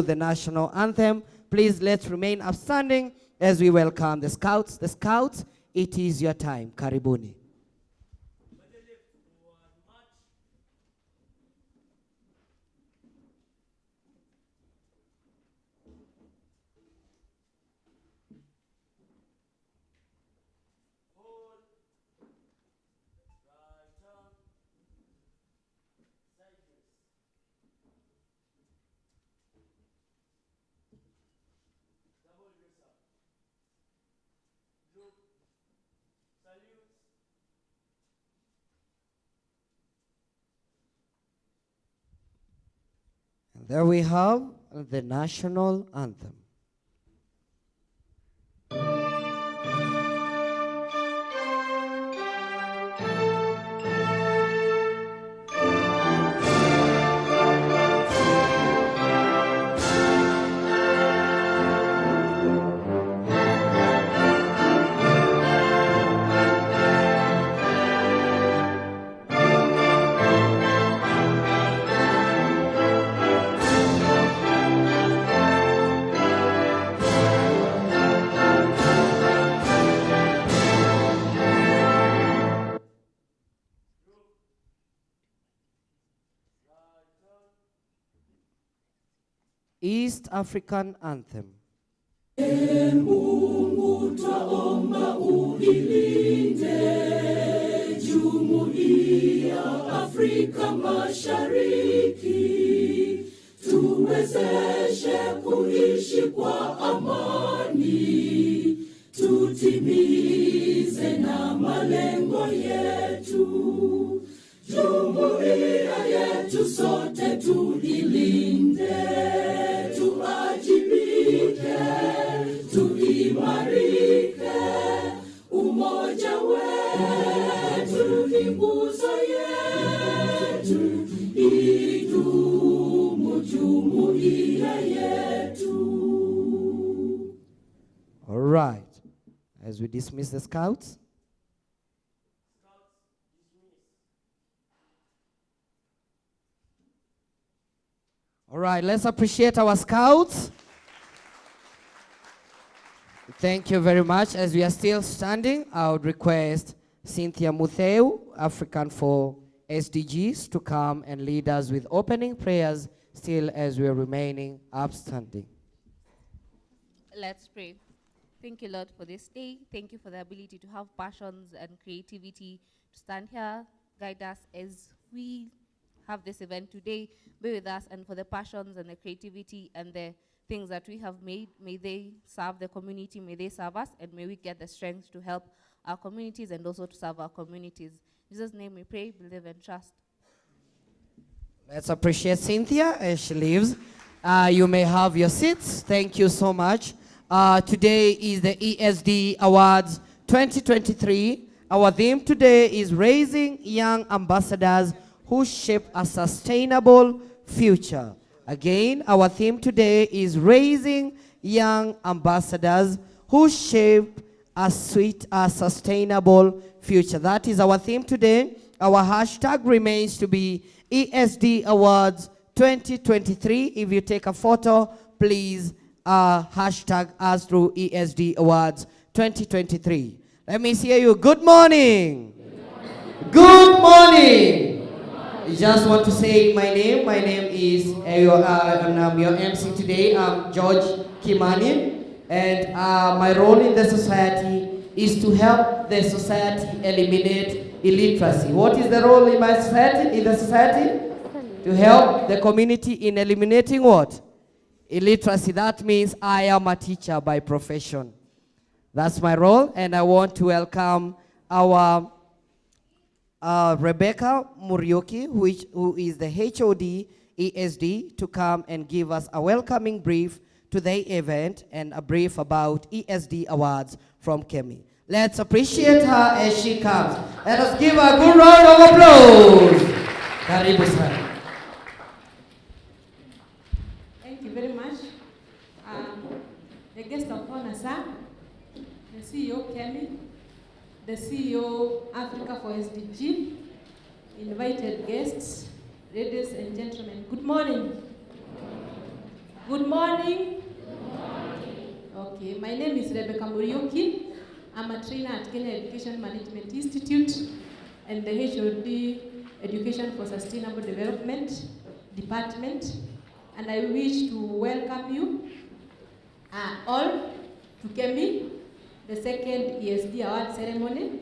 the national anthem. Please let's remain upstanding as we welcome the Scouts. The Scouts, it is your time. Karibuni. And there we have the national anthem. East African Anthem. Mungu twaomba uilinde Jumuiya Afrika Mashariki, tuwezeshe kuishi kwa amani, tutimize na malengo yetu. Jumuiya yetu sote tuilinde, tuajibike, tuimarike, umoja wetu ni nguzo yetu, idumu jumuiya yetu. All right. As we dismiss the Scouts. All right, let's appreciate our Scouts. Thank you very much. As we are still standing, I would request Cynthia Mutheu, African for SDGs, to come and lead us with opening prayers, still as we are remaining upstanding. Let's pray. Thank you, Lord, for this day. Thank you for the ability to have passions and creativity to stand here, guide us as we have this event today. Be with us, and for the passions and the creativity and the things that we have made, may they serve the community, may they serve us, and may we get the strength to help our communities and also to serve our communities. In Jesus' name we pray, believe, and trust. Let's appreciate Cynthia as she leaves. You may have your seats. Thank you so much. Today is the Esd Awards 2023. Our theme today is Raising Young Ambassadors Who Shape a Sustainable Future. Again, our theme today is Raising Young Ambassadors Who Shape a sustainable future. That is our theme today. Our hashtag remains to be Esd Awards 2023. If you take a photo, please hashtag us through Esd Awards 2023. Let me see you. Good morning. Good morning. I just want to say my name. My name is, I'm your MC today. I'm George Kimani. And my role in the society is to help the society eliminate illiteracy. What is the role in my society, in the society? To help the community in eliminating what? Illiteracy. That means I am a teacher by profession. That's my role, and I want to welcome our Rebecca Murioki, who is the HOD ESD, to come and give us a welcoming brief to the event and a brief about ESD Awards from Kemi. Let's appreciate her as she comes. Let us give her a good round of applause. Karibu sana. Thank you very much. The guest of honor, sir, the CEO Kemi, the CEO Africa for SDG, invited guests, ladies and gentlemen, good morning. Good morning. Okay, my name is Rebecca Murioki. I'm a trainer at Kenya Education Management Institute and the HOD Education for Sustainable Development Department. And I wish to welcome you all to KEMI, the second ESD Award ceremony.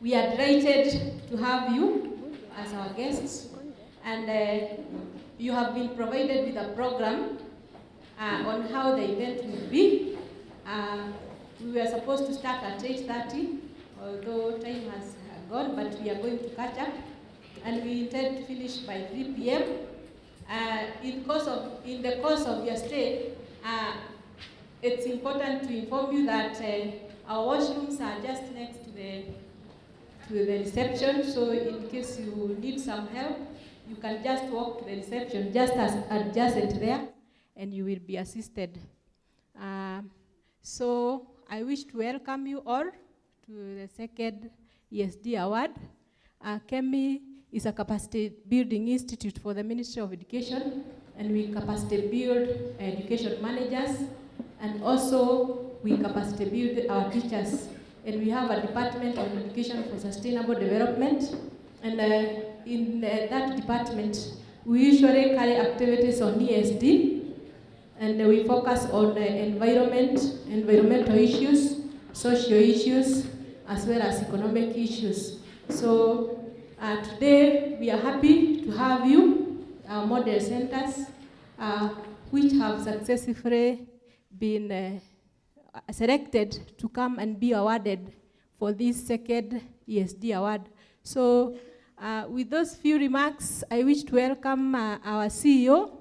We are delighted to have you as our guests, and you have been provided with a program on how the event will be. We were supposed to start at 8:30, although time has gone, but we are going to catch up, and we intend to finish by 3 p.m. In the course of your stay, it's important to inform you that our washrooms are just next to the reception, so in case you need some help, you can just walk to the reception just as adjacent there, and you will be assisted. So I wish to welcome you all to the second ESD Award. KEMI is a capacity building institute for the Ministry of Education, and we capacity build education managers, and also we capacity build our teachers. And we have a department of education for sustainable development, and in that department, we usually carry activities on ESD, and we focus on environmental issues, social issues, as well as economic issues. So today we are happy to have you, our model centers, which have successfully been selected to come and be awarded for this second ESD Award. So with those few remarks, I wish to welcome our CEO,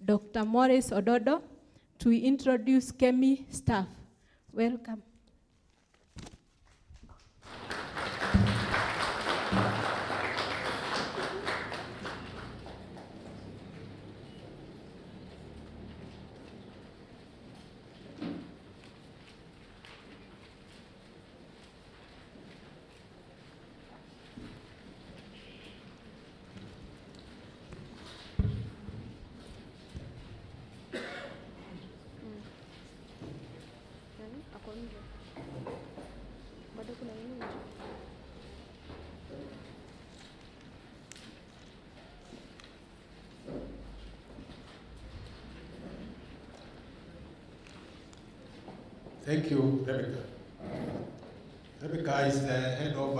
Dr. Morris Ododo, to introduce KEMI staff. Welcome. Thank you, Rebecca. Rebecca is the head of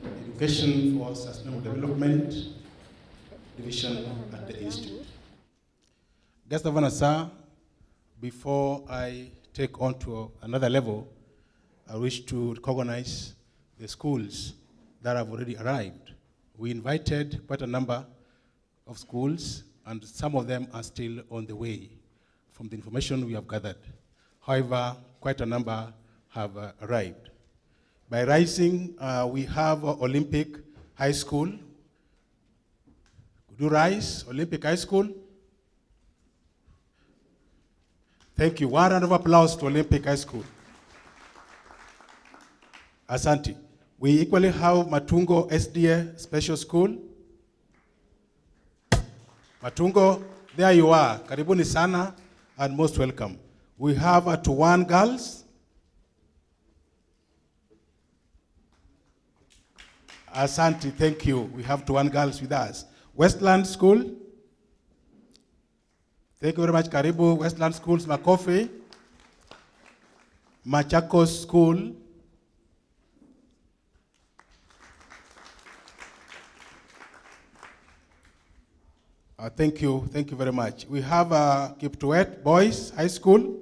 Education for Sustainable Development Division at the Institute. Guest of honor, sir, before I take on to another level, I wish to recognize the schools that have already arrived. We invited quite a number of schools, and some of them are still on the way from the information we have gathered. However, quite a number have arrived. By rising, we have Olympic High School. Could you rise, Olympic High School? Thank you. One round of applause to Olympic High School. Asante. We equally have Matungo SDA Special School. Matungo, there you are. Karibuni sana and most welcome. We have Tuwan Girls. Asante, thank you. We have Tuwan Girls with us. Westland School. Thank you very much. Karibu Westland Schools, Makofi. Machakos School. Thank you very much. We have Kiptuet Boys High School.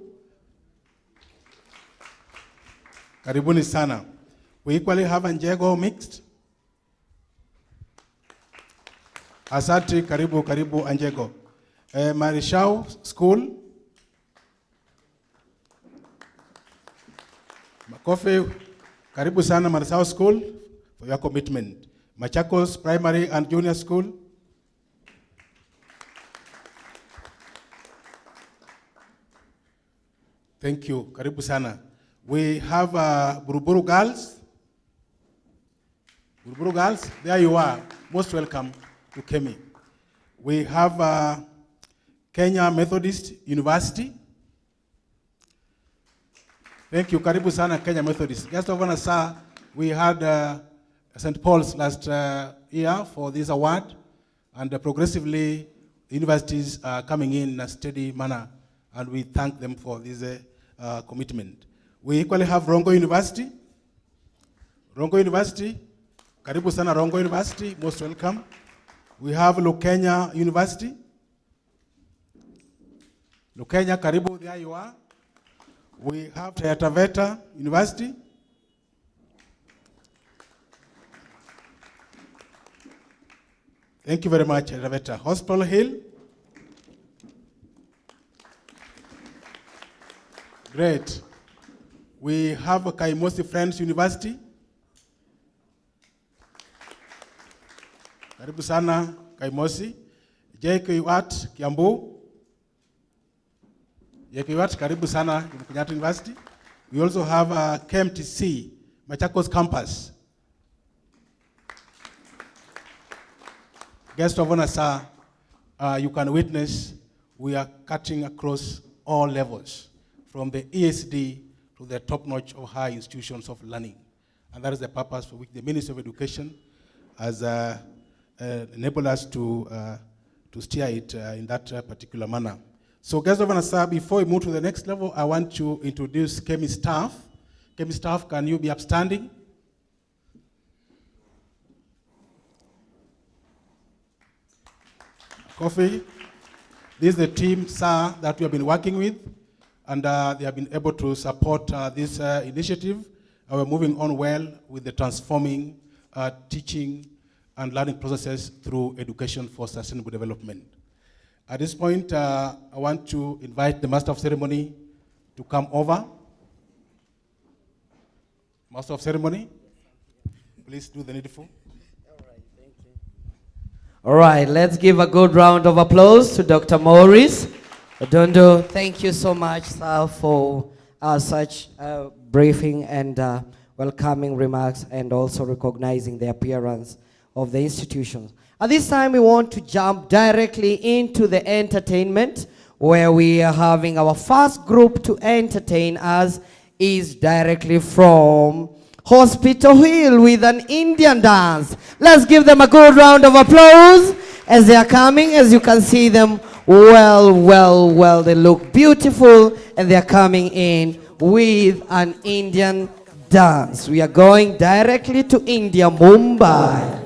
Karibuni sana. We equally have Njego Mixed. Asante, karibu Njego. Marishau School. Makofi, karibu sana Marishau School for your commitment. Machakos Primary and Junior School. Thank you, karibu sana. We have Buruburu Girls. Buruburu Girls, there you are. Most welcome to KEMI. We have Kenya Methodist University. Thank you. Karibu sana Kenya Methodist. Guest of honor, sir, we had St. Paul's last year for this award, and progressively universities are coming in a steady manner, and we thank them for this commitment. We equally have Rongo University. Rongo University, karibu sana Rongo University, most welcome. We have Lukenya University. Lukenya, karibu, there you are. We have Taita Taveta University. Thank you very much, Taita Taveta. Hospital Hill. Great. We have Kaimosi Friends University. Karibu sana Kaimosi. JKUAT Kiambu. JKUAT, karibu sana Kenyatta University. We also have KMTC, Machakos Campus. Guest of honor, sir, you can witness we are cutting across all levels, from the ESD to the top notch of high institutions of learning. And that is the purpose for which the Ministry of Education has enabled us to steer it in that particular manner. So, guest of honor, sir, before we move to the next level, I want to introduce Kemi staff. Kemi staff, can you be upstanding? Coffee. This is the team, sir, that we have been working with, and they have been able to support this initiative. We're moving on well with the transforming teaching and learning processes through education for sustainable development. At this point, I want to invite the Master of Ceremony to come over. Master of Ceremony, please do the needful. All right, let's give a good round of applause to Dr. Maurice Odondo. Thank you so much, sir, for such briefing and welcoming remarks, and also recognizing the appearance of the institutions. At this time, we want to jump directly into the entertainment, where we are having our first group to entertain us is directly from Hospital Hill with an Indian dance. Let's give them a good round of applause as they are coming. As you can see them, well, they look beautiful, and they are coming in with an Indian dance. We are going directly to India, Mumbai.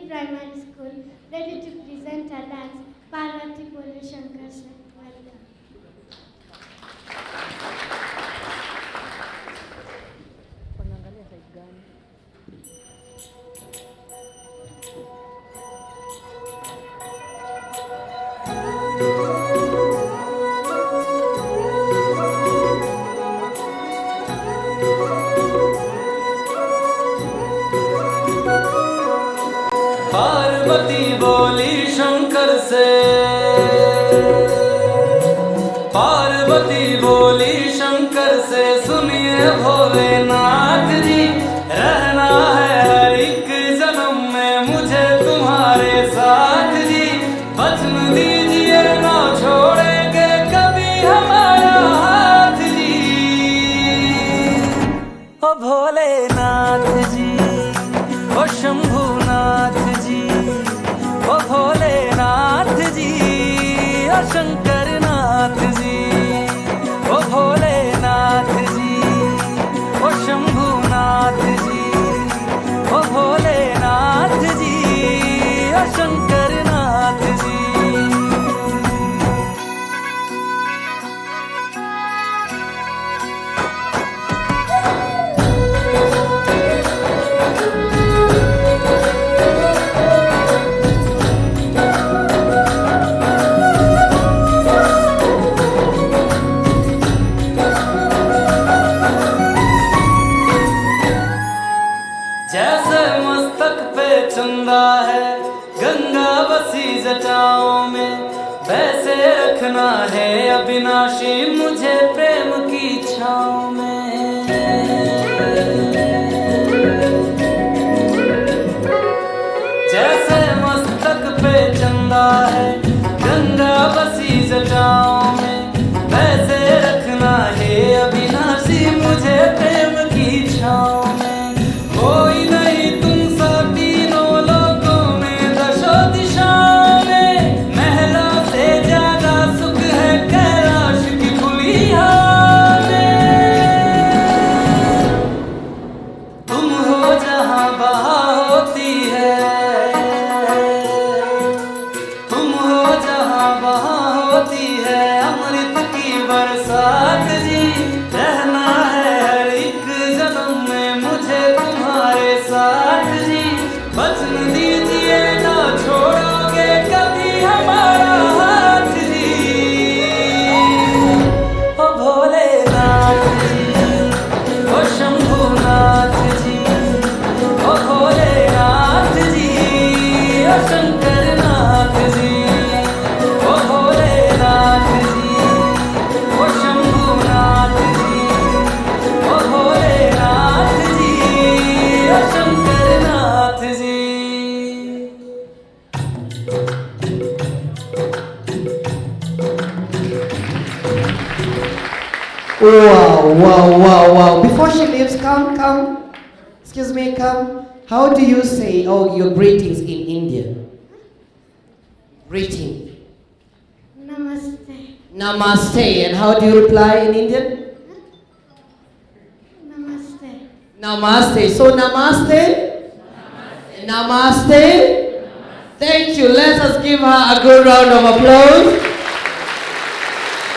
Primary School, ready to present a dance, Parvati Pole Shankar Sir. Welcome. Parvati बोली शंकर से, पार्वती बोली शंकर से, सुनिए भोलेनाथ जी, रहना है हर एक जन्म में मुझे तुम्हारे साथ जी, वचन दीजिए ना छोड़ेंगे कभी हमारा हाथ जी। ओ भोलेनाथ जी, ओ शंभुनाथ जी, ओ भोलेनाथ जी, ओ शंकरनाथ जी, ओ भोलेनाथ जी, ओ शंभुनाथ जी, ओ भोलेनाथ जी, ओ शंकरनाथ जी। जैसे मस्तक पे चंदा है गंगा बसी जटाओं में, वैसे रखना है अविनाशी मुझे प्रेम की छाँव में। Wow, wow, wow, wow. Before she leaves, come. Excuse me, come. How do you say, your greetings in Indian? Greeting. Namaste. Namaste. And how do you reply in Indian? Namaste. Namaste. So namaste? Namaste. Thank you. Let us give her a good round of applause.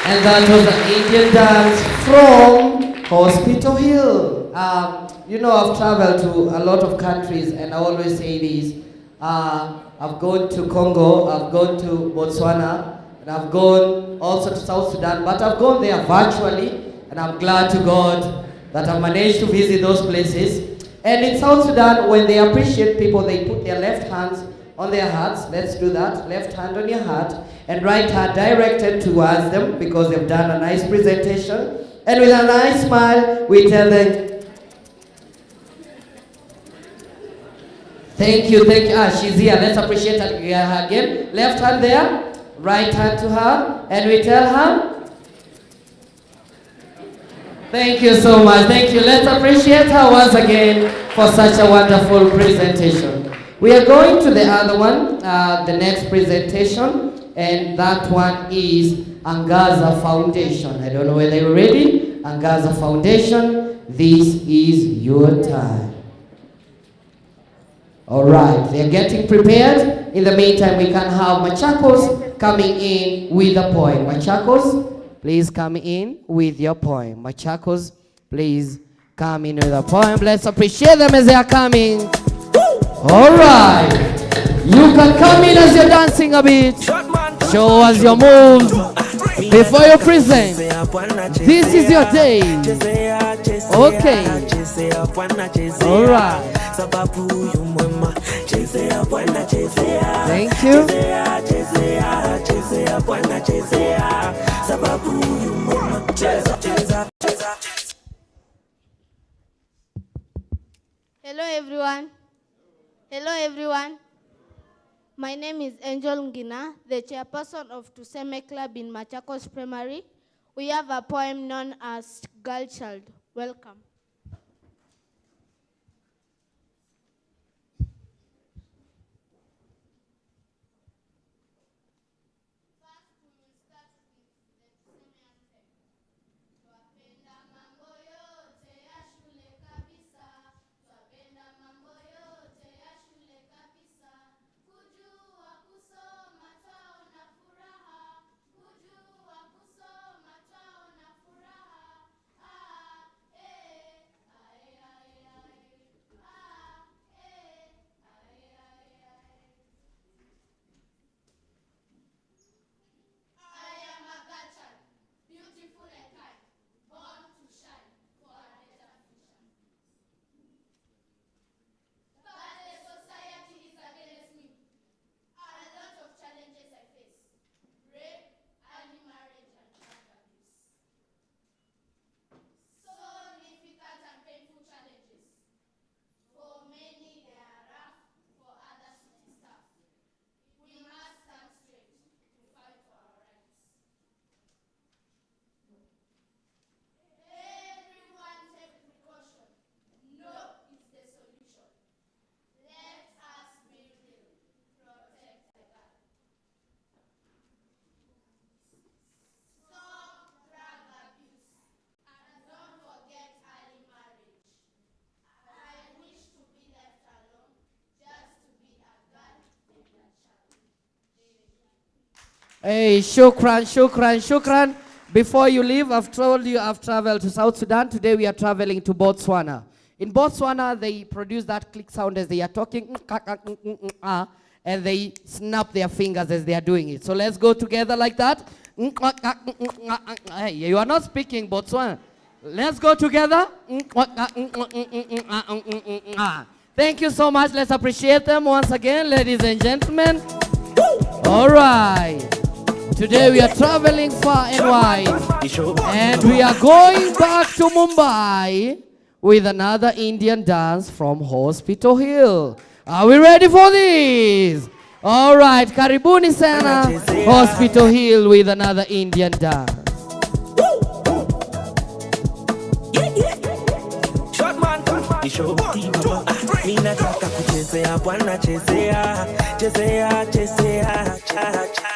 And that was an Indian dance from Hospital Hill. I've traveled to a lot of countries, and I always say this. I've gone to Congo, I've gone to Botswana, and I've gone also to South Sudan, but I've gone there virtually, and I'm glad to God that I managed to visit those places. And in South Sudan, when they appreciate people, they put their left hands on their hearts. Let's do that. Left hand on your heart and right hand directed towards them because they've done a nice presentation. And with a nice smile, we tell them, thank you. She's here. Let's appreciate her again. Left hand there, right hand to her, and we tell her, thank you so much. Thank you. Let's appreciate her once again for such a wonderful presentation. We are going to the other one, the next presentation, and that one is Angaza Foundation. I don't know whether you're ready. Angaza Foundation, this is your time. All right, they're getting prepared. In the meantime, we can have Machakos coming in with a poem. Machakos, please come in with your poem. Machakos, please come in with a poem. Let's appreciate them as they are coming. All right, you can come in as you're dancing a bit. Show us your moves before you present. This is your day. Okay. All right. Thank you. Hello everyone. Hello everyone. My name is Angel Ngina, the chairperson of Tuseme Club in Machakos Primary. We have a poem known as Girl Child. Welcome. Hey, shukran. Before you leave, I've told you I've traveled to South Sudan. Today we are traveling to Botswana. In Botswana, they produce that click sound as they are talking, and they snap their fingers as they are doing it. So let's go together like that. Hey, you are not speaking Botswana. Let's go together. Thank you so much. Let's appreciate them once again, ladies and gentlemen. All right. Today we are traveling far and wide, and we are going back to Mumbai with another Indian dance from Hospital Hill. Are we ready for this? All right, Karibuni Sana, Hospital Hill with another Indian dance. shoti mama. Mina taka kuchezea bwana, chezea chezea chezea cha cha.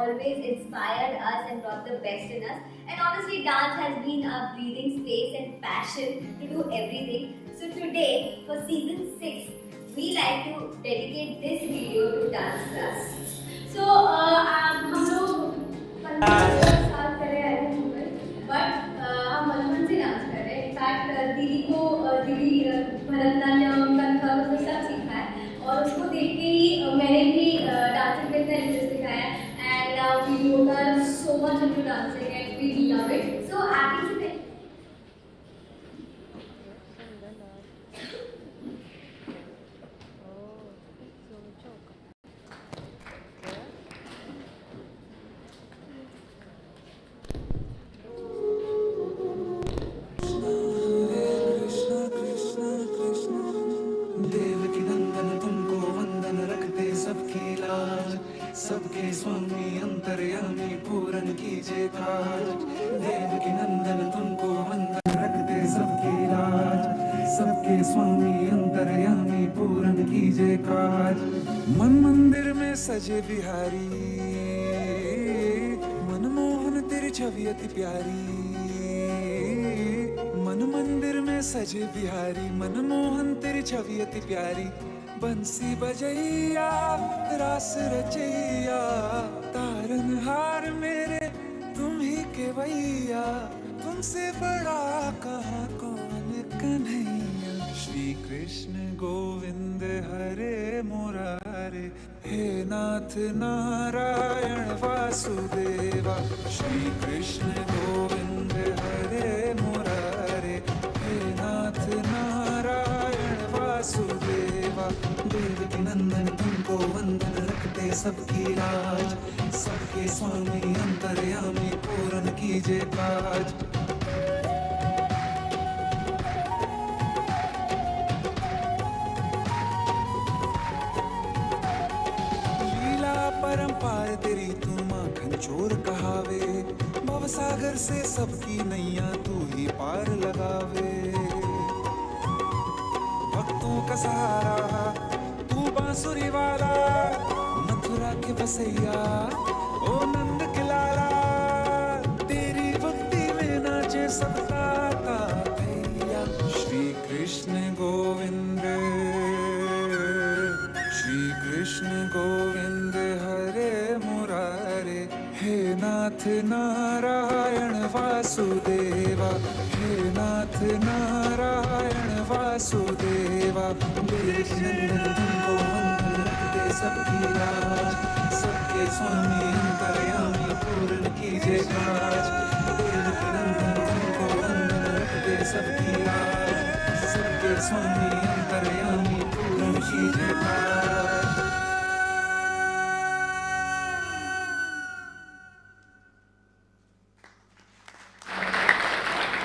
always inspired us and brought the best in us. And honestly, dance has been our breathing space and passion to do everything. So today, for season 6, we like to dedicate this video to dance class. So, हम लोग 15 साल करे आए थे Mumbai, but हम बचपन से dance कर रहे हैं. इनफैक्ट दीदी भरतनाट्यम, कथक वो सब सीखा है और उसको देख के ही मैंने भी डांसिंग में इतना इंटरेस्ट दिखाया. And we both are so much into dancing and we love it. So happy to सबके स्वामी अंतर्यामी पूरन कीजिए काज. देवकी नंदन तुमको वंदन रखते सबकी लाज. सबके स्वामी अंतर्यामी पूरन कीजिए काज. मन मंदिर में सजे बिहारी, मनमोहन तेरी छवि अति प्यारी. मन मंदिर में सजे बिहारी, मनमोहन तेरी छवि अति प्यारी. बंसी बजैया रास रचैया, तारनहार मेरे तुम ही के भैया. तुमसे बड़ा कहाँ कौन कन्हैया. श्री कृष्ण गोविंद हरे मुरारे, हे नाथ नारायण वासुदेवा. श्री कृष्ण गोविंद हरे मुरारे, हे नाथ नारायण वासुदेवा. देवकी नंदन तुमको वंदन रखते सबकी लाज. सबके स्वामी अंतर्यामी पूरन कीजिए काज. चोर कहावे भव सागर से सबकी नैया तू ही पार लगावे भक्तों का सहारा तू बांसुरी वाला मथुरा के बसैया ओ नंद के लाला तेरी भक्ति में नाचे सबका भैया श्री कृष्ण गोविंद श्री कृष्ण गोविंद हरे मुरारे हे नाथ नारायण वासुदेवा हे नाथ नारायण वासुदेवा देवकी नंदन तुमको वंदन रखते सबकी लाज सबके स्वामी अंतर्यामी पूर्ण कीजिए काज देवकी नंदन तुमको वंदन रखते सबकी लाज सबके स्वामी अंतर्यामी पूर्ण कीजिए काज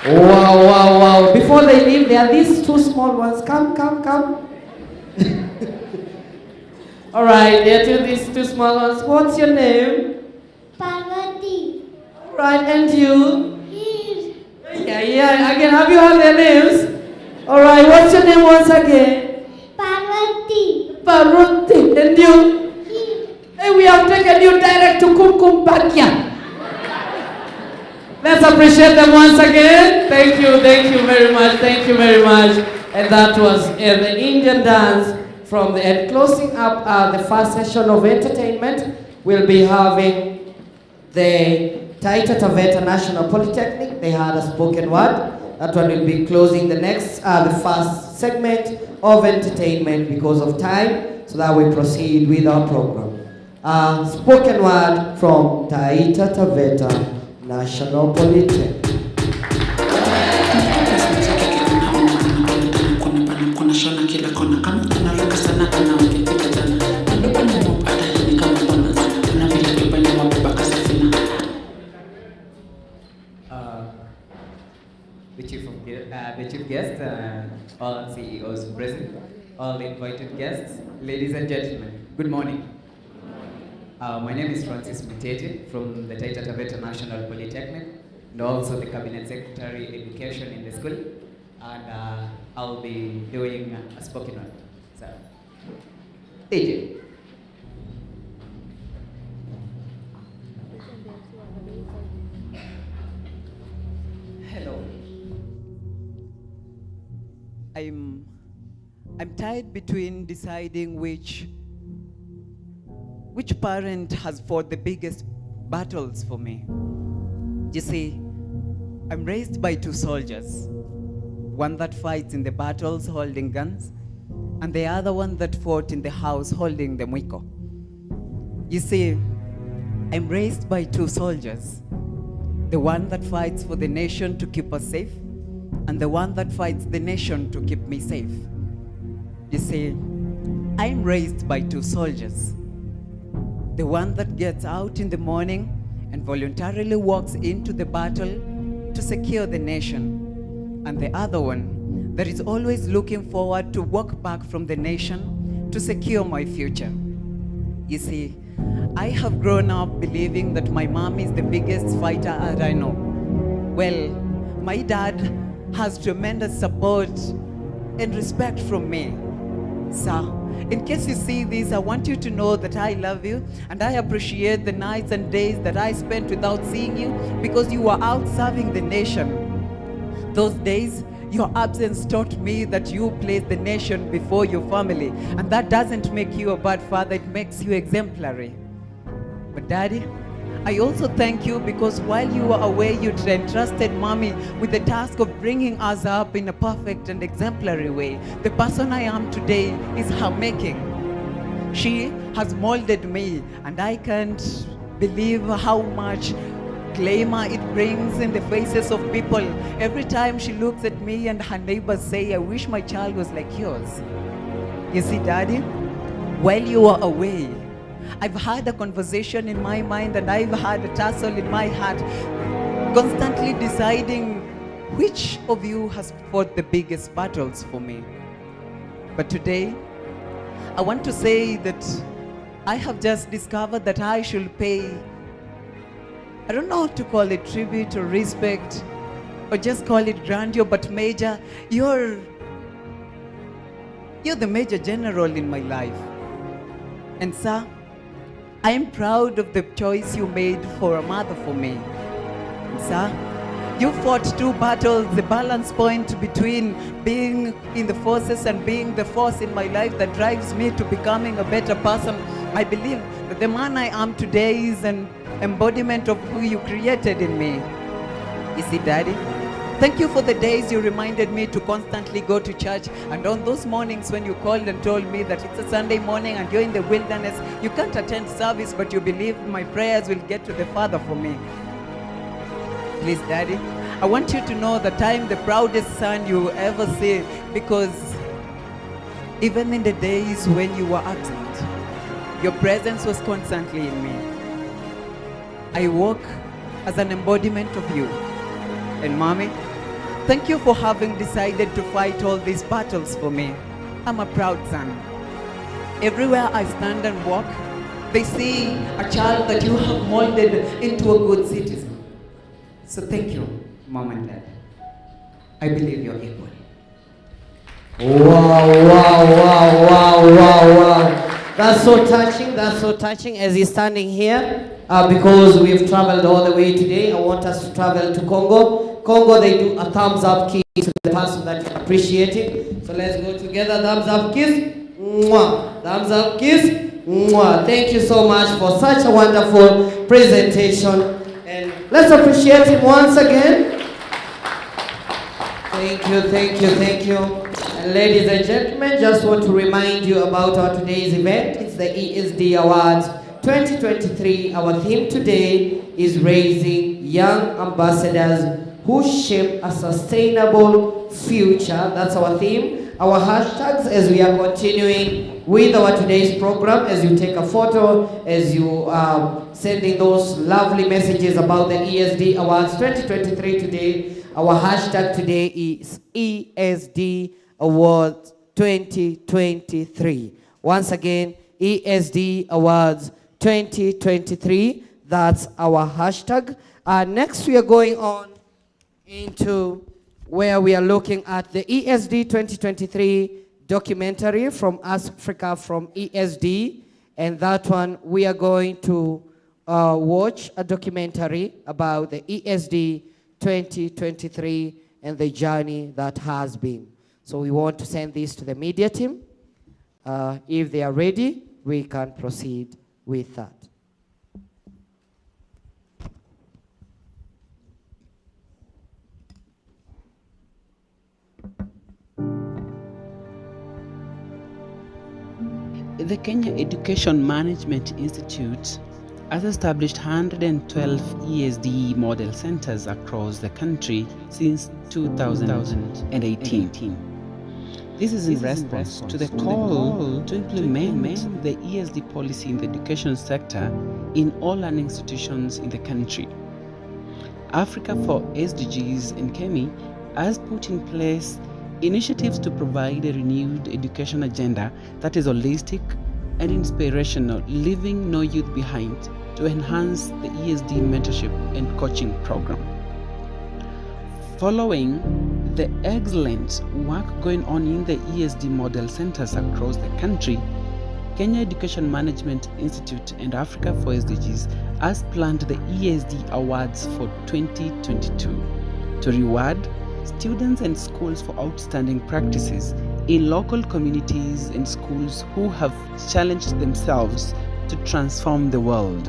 Wow, wow, wow. Before they leave, there are these two small ones. Come, come, come. All right, there are these two small ones. What's your name? Parvati. All right, and you? Here. Yeah. Again, have you heard their names? All right, what's your name once again? Parvati. Parvati. And you? Here. Hey, we have taken you direct to Kumkum Bhatia. Let's appreciate them once again. Thank you very much, thank you very much. And that was the Indian dance from the, and closing up the first session of entertainment, we'll be having the Taita Taveta National Polytechnic. They had a spoken word. That one will be closing the next, the first segment of entertainment because of time, so that we proceed with our program. Spoken word from Taita Taveta National Polytechnic. The chief guest, all CEOs present, all invited guests, ladies and gentlemen, good morning. My name is Francis Mitete from the Taita Taveta National Polytechnic and also the Cabinet Secretary Education in the school, and I'll be doing a spoken word. So, DJ. Hello. I'm tied between deciding which parent has fought the biggest battles for me. You see, I'm raised by two soldiers, one that fights in the battles holding guns, and the other one that fought in the house holding the mwiko. You see, I'm raised by two soldiers, the one that fights for the nation to keep us safe, and the one that fights the nation to keep me safe. You see, I'm raised by two soldiers, the one that gets out in the morning and voluntarily walks into the battle to secure the nation, and the other one that is always looking forward to walk back from the nation to secure my future. You see, I have grown up believing that my mom is the biggest fighter that I know. Well, my dad has tremendous support and respect from me. So, in case you see this, I want you to know that I love you and I appreciate the nights and days that I spent without seeing you because you were out serving the nation. Those days, your absence taught me that you place the nation before your family, and that doesn't make you a bad father, it makes you exemplary. But Daddy, I also thank you because while you were away, you entrusted Mommy with the task of bringing us up in a perfect and exemplary way. The person I am today is her making. She has molded me, and I can't believe how much glamour it brings in the faces of people. Every time she looks at me and her neighbors say, I wish my child was like yours. You see, Daddy, while you were away, I've had a conversation in my mind and I've had a tussle in my heart, constantly deciding which of you has fought the biggest battles for me. But today, I want to say that I have just discovered that I should pay I don't know how to call it tribute or respect or just call it grandeur, but Major, you're the Major General in my life. And sir, I am proud of the choice you made for a mother for me. And sir, you fought 2 battles, the balance point between being in the forces and being the force in my life that drives me to becoming a better person. I believe that the man I am today is an embodiment of who you created in me. You see, Daddy? Thank you for the days you reminded me to constantly go to church, and on those mornings when you called and told me that it's a Sunday morning and you're in the wilderness, you can't attend service, but you believe my prayers will get to the Father for me. Please, Daddy, I want you to know that I'm the proudest son you will ever see, because even in the days when you were absent, your presence was constantly in me. I walk as an embodiment of you. And Mommy, thank you for having decided to fight all these battles for me. I'm a proud son. Everywhere I stand and walk, they see a child that you have molded into a good citizen. So thank you, Mom and Dad. I believe you're equal. Wow, wow, wow, wow, wow, wow. That's so touching as he's standing here. Because we've traveled all the way today, I want us to travel to Congo. Congo, they do a thumbs up kiss to the person that you appreciate it. So let's go together, thumbs up kiss. Mwah. Thumbs up kiss. Mwah. Thank you so much for such a wonderful presentation. And let's appreciate him once again. Thank you, thank you, thank you. And ladies and gentlemen, just want to remind you about our today's event. It's the ESD Awards 2023. Our theme today is raising young ambassadors who shape a sustainable future. That's our theme. Our hashtags as we are continuing with our today's program, as you take a photo, as you are sending those lovely messages about the ESD Awards 2023 today. Our hashtag today is ESD Awards 2023. Once again, ESD Awards 2023. That's our hashtag. Next, we are going on into where we are looking at the ESD 2023 documentary from Africa from ESD. And that one, we are going to watch a documentary about the ESD 2023 and the journey that has been. So we want to send this to the media team. If they are ready, we can proceed with that. The Kenya Education Management Institute has established 112 ESD model centers across the country since 2018. This is in response to the call to implement the ESD policy in the education sector in all learning institutions in the country. Africa for SDGs and KEMI has put in place initiatives to provide a renewed education agenda that is holistic and inspirational, leaving no youth behind, to enhance the ESD mentorship and coaching program. Following the excellent work going on in the ESD model centers across the country, Kenya Education Management Institute and Africa for SDGs has planned the ESD Awards for 2022 to reward students and schools for outstanding practices in local communities and schools who have challenged themselves to transform the world.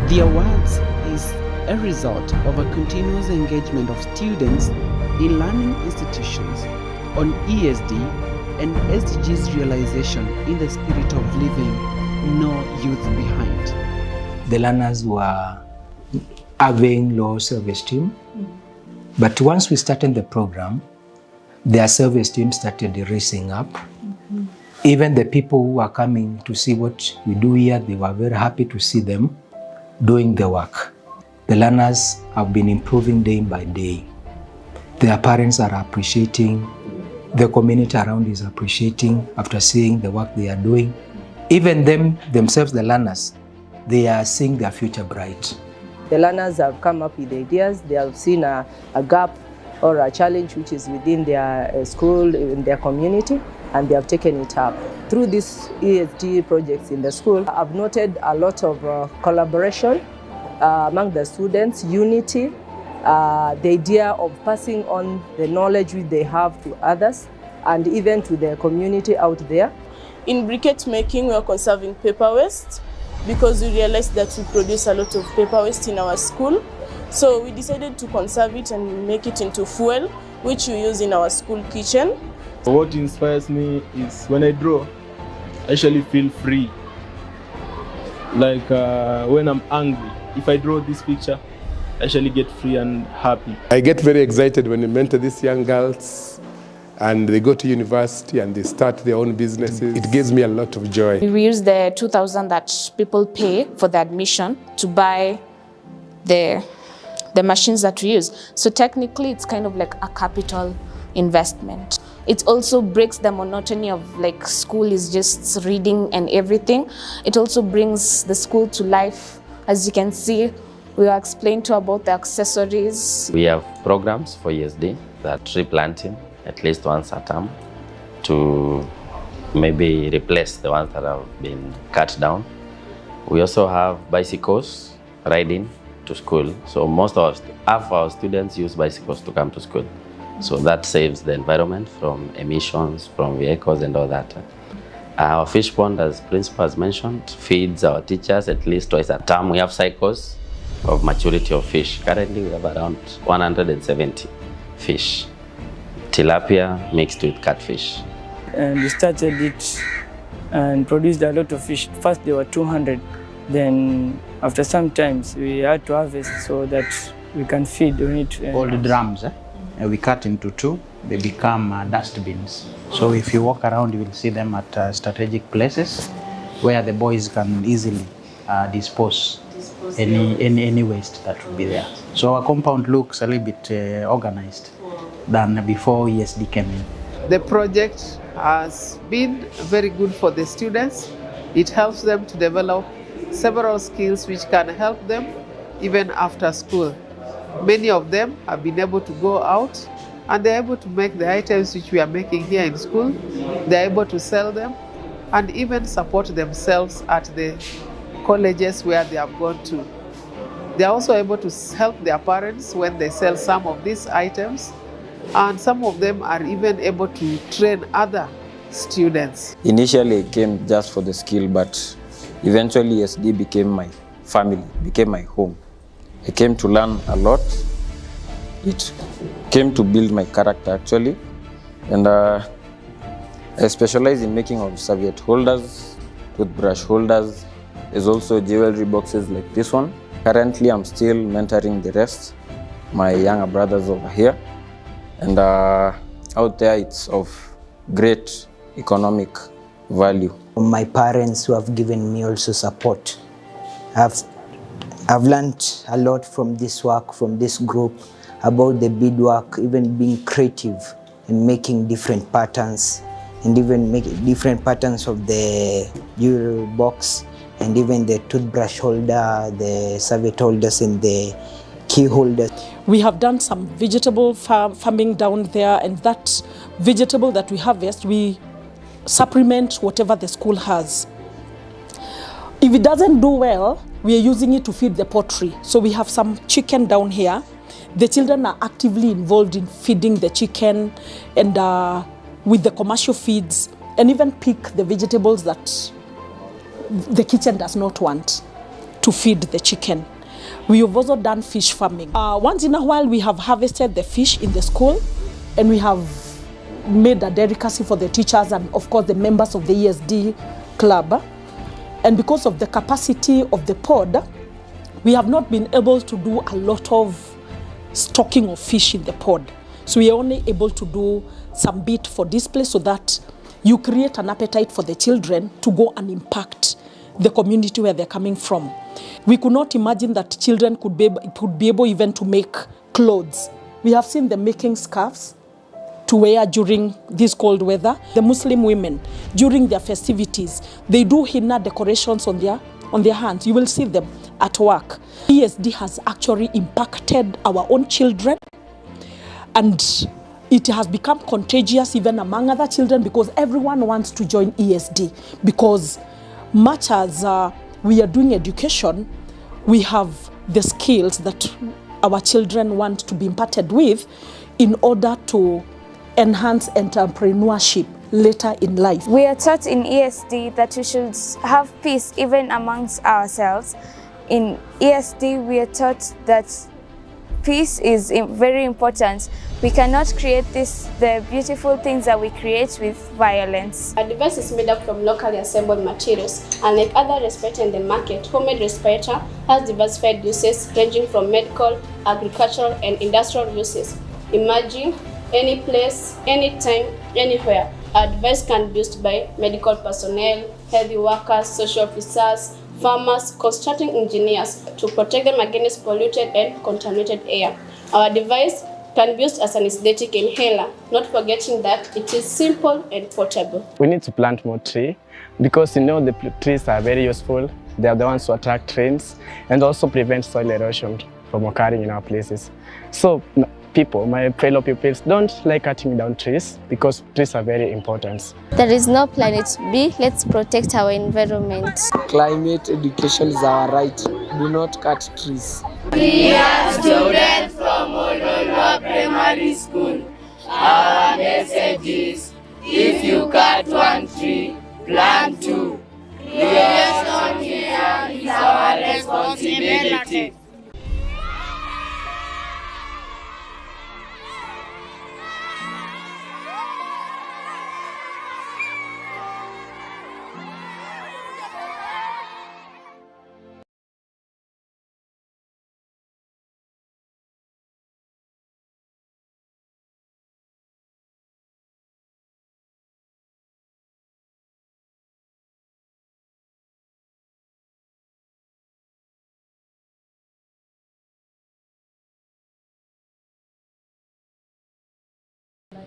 The awards is a result of a continuous engagement of students in learning institutions on ESD and SDGs realization in the spirit of leaving no youth behind. The learners were having low self-esteem, but once we started the program, their self-esteem started rising up. Even the people who were coming to see what we do here, they were very happy to see them doing the work. The learners have been improving day by day. Their parents are appreciating, the community around is appreciating after seeing the work they are doing. Even themselves, the learners, they are seeing their future bright. The learners have come up with ideas. They have seen a gap or a challenge which is within their school, in their community, and they have taken it up. Through these ESD projects in the school, I've noted a lot of collaboration among the students, unity, the idea of passing on the knowledge which they have to others and even to the community out there. In briquette making, we are conserving paper waste because we realized that we produce a lot of paper waste in our school. So we decided to conserve it and make it into fuel, which we use in our school kitchen. What inspires me is when I draw, I actually feel free. Like when I'm angry, if I draw this picture, I actually get free and happy. I get very excited when I mentor these young girls and they go to university and they start their own businesses. It gives me a lot of joy. We use the 2,000 that people pay for the admission to buy the machines that we use. So technically it's kind of like a capital investment. It also breaks the monotony of like school is just reading and everything. It also brings the school to life. As you can see, we are explained to about the accessories. We have programs for ESD, that tree planting at least once a term to maybe replace the ones that have been cut down. We also have bicycles riding to school. So most of our students use bicycles to come to school. So that saves the environment from emissions from vehicles and all that. Our fish pond, as principal has mentioned, feeds our teachers at least twice a term. We have cycles of maturity of fish. Currently we have around 170 fish. Tilapia mixed with catfish. And we started it and produced a lot of fish. First there were 200. Then after some times we had to harvest so that we can feed on it. All the drums, we cut into two. They become dustbins. So if you walk around, you will see them at strategic places where the boys can easily dispose any waste that will be there. So our compound looks a little bit organized than before ESD came in. The project has been very good for the students. It helps them to develop several skills which can help them even after school. Many of them have been able to go out and they're able to make the items which we are making here in school. They're able to sell them and even support themselves at the colleges where they have gone to. They're also able to help their parents when they sell some of these items, and some of them are even able to train other students. Initially it came just for the skill, but eventually ESD became my family, became my home. I came to learn a lot. It came to build my character actually, and I specialize in making of serviette holders, toothbrush holders. There's also jewelry boxes like this one. Currently I'm still mentoring the rest, my younger brothers over here, and out there it's of great economic value. My parents who have given me also support. I've learned a lot from this work, from this group, about the beadwork, even being creative and making different patterns, and even making different patterns of the jewelry box, and even the toothbrush holder, the serviette holders, and the key holders. We have done some vegetable farming down there, and that vegetable that we harvest, we supplement whatever the school has. If it doesn't do well, we are using it to feed the poultry. So we have some chicken down here. The children are actively involved in feeding the chicken and with the commercial feeds, and even pick the vegetables that the kitchen does not want to feed the chicken. We have also done fish farming. Once in a while, we have harvested the fish in the school, and we have made a delicacy for the teachers and, of course, the members of the ESD club. And because of the capacity of the pod, we have not been able to do a lot of stocking of fish in the pod. So we are only able to do some bit for display so that you create an appetite for the children to go and impact the community where they're coming from. We could not imagine that children could be able even to make clothes. We have seen them making scarves to wear during this cold weather. The Muslim women, during their festivities, they do henna decorations on their hands. You will see them at work. ESD has actually impacted our own children, and it has become contagious even among other children because everyone wants to join ESD. Because much as we are doing education, we have the skills that our children want to be imparted with in order to enhance entrepreneurship later in life. We are taught in ESD that we should have peace even amongst ourselves. In ESD, we are taught that peace is very important. We cannot create the beautiful things that we create with violence. Our device is made up from locally assembled materials. Unlike other respirators in the market, homemade respirator has diversified uses ranging from medical, agricultural, and industrial uses. Imagine any place, anytime, anywhere. Our device can be used by medical personnel, health workers, social officers, farmers, construction engineers to protect them against polluted and contaminated air. Our device can be used as an aesthetic inhaler, not forgetting that it is simple and portable. We need to plant more trees because the trees are very useful. They are the ones who attract rains and also prevent soil erosion from occurring in our places. So my fellow pupils, don't like cutting down trees because trees are very important. There is no planet B. Let's protect our environment. Climate education is our right. Do not cut trees. We are students from Ololua Primary School. Our message is, if you cut one tree, plant two. Creation here is our responsibility.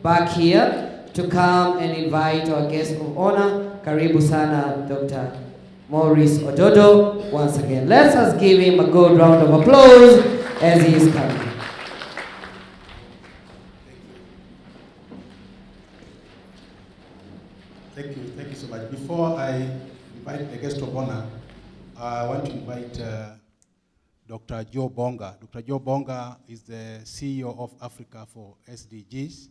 Back here to come and invite our guest of honor, Karibu Sana, Dr. Maurice Ododo. Once again, let us give him a good round of applause as he is coming. Thank you so much. Before I invite the guest of honor, I want to invite Dr. Joe Bonga. Dr. Joe Bonga is the CEO of Africa for SDGs.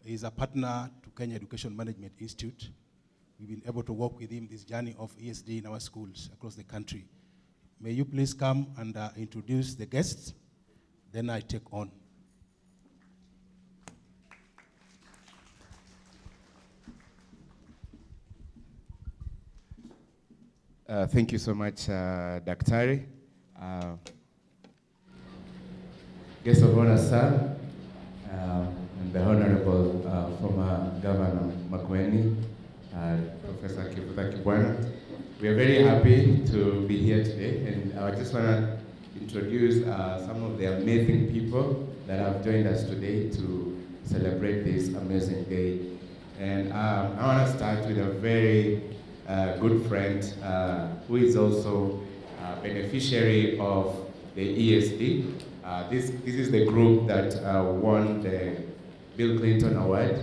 He's a partner to Kenya Education Management Institute. We've been able to work with him this journey of ESD in our schools across the country. May you please come and introduce the guests, then I take on. Thank you so much, Daktari. Guest of honor, sir, and the Honorable former Governor Makueni, Professor Kivuta Kibwana. We are very happy to be here today, and I just want to introduce some of the amazing people that have joined us today to celebrate this amazing day. And I want to start with a very good friend who is also a beneficiary of the ESD. This is the group that won the Bill Clinton Award,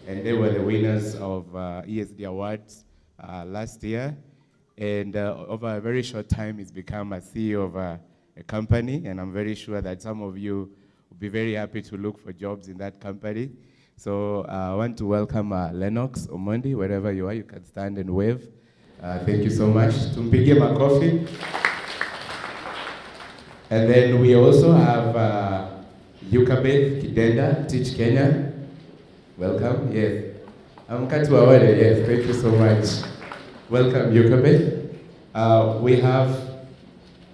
and they were the winners of ESD Awards last year. And over a very short time, he's become a CEO of a company, and I'm very sure that some of you will be very happy to look for jobs in that company. So I want to welcome Lennox Omondi, wherever you are, you can stand and wave. Thank you so much. Tumpigie makofi. And then we also have Yukabeth Kidenda, Teach Kenya. Welcome, yes. Mkati wa wale, yes, thank you so much. Welcome, Yukabeth. We have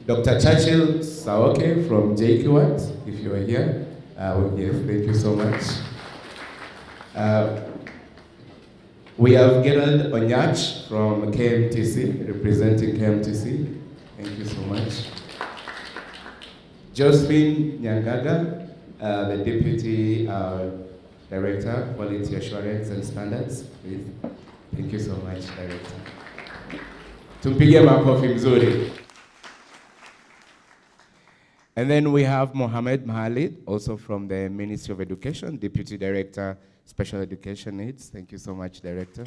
Dr. Churchill Saoke from JQuat, if you are here. Yes, thank you so much. We have Gerald Onyach from KMTC, representing KMTC. Thank you so much. Josephine Nyangaga, the Deputy Director, Quality Assurance and Standards. Please. Thank you so much, Director. Tumpigie makofi mzuri. And then we have Mohammed Mahalid, also from the Ministry of Education, Deputy Director, Special Education Needs. Thank you so much, Director.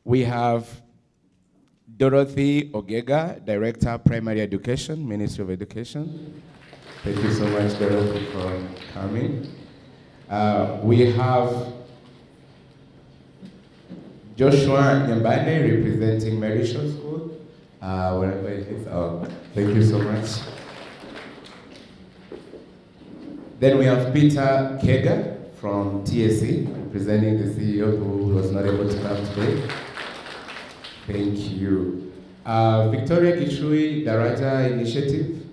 We have Dorothy Ogega, Director, Primary Education, Ministry of Education. Thank you so much, Dorothy, for coming. We have Joshua Nyambane, representing Merishaw School. Wherever it is. Thank you so much. Then we have Peter Kega from TSC, representing the CEO who was not able to come today. Thank you. Victoria Kishui, Daraja Initiative.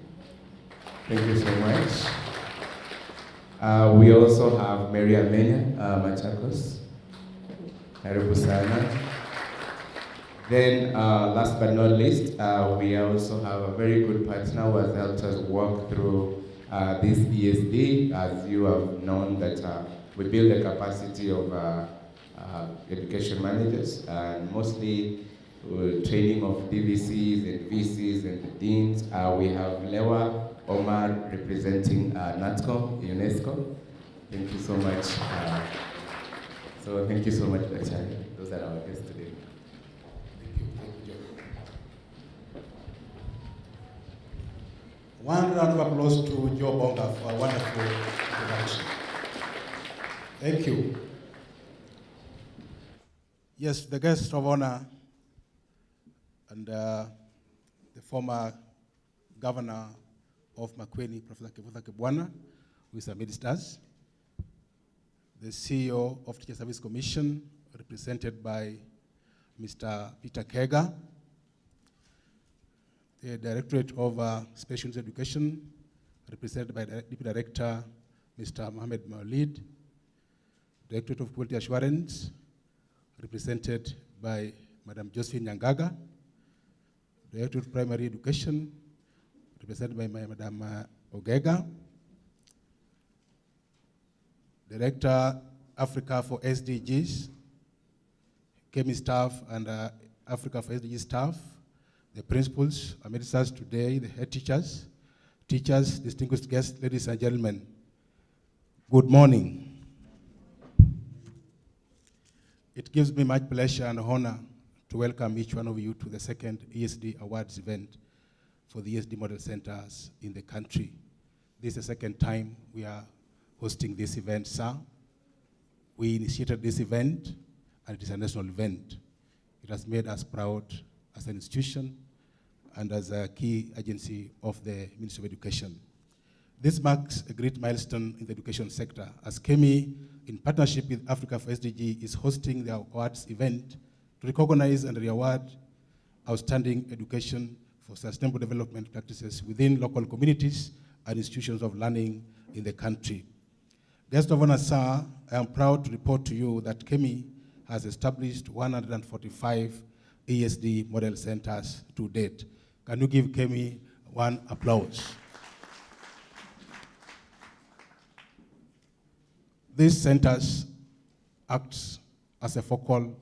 Thank you so much. We also have Mary Amenya Machakos. Karibu sana. Then, last but not least, we also have a very good partner who has helped us walk through this ESD. As you have known that we build the capacity of education managers, and mostly training of DVCs and VCs and the deans. We have Lewa Omar representing NATCO, UNESCO. Thank you so much. So thank you so much, Daktari. Those are our guests today. One round of applause to Joe Bonga for a wonderful introduction. Thank you. Yes, the guest of honor and the former governor of Makueni, Professor Kivutha Kibwana, who is amidst us, the CEO of Teacher Service Commission, represented by Mr. Peter Kega, the Directorate of Special Education, represented by Deputy Director Mr. Mohammed Maulid, Directorate of Quality Assurance, represented by Madam Josephine Nyangaga, Directorate of Primary Education, represented by Madam Ogega, Director Africa for SDGs, KEMI staff and Africa for SDG staff, the principals, amidst us today, the head teachers, distinguished guests, ladies and gentlemen, good morning. It gives me much pleasure and honor to welcome each one of you to the second ESD Awards event for the ESD Model Centers in the country. This is the second time we are hosting this event, sir. We initiated this event, and it is a national event. It has made us proud as an institution and as a key agency of the Ministry of Education. This marks a great milestone in the education sector, as KEMI, in partnership with Africa for SDG, is hosting the awards event to recognize and reward outstanding education for sustainable development practices within local communities and institutions of learning in the country. Guest of honor, sir, I am proud to report to you that KEMI has established 145 ESD model centers to date. Can you give KEMI one applause? These centers act as a focal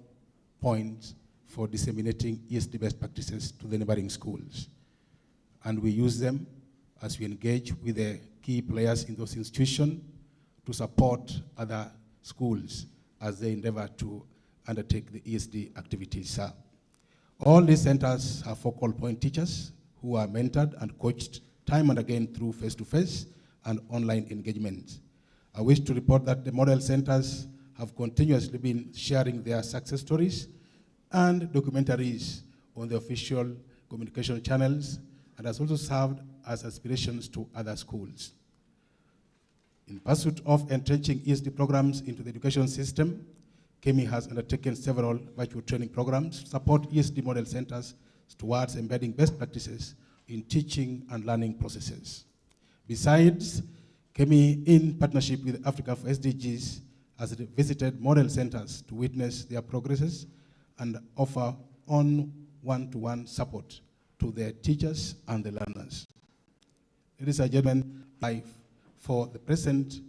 point for disseminating ESD best practices to the neighboring schools. And we use them as we engage with the key players in those institutions to support other schools as they endeavor to undertake the ESD activities, sir. All these centers have focal point teachers who are mentored and coached time and again through face-to-face and online engagement. I wish to report that the model centers have continuously been sharing their success stories and documentaries on the official communication channels, and has also served as aspirations to other schools. In pursuit of entrenching ESD programs into the education system, KEMI has undertaken several virtual training programs to support ESD model centers towards embedding best practices in teaching and learning processes. Besides, KEMI, in partnership with Africa for SDGs, has visited model centers to witness their progresses and offer one-to-one support to their teachers and the learners. Ladies and gentlemen, life for the present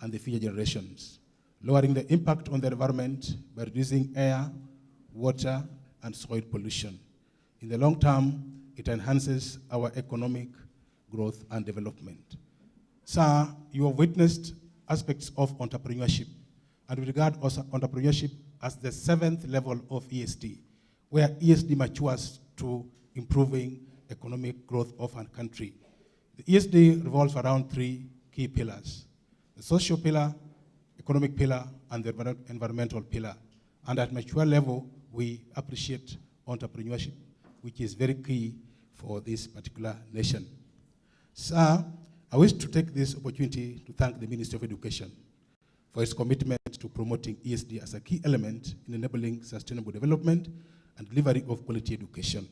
and the future generations, lowering the impact on the environment by reducing air, water, and soil pollution. In the long term, it enhances our economic growth and development. Sir, you have witnessed aspects of entrepreneurship, and we regard also entrepreneurship as the 7th level of ESD, where ESD matures to improving economic growth of our country. The ESD revolves around 3 key pillars: the social pillar, economic pillar, and the environmental pillar. And at mature level, we appreciate entrepreneurship, which is very key for this particular nation. Sir, I wish to take this opportunity to thank the Ministry of Education for its commitment to promoting ESD as a key element in enabling sustainable development and delivery of quality education.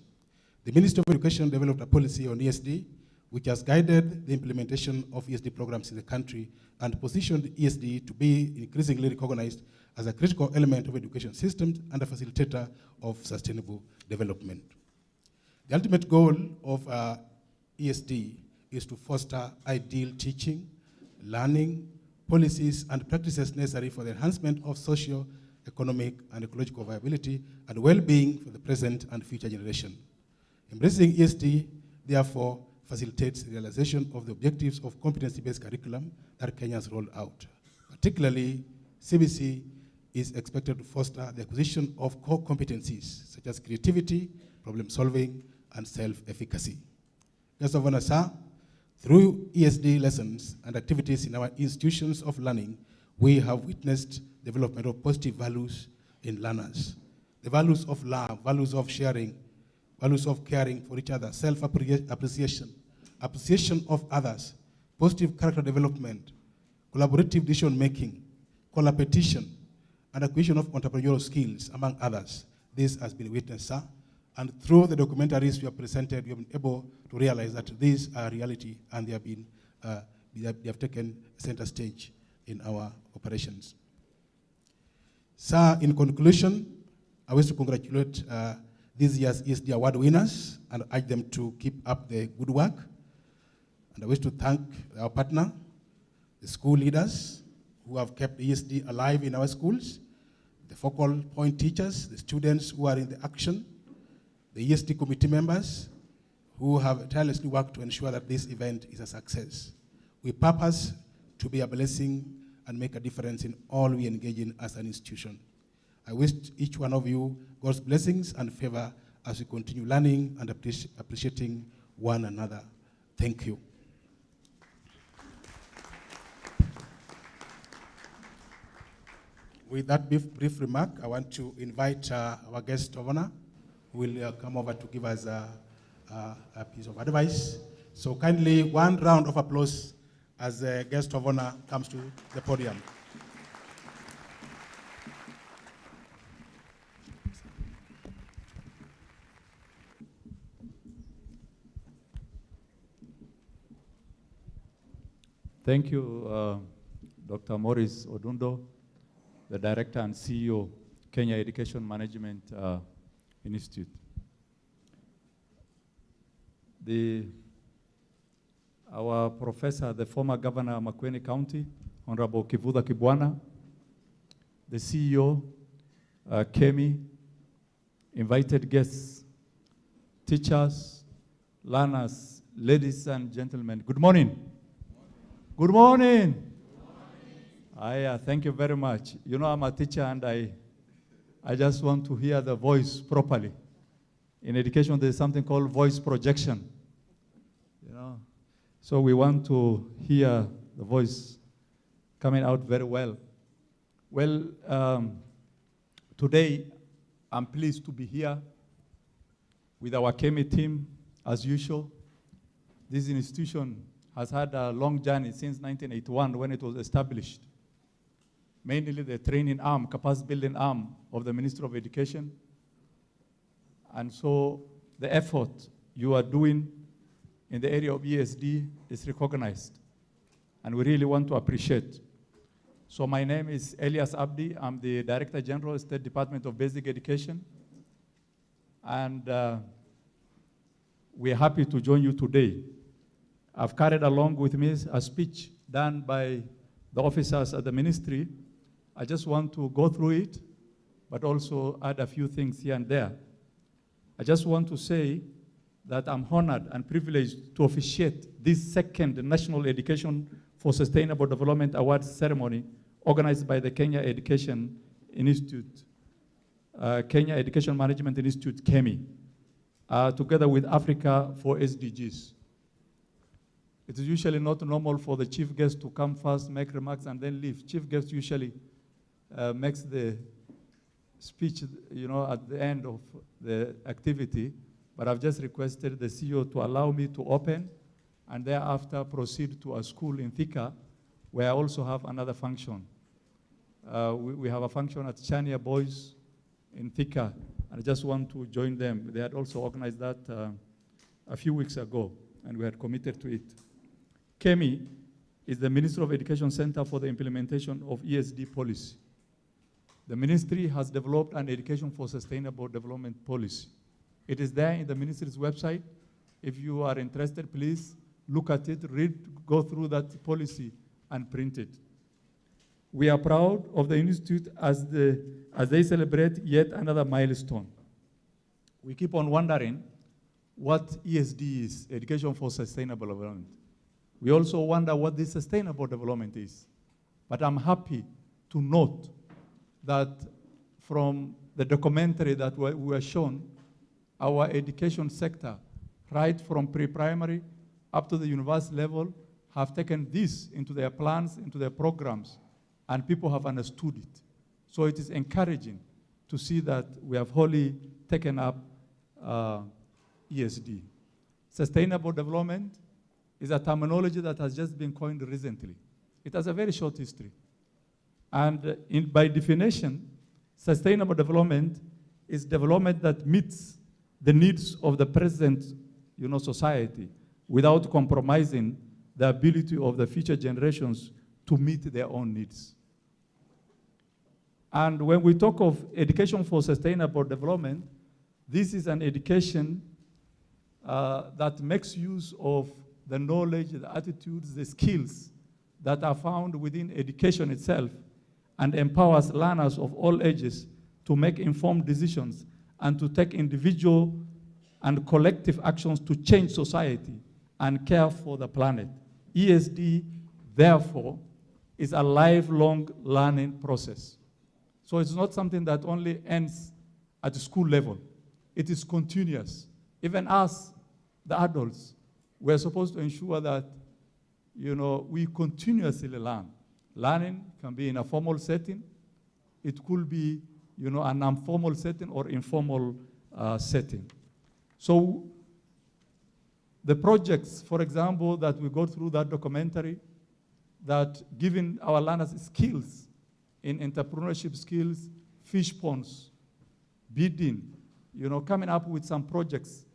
The Ministry of Education developed a policy on ESD, which has guided the implementation of ESD programs in the country and positioned ESD to be increasingly recognized as a critical element of education systems and a facilitator of sustainable development. The ultimate goal of ESD is to foster ideal teaching, learning, policies, and practices necessary for the enhancement of social, economic, and ecological viability and well-being for the present and future generation. Embracing ESD, therefore, facilitates the realization of the objectives of competency-based curriculum that Kenya has rolled out. Particularly, CBC is expected to foster the acquisition of core competencies such as creativity, problem-solving, and self-efficacy. Guest of honor, sir, through ESD lessons and activities in our institutions of learning, we have witnessed development of positive values in learners. The values of love, values of sharing, values of caring for each other, self-appreciation, appreciation of others, positive character development, collaborative decision-making, collaboration, and acquisition of entrepreneurial skills, among others. This has been witnessed, sir. And through the documentaries we have presented, we have been able to realize that these are reality and they have taken center stage in our operations. Sir, in conclusion, I wish to congratulate this year's Esd Award winners and urge them to keep up the good work. And I wish to thank our partner, the school leaders who have kept Esd alive in our schools, the focal point teachers, the students who are in the action, the Esd committee members who have tirelessly worked to ensure that this event is a success. We purpose to be a blessing and make a difference in all we engage in as an institution. I wish each one of you God's blessings and favor as we continue learning and appreciating one another. Thank you. With that brief remark, I want to invite our guest of honor, who will come over to give us a piece of advice. So kindly, one round of applause as the guest of honor comes to the podium. Thank you, Dr. Morris Odundo, the Director and CEO, Kenya Education Management Institute. Our professor, the former governor of Makueni County, Honorable Kivutha Kibwana, the CEO, Kemi, invited guests, teachers, learners, ladies and gentlemen, good morning. Good morning. Thank you very much. You know, I'm a teacher and I just want to hear the voice properly. In education, there's something called voice projection. You know, so we want to hear the voice coming out very well. Well, today, I'm pleased to be here with our Kemi team, as usual. This institution has had a long journey since 1981 when it was established. Mainly the training arm, capacity building arm of the Ministry of Education. And so the effort you are doing in the area of ESD is recognized. And we really want to appreciate. So my name is Elias Abdi. I'm the Director General, State Department of Basic Education. And we're happy to join you today. I've carried along with me a speech done by the officers at the ministry. I just want to go through it, but also add a few things here and there. I just want to say that I'm honored and privileged to officiate this second National Education for Sustainable Development Awards ceremony organized by the Kenya Education Institute, Kenya Education Management Institute, KEMI, together with Africa for SDGs. It is usually not normal for the chief guest to come first, make remarks, and then leave. Chief guest usually makes the speech, at the end of the activity, but I've just requested the CEO to allow me to open and thereafter proceed to a school in Thika, where I also have another function. We have a function at Chania Boys in Thika, and I just want to join them. They had also organized that a few weeks ago, and we had committed to it. KEMI is the Ministry of Education Center for the Implementation of ESD policy. The ministry has developed an Education for Sustainable Development policy. It is there in the ministry's website. If you are interested, please look at it, read, go through that policy, and print it. We are proud of the Institute as they celebrate yet another milestone. We keep on wondering what ESD is, Education for Sustainable Development. We also wonder what this sustainable development is. But I'm happy to note that from the documentary that we were shown, our education sector, right from pre-primary up to the university level, have taken this into their plans, into their programs, and people have understood it. So it is encouraging to see that we have wholly taken up ESD. Sustainable development is a terminology that has just been coined recently. It has a very short history. And by definition, sustainable development is development that meets the needs of the present society without compromising the ability of the future generations to meet their own needs. And when we talk of education for sustainable development, this is an education that makes use of the knowledge, the attitudes, the skills that are found within education itself and empowers learners of all ages to make informed decisions and to take individual and collective actions to change society and care for the planet. ESD, therefore, is a lifelong learning process. So it's not something that only ends at the school level. It is continuous. Even us, the adults, we're supposed to ensure that we continuously learn. Learning can be in a formal setting. It could be an informal setting or informal setting. So the projects, for example, that we go through that documentary, that giving our learners skills in entrepreneurship skills, fish ponds, bidding, coming up with some projects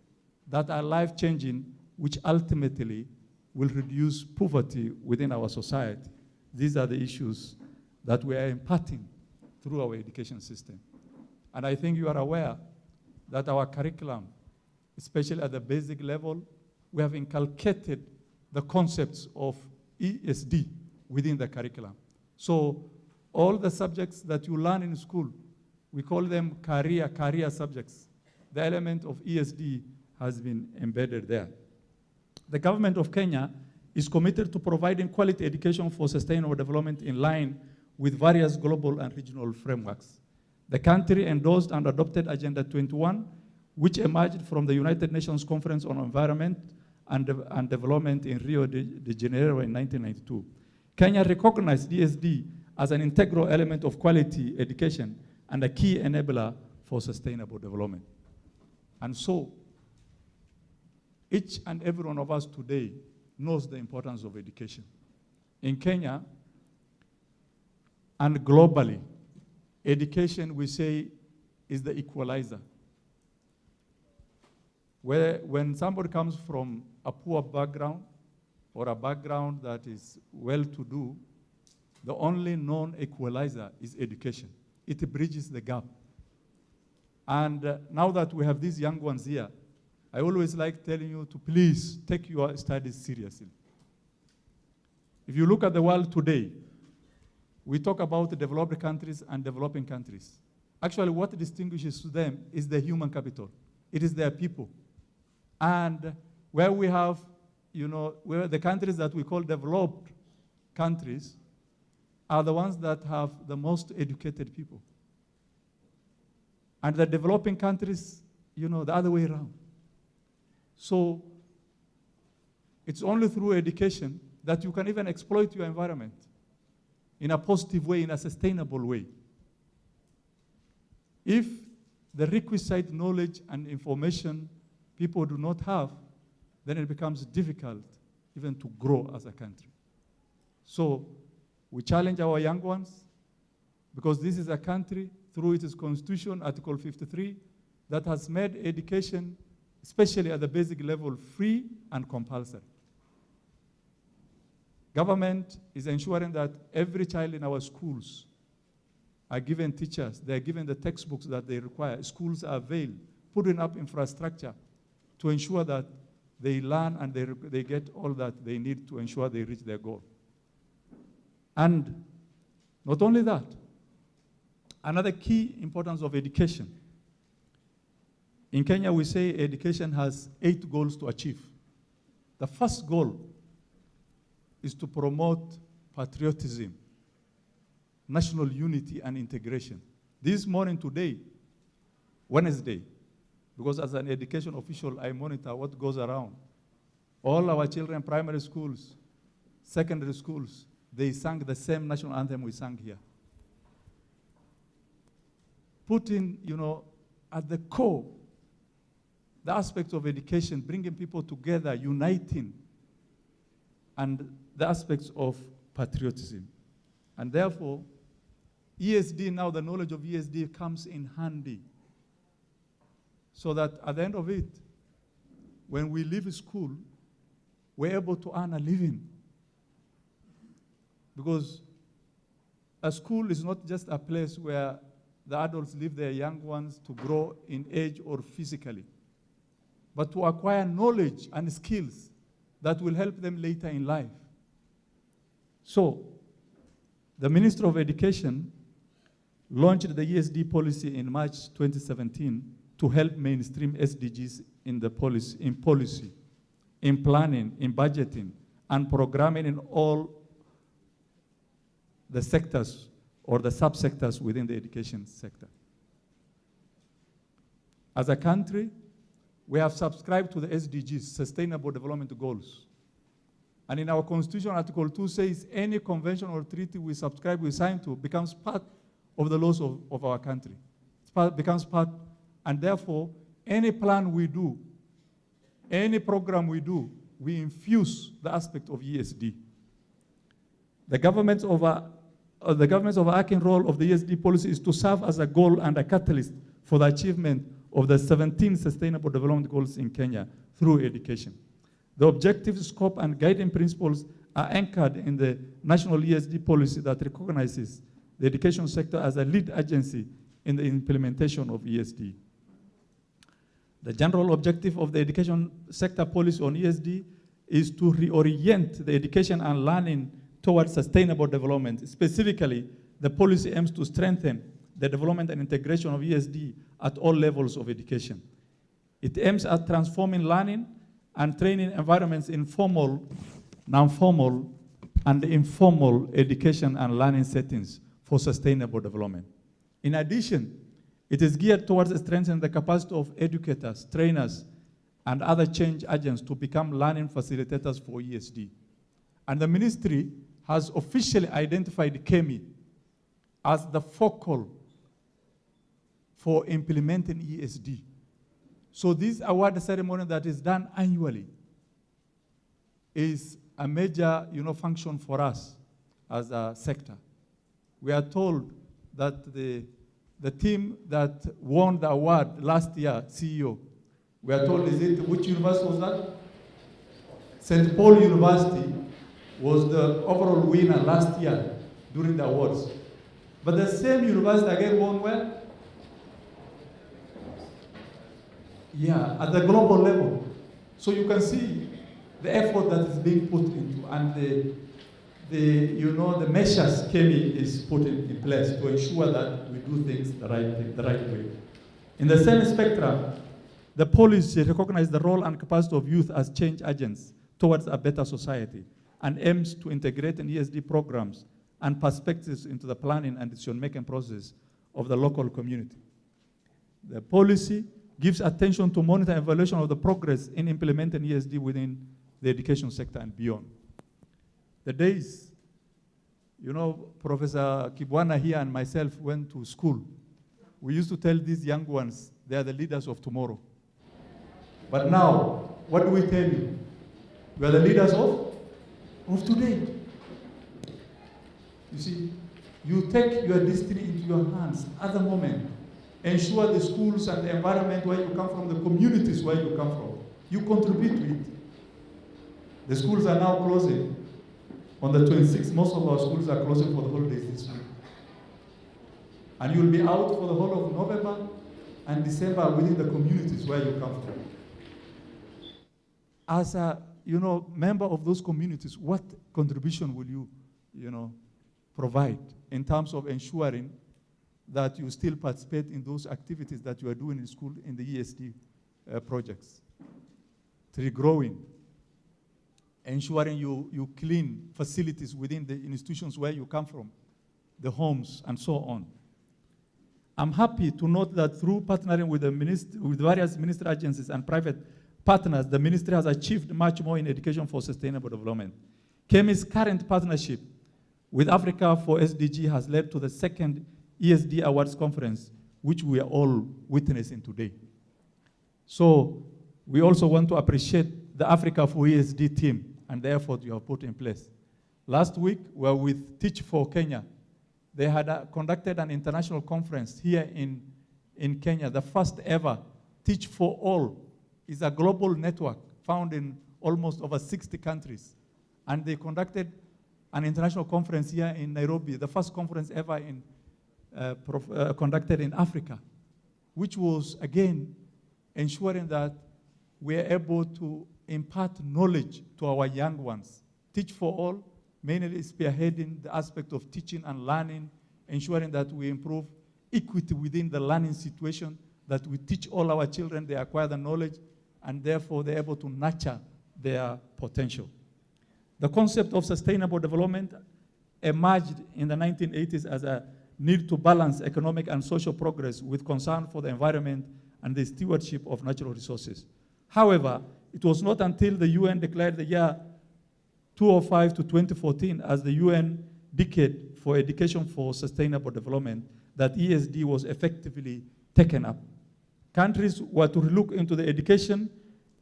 that are life-changing, which ultimately will reduce poverty within our society. These are the issues that we are imparting through our education system. And I think you are aware that our curriculum, especially at the basic level, we have inculcated the concepts of ESD within the curriculum. So all the subjects that you learn in school, we call them career subjects. The element of ESD has been embedded there. The government of Kenya is committed to providing quality education for sustainable development in line with various global and regional frameworks. The country endorsed and adopted Agenda 21, which emerged from the United Nations Conference on Environment and Development in Rio de Janeiro in 1992. Kenya recognized ESD as an integral element of quality education and a key enabler for sustainable development. And so, each and every one of us today knows the importance of education. In Kenya and globally, education, we say, is the equalizer. When somebody comes from a poor background or a background that is well-to-do, the only known equalizer is education. It bridges the gap. And now that we have these young ones here, I always like telling you to please take your studies seriously. If you look at the world today, we talk about the developed countries and developing countries. Actually, what distinguishes them is the human capital. It is their people. And where we have, where the countries that we call developed countries are the ones that have the most educated people. And the developing countries, the other way around. So it's only through education that you can even exploit your environment in a positive way, in a sustainable way. If the requisite knowledge and information people do not have, then it becomes difficult even to grow as a country. So we challenge our young ones, because this is a country, through its constitution, Article 53, that has made education, especially at the basic level, free and compulsory. Government is ensuring that every child in our schools are given teachers, they're given the textbooks that they require. Schools are availed, putting up infrastructure to ensure that they learn and they get all that they need to ensure they reach their goal. And not only that, another key importance of education. In Kenya, we say education has 8 goals to achieve. The first goal is to promote patriotism, national unity and integration. This morning, today, Wednesday, because as an education official, I monitor what goes around. All our children, primary schools, secondary schools, they sang the same national anthem we sang here. Putting, at the core, the aspects of education, bringing people together, uniting, and the aspects of patriotism. And therefore, ESD, now the knowledge of ESD comes in handy. So that at the end of it, when we leave school, we're able to earn a living. Because a school is not just a place where the adults leave their young ones to grow in age or physically, but to acquire knowledge and skills that will help them later in life. So, the Minister of Education launched the ESD policy in March 2017 to help mainstream SDGs in policy, in planning, in budgeting, and programming in all the sectors or the subsectors within the education sector. As a country, we have subscribed to the SDGs, Sustainable Development Goals. And in our Constitution, Article 2 says any convention or treaty we subscribe, we sign to, becomes part of the laws of our country. Becomes part, and therefore, any plan we do, any program we do, we infuse the aspect of ESD. The government's overarching role of the ESD policy is to serve as a goal and a catalyst for the achievement of the 17 Sustainable Development Goals in Kenya through education. The objective, scope, and guiding principles are anchored in the national ESD policy that recognizes the education sector as a lead agency in the implementation of ESD. The general objective of the education sector policy on ESD is to reorient the education and learning towards sustainable development. Specifically, the policy aims to strengthen the development and integration of ESD at all levels of education. It aims at transforming learning and training environments in formal, non-formal, and informal education and learning settings for sustainable development. In addition, it is geared towards strengthening the capacity of educators, trainers, and other change agents to become learning facilitators for ESD. And the ministry has officially identified KEMI as the focal for implementing ESD. So this award ceremony that is done annually is a major function for us as a sector. We are told that the team that won the award last year, CEO, we are told, which university was that? St. Paul University was the overall winner last year during the awards. But the same university again won where? Yeah, at the global level. So you can see the effort that is being put into and the measures KEMI is put in place to ensure that we do things the right way. In the same spectrum, The policy recognizes the role and capacity of youth as change agents towards a better society and aims to integrate in ESD programs and perspectives into the planning and decision-making process of the local community. The policy gives attention to monitor and evaluation of the progress in implementing ESD within the education sector and beyond. The days, you know, Professor Kibwana here and myself went to school. We used to tell these young ones, they are the leaders of tomorrow. But now, what do we tell you? We are the leaders of today. You see, you take your destiny into your hands at the moment. Ensure the schools and the environment where you come from, the communities where you come from. You contribute to it. The schools are now closing. On the 26th, most of our schools are closing for the holidays this week. And you'll be out for the whole of November and December within the communities where you come from. As a member of those communities, what contribution will you, provide in terms of ensuring that you still participate in those activities that you are doing in school in the ESD projects? Tree growing, ensuring you clean facilities within the institutions where you come from, the homes, and so on. I'm happy to note that through partnering with various ministry agencies and private partners, the ministry has achieved much more in education for sustainable development. KEMI's current partnership with Africa for SDG has led to the second Esd Awards conference, which we are all witnessing today. So we also want to appreciate the Africa for ESD team and the effort you have put in place. Last week, we were with Teach for Kenya. They had conducted an international conference here in Kenya, the first ever. Teach for All is a global network found in almost over 60 countries. And they conducted an international conference here in Nairobi, the first conference ever conducted in Africa, which was, again, ensuring that we are able to impart knowledge to our young ones. Teach for All mainly spearheading the aspect of teaching and learning, ensuring that we improve equity within the learning situation, that we teach all our children, they acquire the knowledge, and therefore they're able to nurture their potential. The concept of sustainable development emerged in the 1980s as a need to balance economic and social progress with concern for the environment and the stewardship of natural resources. However, it was not until the UN declared the year 2005 to 2014 as the UN Decade for Education for Sustainable Development that ESD was effectively taken up. Countries were to look into the education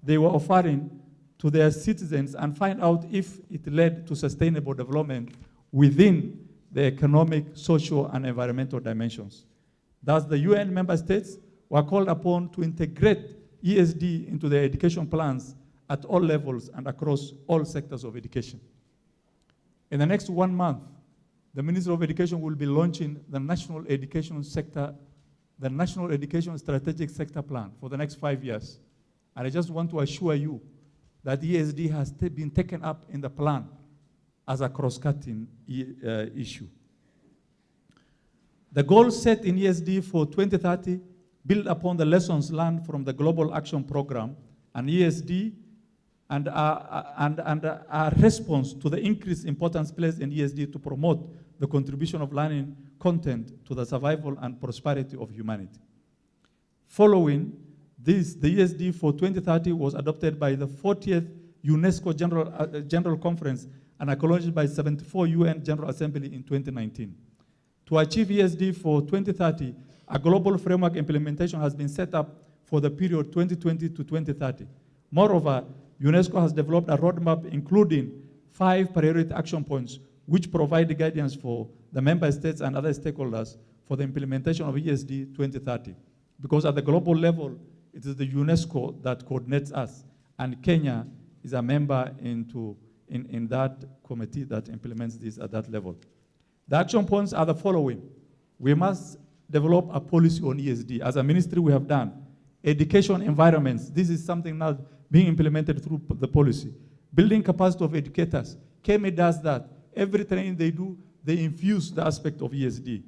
they were offering to their citizens and find out if it led to sustainable development within the economic, social, and environmental dimensions. Thus, the UN member states were called upon to integrate ESD into their education plans at all levels and across all sectors of education. In the next 1 month, the Ministry of Education will be launching the National Education Strategic Sector Plan for the next 5 years. And I just want to assure you that ESD has been taken up in the plan as a cross-cutting issue. The goals set in ESD for 2030 build upon the lessons learned from the Global Action Program and ESD and our response to the increased importance placed in ESD to promote the contribution of learning content to the survival and prosperity of humanity. Following this, the ESD for 2030 was adopted by the 40th UNESCO General Conference and acknowledged by 74 UN General Assembly in 2019. To achieve ESD for 2030, a global framework implementation has been set up for the period 2020 to 2030. Moreover, UNESCO has developed a roadmap including 5 priority action points which provide guidance for the member states and other stakeholders for the implementation of ESD 2030. Because at the global level, it is the UNESCO that coordinates us, and Kenya is a member in that committee that implements this at that level. The action points are the following. We must develop a policy on ESD. As a ministry, we have done. Education environments. This is something now being implemented through the policy. Building capacity of educators. KEMI does that. Every training they do, they infuse the aspect of ESD.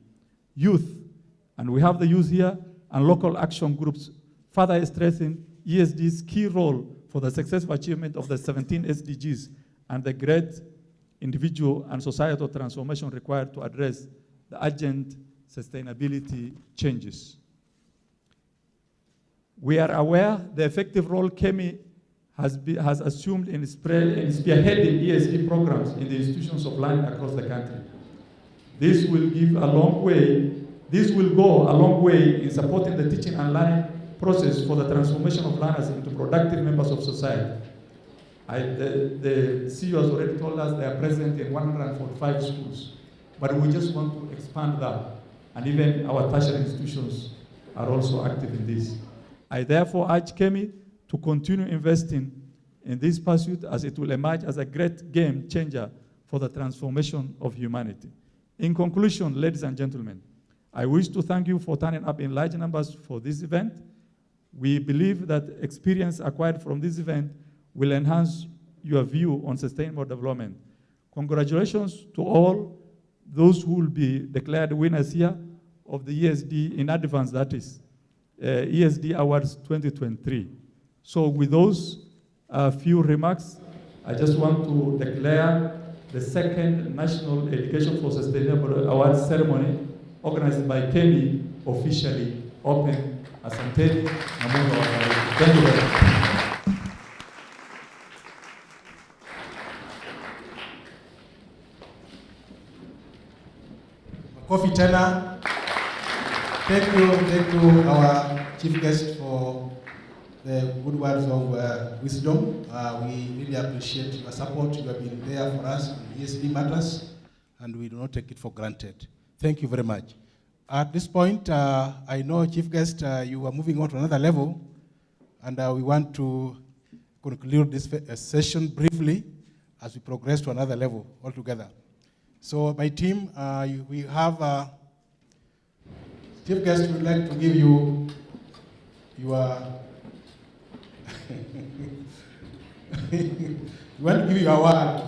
Youth, and we have the youth here, and local action groups further stressing ESD's key role for the successful achievement of the 17 SDGs and the great individual and societal transformation required to address the urgent sustainability changes. We are aware the effective role KEMI has assumed in spearheading ESD programs in the institutions of learning across the country. This will go a long way in supporting the teaching and learning process for the transformation of learners into productive members of society. The CEO has already told us they are present in 145 schools, but we just want to expand that, and even our tertiary institutions are also active in this. I therefore urge KEMI to continue investing in this pursuit, as it will emerge as a great game changer for the transformation of humanity. In conclusion, ladies and gentlemen, I wish to thank you for turning up in large numbers for this event. We believe that experience acquired from this event will enhance your view on sustainable development. Congratulations to all those who will be declared winners here of the ESD in advance, that is, Esd Awards 2023. So with those few remarks, I just want to declare the second National Education for Sustainable Awards ceremony organized by KEMI officially open. Asanteni na Mungu awabariki. Thank you very much. Makofi tena. Thank you our chief guest for the good words of wisdom. We really appreciate your support. You have been there for us in ESD matters, and we do not take it for granted. Thank you very much. At this point, I know, chief guest, you are moving on to another level, and we want to conclude this session briefly as we progress to another level altogether. So my team, we have chief guest would like to give you your we want to give you a word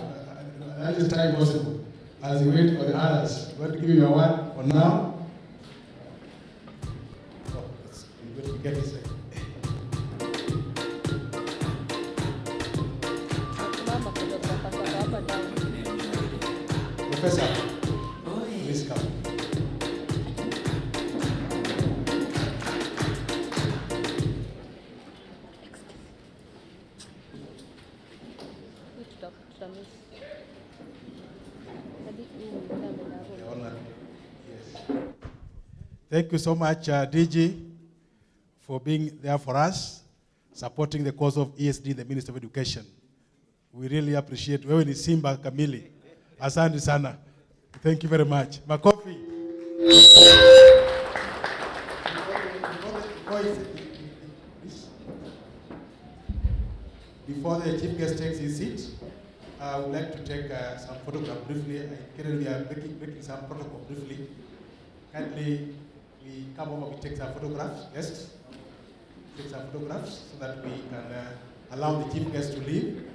at this time possible as you wait for the others. We want to give you a word for now. So we're going to get this. Professor, please come. Thank you so much, DG, for being there for us, supporting the cause of ESD, the Minister of Education. We really appreciate. Wewe ni Simba kamili. Asante sana. Thank you very much. Makofi. Before the chief guest takes his seat, I would like to take some photograph briefly. We are making some protocol briefly. Kindly, we come over, we take some photographs. Yes? Take some photographs so that we can allow the chief guest to leave.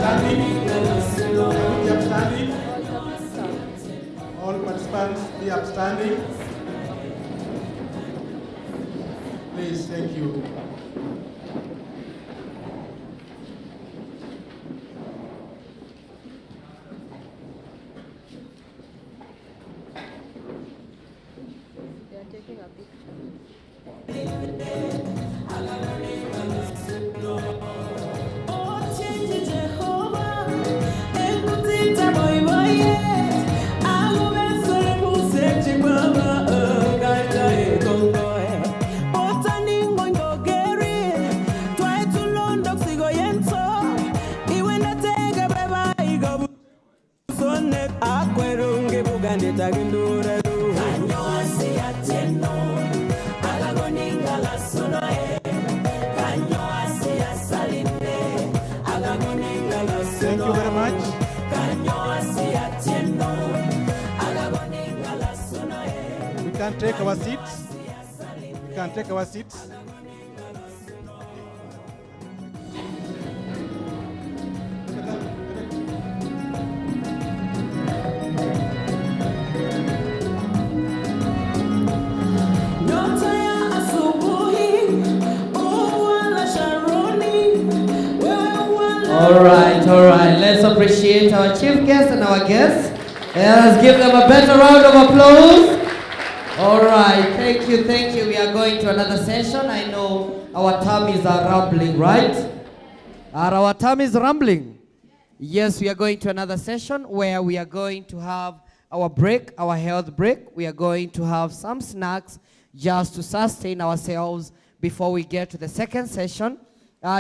upstanding? Can we be upstanding? All participants be upstanding. Please, thank you. They are taking a picture. Thank you very much. We can take our seats. We can take our seats. All right. Let's appreciate our chief guest and our guests. Let's give them a better round of applause. All right, thank you. We are going to another session. I know our tummies are rumbling, right? Are our tummies rumbling? Yes, we are going to another session where we are going to have our break, our health break. We are going to have some snacks just to sustain ourselves before we get to the second session.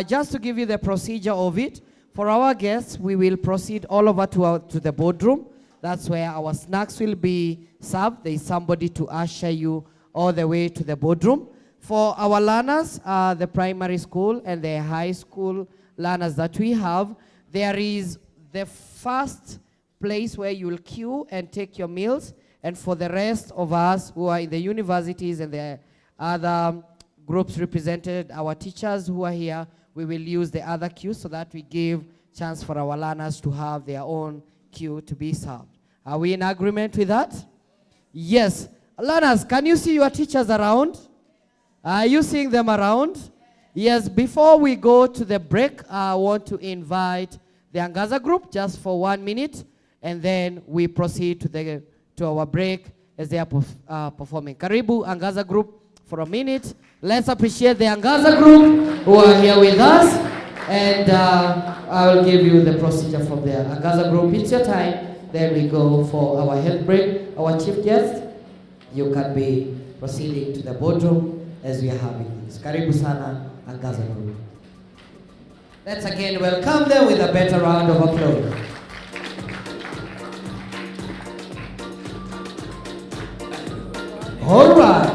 Just to give you the procedure of it, for our guests, we will proceed all over to the boardroom. That's where our snacks will be served. There is somebody to usher you all the way to the boardroom. For our learners, the primary school and the high school learners that we have, there is the first place where you will queue and take your meals. And for the rest of us who are in the universities and the other groups represented, our teachers who are here, we will use the other queue so that we give chance for our learners to have their own queue to be served. Are we in agreement with that? Yes. Learners, can you see your teachers around? Are you seeing them around? Yes, before we go to the break, I want to invite the Angaza group just for 1 minute, and then we proceed to our break as they are performing. Karibu Angaza group for a minute. Let's appreciate the Angaza group who are here with us, and I will give you the procedure from there. Angaza group, it's your time. Then we go for our health break. Our chief guest, you can be proceeding to the boardroom as we are having this. Karibu sana, Angaza group. Let's again welcome them with a better round of applause. All right.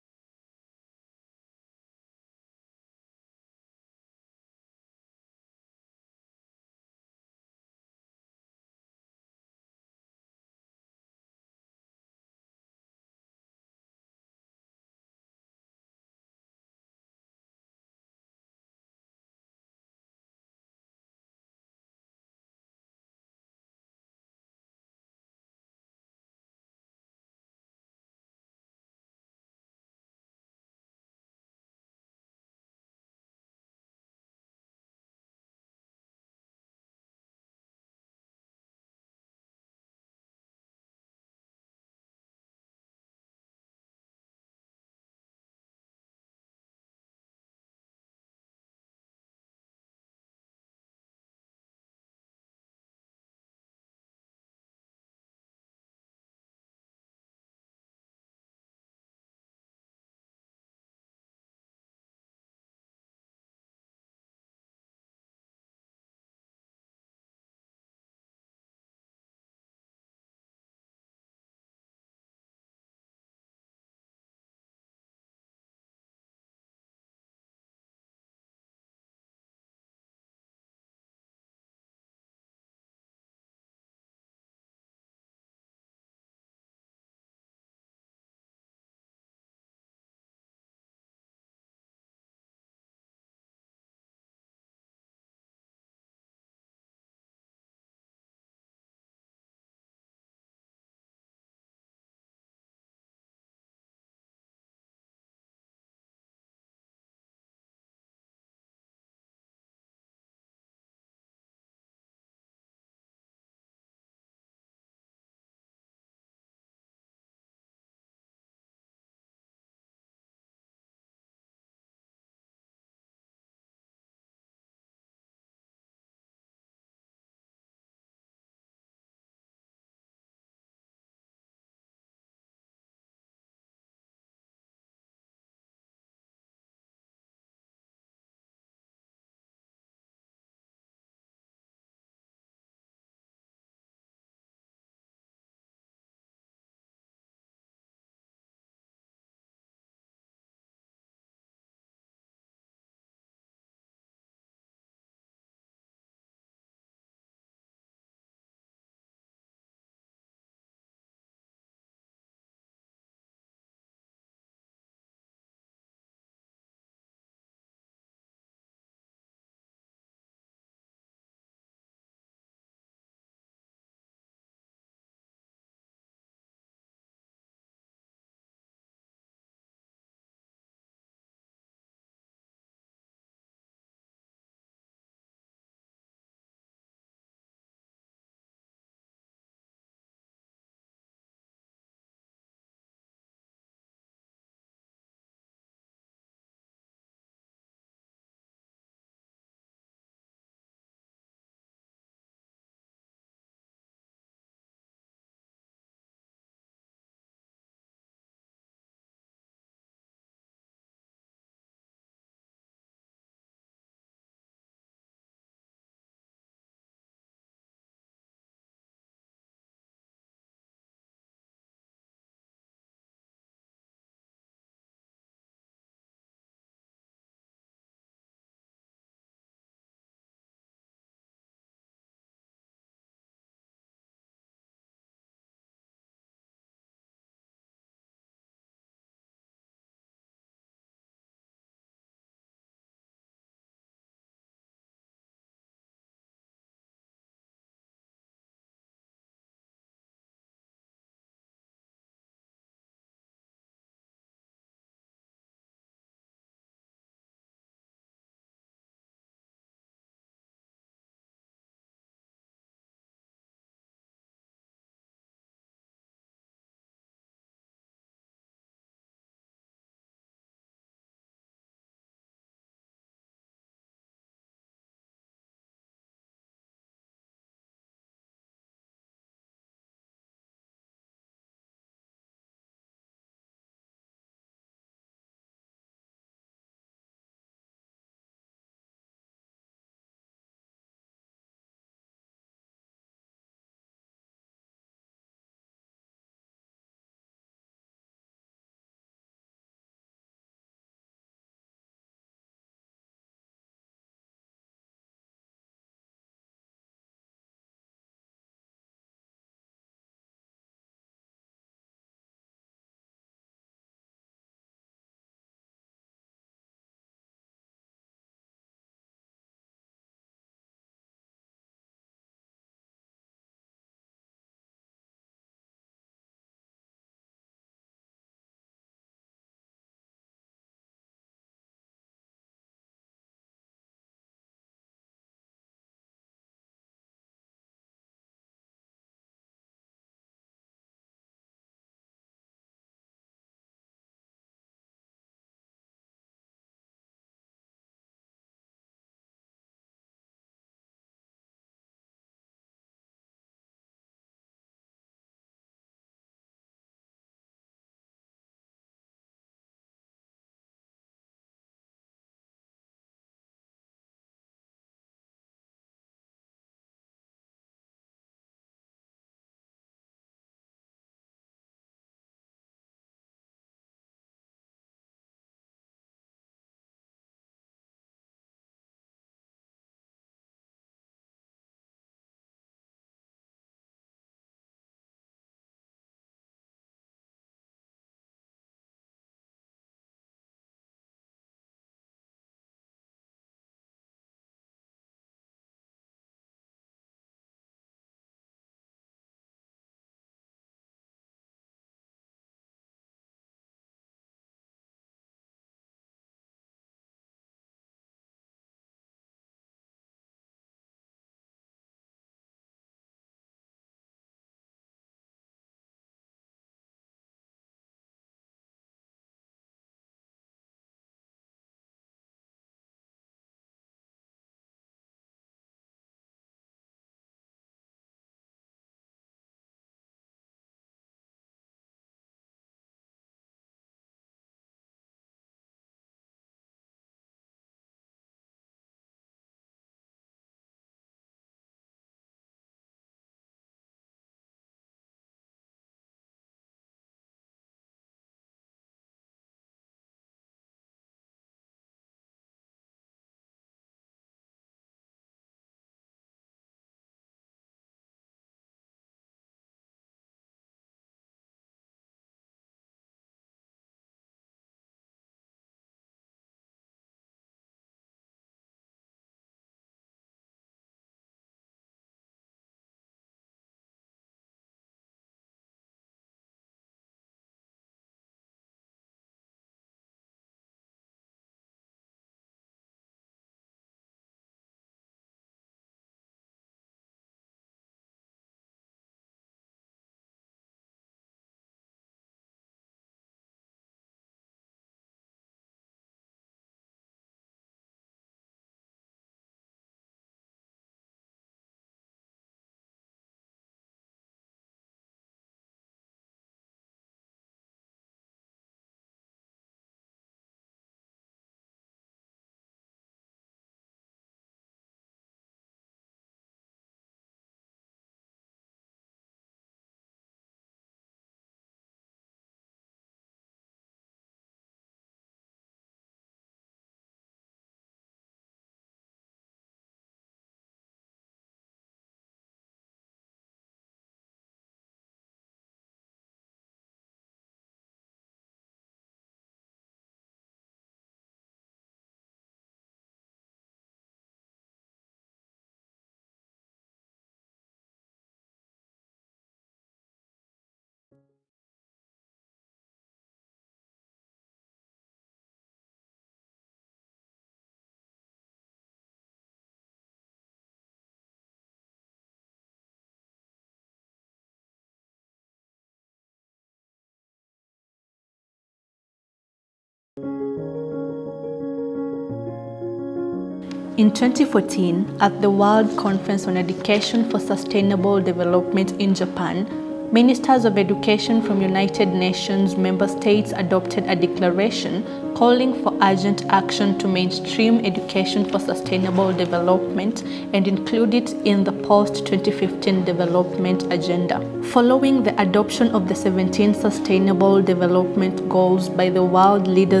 In 2014, at the World Conference on Education for Sustainable Development in Japan, Ministers of Education from United Nations member states adopted a declaration calling for urgent action to mainstream education for sustainable development and include it in the post-2015 development agenda. Following the adoption of the 17 Sustainable Development Goals by the world leaders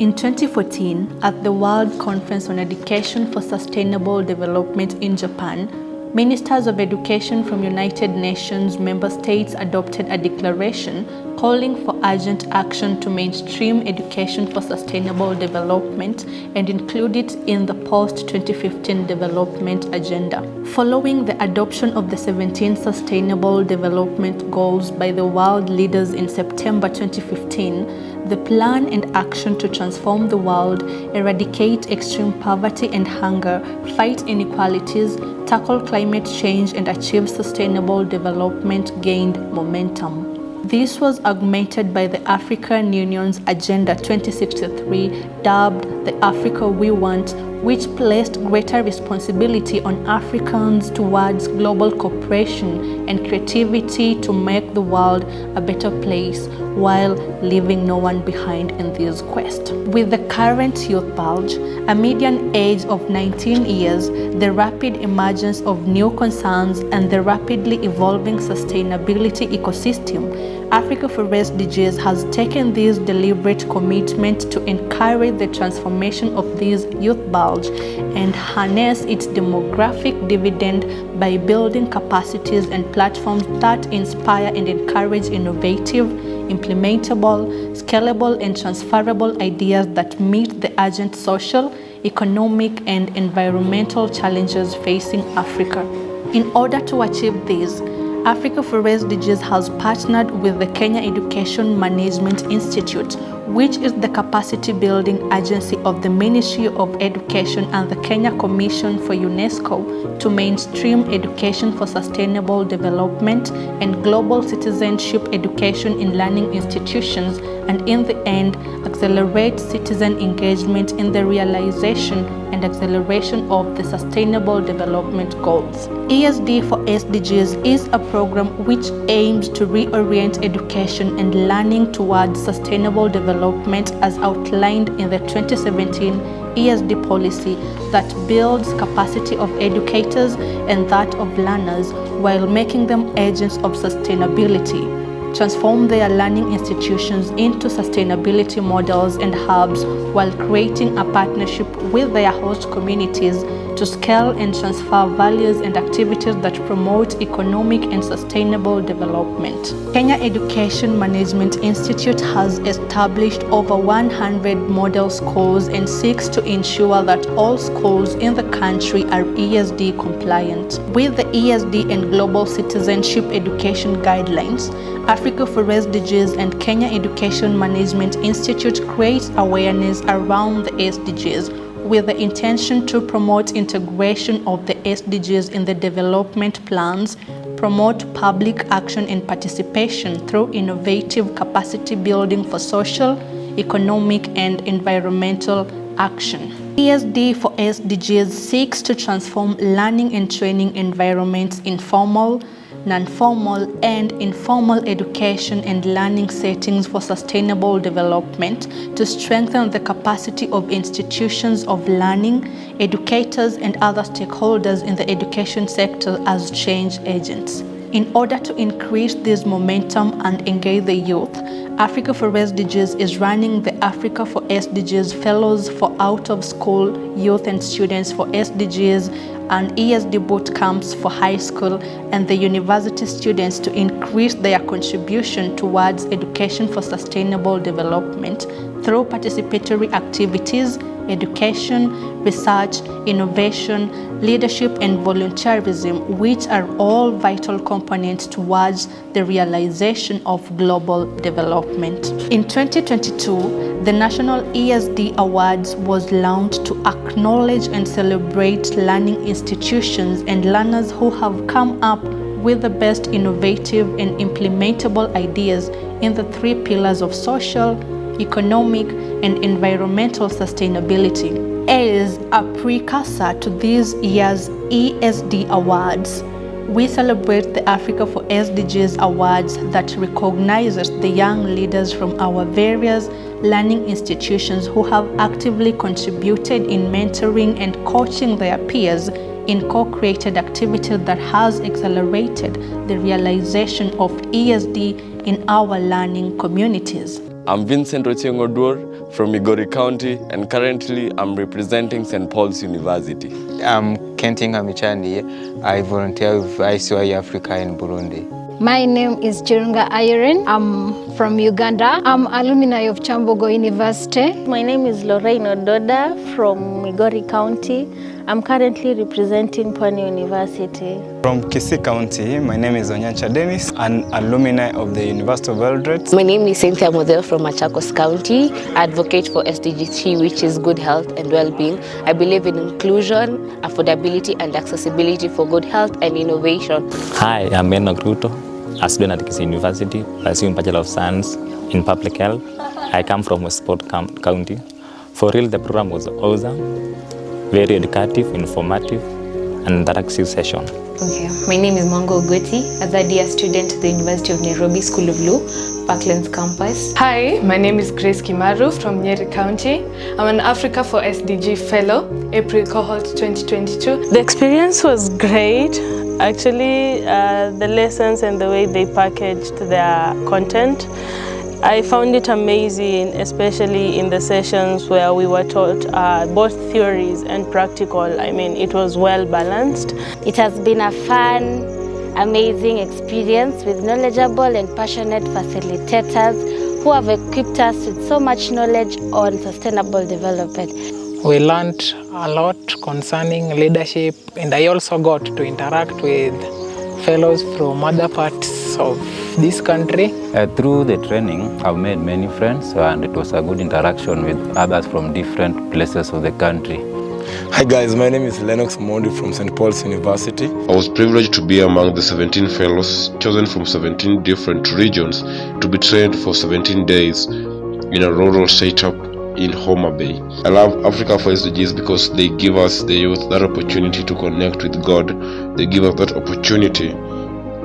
in 2014, at the World Conference on Education for Sustainable Development in Japan, Ministers of Education from United Nations member states adopted a declaration calling for urgent action to mainstream education for sustainable development and include it in the post-2015 development agenda. Following the adoption of the 17 Sustainable Development Goals by the world leaders in September 2015, the plan and action to transform the world, eradicate extreme poverty and hunger, fight inequalities, tackle climate change, and achieve sustainable development gained momentum. This was augmented by the African Union's Agenda 2063, dubbed the Africa We Want, which placed greater responsibility on Africans towards global cooperation and creativity to make the world a better place while leaving no one behind in this quest. With the current youth bulge, a median age of 19 years, the rapid emergence of new concerns, and the rapidly evolving sustainability ecosystem, Africa for SDGs has taken this deliberate commitment to encourage the transformation of this youth bulge and harness its demographic dividend by building capacities and platforms that inspire and encourage innovative, implementable, scalable, and transferable ideas that meet the urgent social, economic, and environmental challenges facing Africa. In order to achieve this, Africa for SDGs has partnered with the Kenya Education Management Institute, which is the capacity building agency of the Ministry of Education and the Kenya Commission for UNESCO to mainstream education for sustainable development and global citizenship education in learning institutions, and in the end, accelerate citizen engagement in the realization and acceleration of the Sustainable Development Goals. ESD for SDGs is a program which aims to reorient education and learning towards sustainable development as outlined in the 2017 ESD policy that builds capacity of educators and that of learners while making them agents of sustainability, transform their learning institutions into sustainability models and hubs while creating a partnership with their host communities to scale and transfer values and activities that promote economic and sustainable development. Kenya Education Management Institute has established over 100 model schools and seeks to ensure that all schools in the country are ESD compliant. With the ESD and Global Citizenship Education Guidelines, Africa for SDGs and Kenya Education Management Institute creates awareness around the SDGs with the intention to promote integration of the SDGs in the development plans, promote public action and participation through innovative capacity building for social, economic, and environmental action. ESD for SDGs seeks to transform learning and training environments in formal, non-formal, and informal education and learning settings for sustainable development to strengthen the capacity of institutions of learning, educators, and other stakeholders in the education sector as change agents. In order to increase this momentum and engage the youth, Africa for SDGs is running the Africa for SDGs Fellows for out-of-school youth and students for SDGs and ESD boot camps for high school and the university students to increase their contribution towards education for sustainable development through participatory activities, education, research, innovation, leadership, and volunteerism, which are all vital components towards the realization of global development. In 2022, the National ESD Awards was launched to acknowledge and celebrate learning institutions and learners who have come up with the best innovative and implementable ideas in the 3 pillars of social, economic, and environmental sustainability. As a precursor to this year's ESD Awards, we celebrate the Africa for SDGs Awards that recognizes the young leaders from our various learning institutions who have actively contributed in mentoring and coaching their peers in co-created activities that has accelerated the realization of ESD in our learning communities. I'm Vincent Ochieng-Oduor from Migori County, and currently I'm representing St. Paul's University. I'm Kenting Amichani. I volunteer with ICY Africa in Burundi. My name is Chirunga Irene. I'm from Uganda. I'm alumni of Chambogo University. My name is Lorraine Ododa from Migori County. I'm currently representing Pwani University. From Kisii County, my name is Onyancha Dennis, an alumni of the University of Eldoret. My name is Cynthia Model from Machakos County. I advocate for SDG 3, which is good health and well-being. I believe in inclusion, affordability, and accessibility for good health and innovation. Hi, I'm Enoch Ruto, a student at Kisii University, pursuing Bachelor of Science in Public Health. I come from Westport County. For real, the program was awesome, very educative, informative, and interactive session. Okay, my name is Mongo Goti, a third-year student at the University of Nairobi School of Law, Parklands campus. Hi, my name is Grace Kimaru from Nyeri County. I'm an Africa for SDG Fellow, April cohort 2022. The experience was great. Actually, the lessons and the way they packaged their content, I found it amazing, especially in the sessions where we were taught both theories and practical. I mean, it was well balanced. It has been a fun, amazing experience with knowledgeable and passionate facilitators who have equipped us with so much knowledge on sustainable development. We learned a lot concerning leadership, and I also got to interact with fellows from other parts of this country. Through the training, I've made many friends, and it was a good interaction with others from different places of the country. Hi guys, my name is Lennox Mondi from St. Paul's University. I was privileged to be among the 17 fellows chosen from 17 different regions to be trained for 17 days in a rural setup in Homa Bay. I love Africa for SDGs because they give us, the youth, that opportunity to connect with God. They give us that opportunity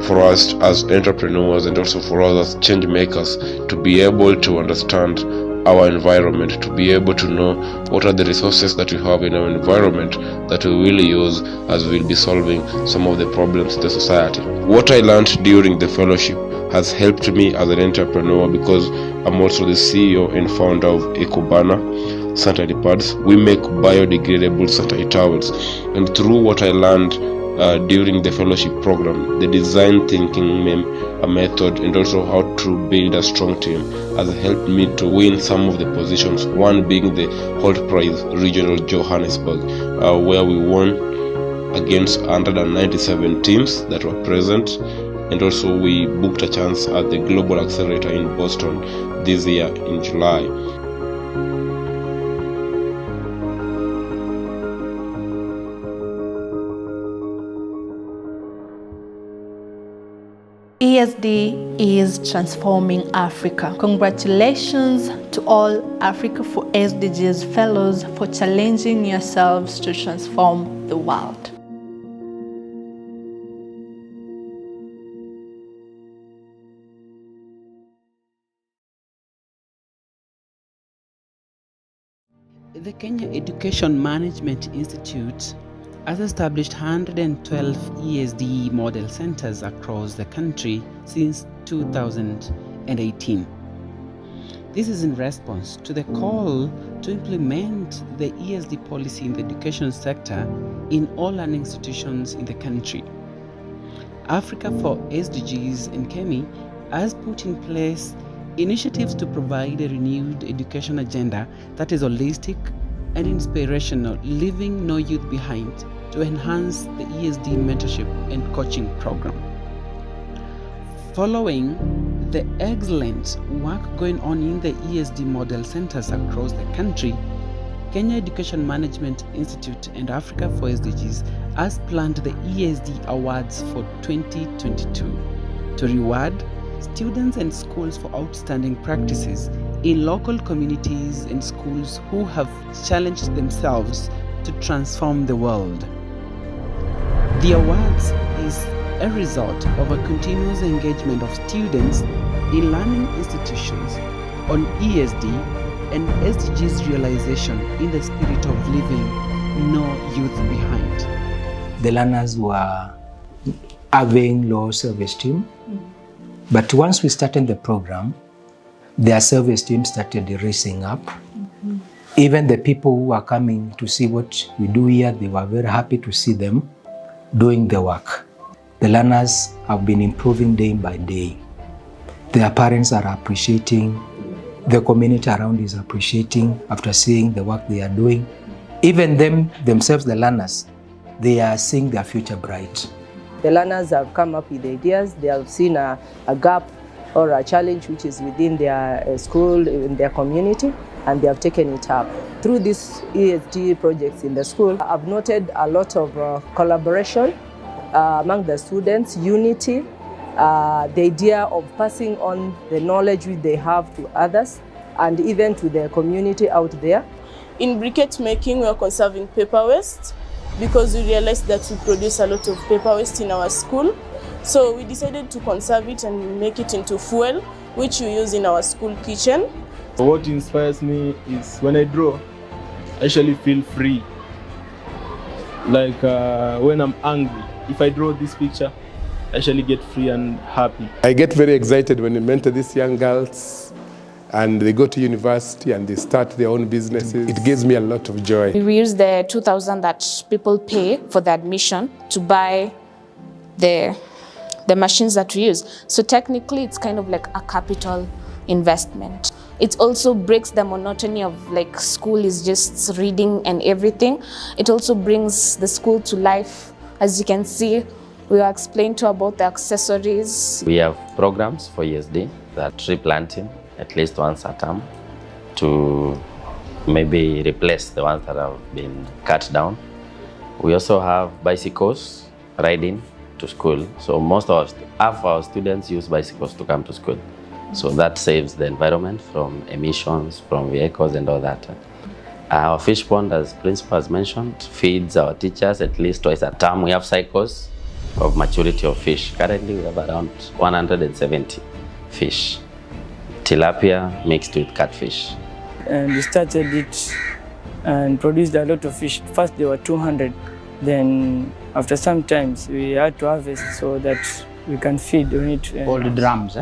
for us as entrepreneurs and also for us as change makers to be able to understand our environment, to be able to know what are the resources that we have in our environment that we will use as we'll be solving some of the problems in the society. What I learned during the fellowship has helped me as an entrepreneur because I'm also the CEO and founder of Ecobana sanitary pads. We make biodegradable sanitary towels, and through what I learned during the fellowship program, the design thinking method and also how to build a strong team has helped me to win some of the positions, one being the Holt Prize Regional Johannesburg, where we won against 197 teams that were present, and also we booked a chance at the Global Accelerator in Boston this year in July. ESD is transforming Africa. Congratulations to all Africa for SDGs fellows for challenging yourselves to transform the world. The Kenya Education Management Institute has established 112 ESD model centers across the country since 2018. This is in response to the call to implement the ESD policy in the education sector in all learning institutions in the country. Africa for SDGs and KEMI has put in place initiatives to provide a renewed education agenda that is holistic and inspirational, leaving no youth behind, to enhance the ESD mentorship and coaching program. Following the excellent work going on in the ESD model centers across the country, Kenya Education Management Institute and Africa for SDGs has planned the ESD Awards for 2022 to reward students and schools for outstanding practices in local communities and schools who have challenged themselves to transform the world. The awards is a result of a continuous engagement of students in learning institutions on ESD and SDGs realization in the spirit of leaving no youth behind. The learners were having low self-esteem, but once we started the program, their self-esteem started raising up. Even the people who were coming to see what we do here, they were very happy to see them doing the work. The learners have been improving day by day. Their parents are appreciating, the community around is appreciating after seeing the work they are doing. Even themselves, the learners, they are seeing their future bright. The learners have come up with ideas. They have seen a gap or a challenge which is within their school, in their community, and they have taken it up. Through these ESD projects in the school, I've noted a lot of collaboration among the students, unity, the idea of passing on the knowledge which they have to others and even to the community out there. In briquette making, we are conserving paper waste because we realized that we produce a lot of paper waste in our school. So we decided to conserve it and make it into fuel, which we use in our school kitchen. What inspires me is when I draw, I actually feel free. Like when I'm angry, if I draw this picture, I actually get free and happy. I get very excited when I mentor these young girls and they go to university and they start their own businesses. It gives me a lot of joy. We use the 2,000 that people pay for the admission to buy the machines that we use. So technically it's kind of like a capital investment. It also breaks the monotony of like school is just reading and everything. It also brings the school to life. As you can see, we are explained to about the accessories. We have programs for ESD, that tree planting at least once a term to maybe replace the ones that have been cut down. We also have bicycles riding to school. So most of our students use bicycles to come to school. So that saves the environment from emissions, from vehicles and all that. Our fish pond, as principal has mentioned, feeds our teachers at least twice a term. We have cycles of maturity of fish. Currently we have around 170 fish. Tilapia mixed with catfish. And we started it and produced a lot of fish. First there were 200. Then after some times we had to harvest so that we can feed on it. All the drums,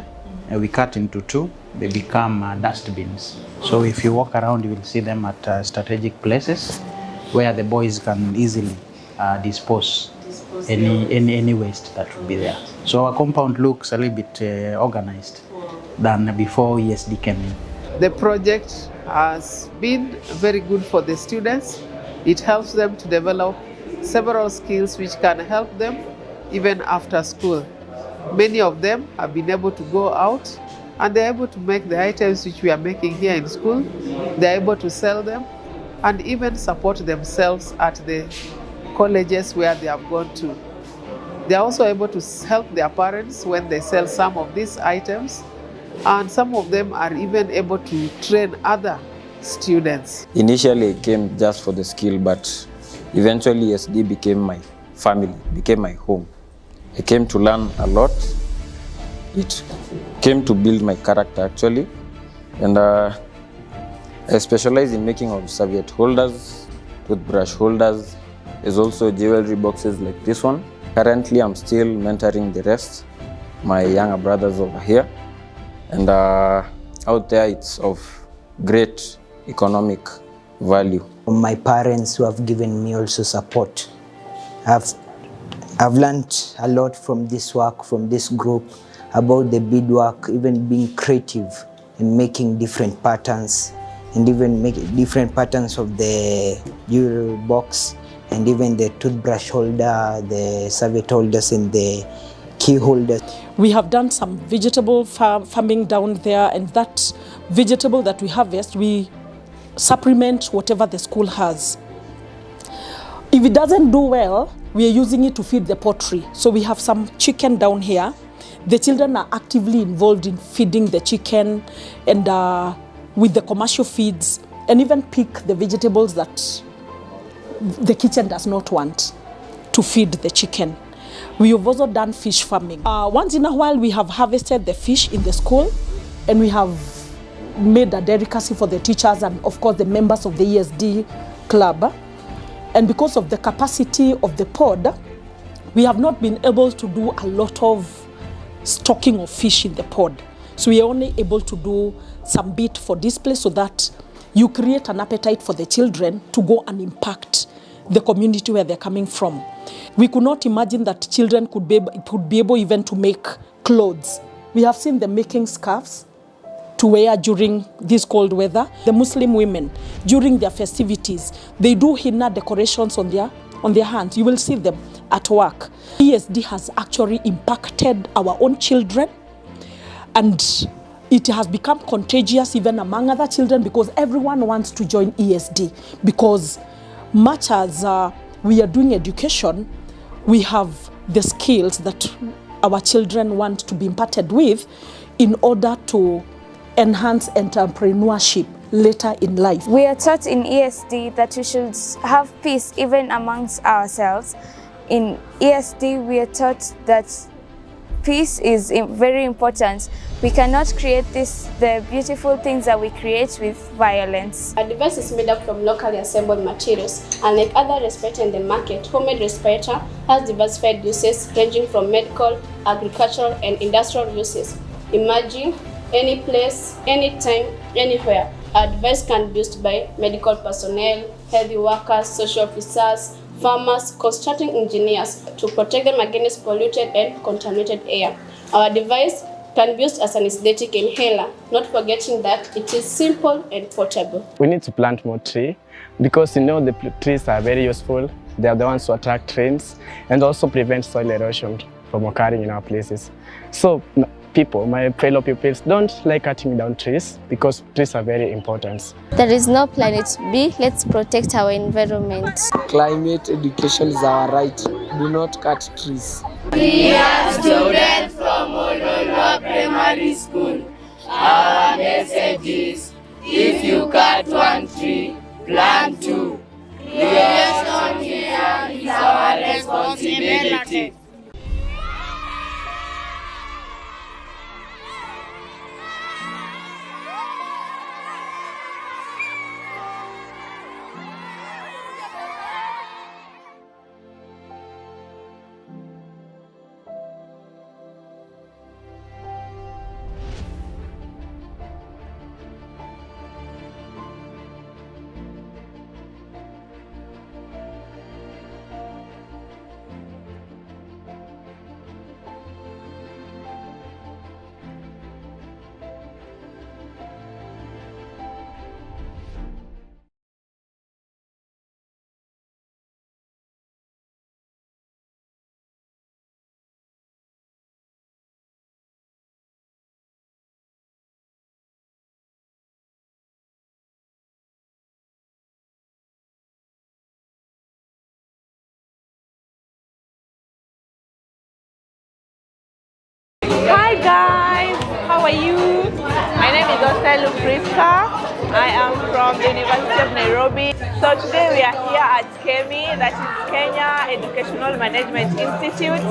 we cut into two. They become dustbins. So if you walk around, you will see them at strategic places where the boys can easily dispose any waste that will be there. So our compound looks a little bit organized than before ESD came in. The project has been very good for the students. It helps them to develop several skills which can help them even after school. Many of them have been able to go out and they're able to make the items which we are making here in school. They're able to sell them and even support themselves at the colleges where they have gone to. They're also able to help their parents when they sell some of these items, and some of them are even able to train other students. Initially I came just for the skill, but eventually ESD became my family, became my home. I came to learn a lot. It came to build my character actually. And I specialize in making of serviette holders, toothbrush holders. There's also jewelry boxes like this one. Currently I'm still mentoring the rest, my younger brothers over here. And out there it's of great economic value. My parents who have given me also support. I've learned a lot from this work, from this group, about the beadwork, even being creative and making different patterns, and even making different patterns of the jewelry box, and even the toothbrush holder, the serviette holders, and the key holders. We have done some vegetable farming down there, and that vegetable that we harvest, we supplement whatever the school has. If it doesn't do well, we are using it to feed the poultry. So we have some chicken down here. The children are actively involved in feeding the chicken, and with the commercial feeds and even pick the vegetables that the kitchen does not want to feed the chicken. We have also done fish farming. Once in a while, we have harvested the fish in the school, and we have made a delicacy for the teachers and, of course, the members of the ESD club. And because of the capacity of the pod, we have not been able to do a lot of stocking of fish in the pod. So we are only able to do some bit for display so that you create an appetite for the children to go and impact the community where they're coming from. We could not imagine that children could be able even to make clothes. We have seen them making scarves to wear during this cold weather. The Muslim women, during their festivities, they do henna decorations on their hands. You will see them at work. ESD has actually impacted our own children, and it has become contagious even among other children because everyone wants to join ESD. Because much as we are doing education, we have the skills that our children want to be imparted with in order to enhance entrepreneurship later in life. We are taught in ESD that we should have peace even amongst ourselves. In ESD, we are taught that peace is very important. We cannot create the beautiful things that we create with violence. Our device is made up from locally assembled materials. Unlike other respirators in the market, homemade respirator has diversified uses ranging from medical, agricultural, and industrial uses. Imagine any place, anytime, anywhere. Our device can be used by medical personnel, health workers, social officers, farmers, construction engineers to protect them against polluted and contaminated air. Our device can be used as an aesthetic inhaler, not forgetting that it is simple and portable. We need to plant more trees because the trees are very useful. They are the ones who attract rains and also prevent soil erosion from occurring in our places. So my fellow pupils, don't like cutting down trees because trees are very important. There is no planet B. Let's protect our environment. Climate education is our right. Do not cut trees. We are students from Ololua Primary School. Our message is, if you cut one tree, plant two. Creation here is our responsibility. Hi guys, how are you? My name is Oselu Priska. I am from the University of Nairobi. So today we are here at KEMI, that is Kenya Educational Management Institute,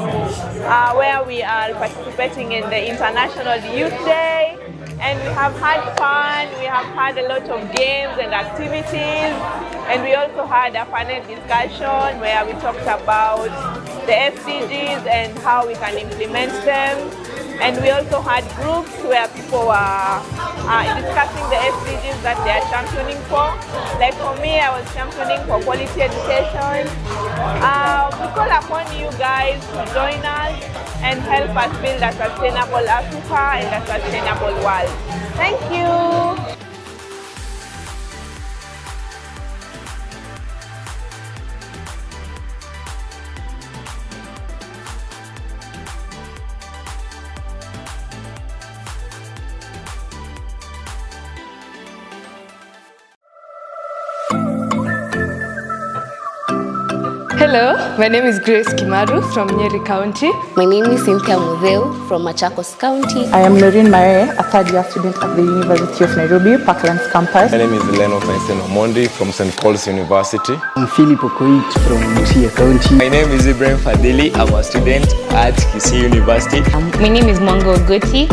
where we are participating in the International Youth Day. And we have had fun, we have had a lot of games and activities, and we also had a panel discussion where we talked about the SDGs and how we can implement them. And we also had groups where people were discussing the SDGs that they are championing for. Like for me, I was championing for quality education. We call upon you guys to join us and help us build a sustainable Africa and a sustainable world. Thank you. Hello, my name is Grace Kimaru from Nyeri County. My name is Cynthia Mudheu from Machakos County. I am Noreen Mae, a third-year student at the University of Nairobi, Parklands campus. My name is Leno Faiseno Mondi from St. Paul's University. I'm Philip Okoit from Busia County. My name is Ibrahim Fadili. I'm a student at Kisii University. My name is Mongo Ogoti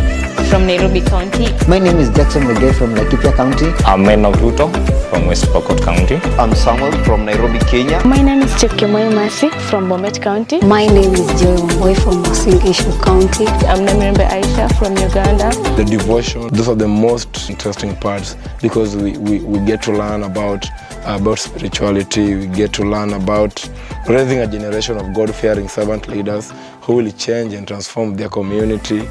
from Nairobi County. My name is Jackson Megay from Laikipia County. I'm Enoch Ruto from West Pokot County. I'm Samuel from Nairobi, Kenya. My name is Chepkemoi Mercy from Bomet County. My name is Joy Mboy from Uasin County. I'm Namirembe Aisha from Uganda. The devotion, those are the most interesting parts because we get to learn about spirituality, we get to learn about raising a generation of God-fearing servant leaders who will change and transform their community.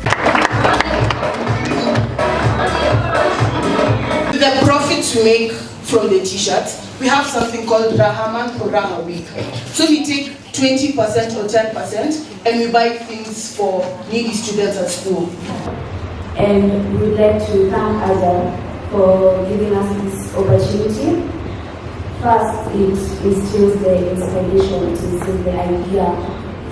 The profits we make from the t-shirts, we have something called Raha Month or Raha Week. So we take 20% or 10% and we buy things for needy students at school. And we would like to thank Adam for giving us this opportunity. First, it instills the inspiration, it instills the idea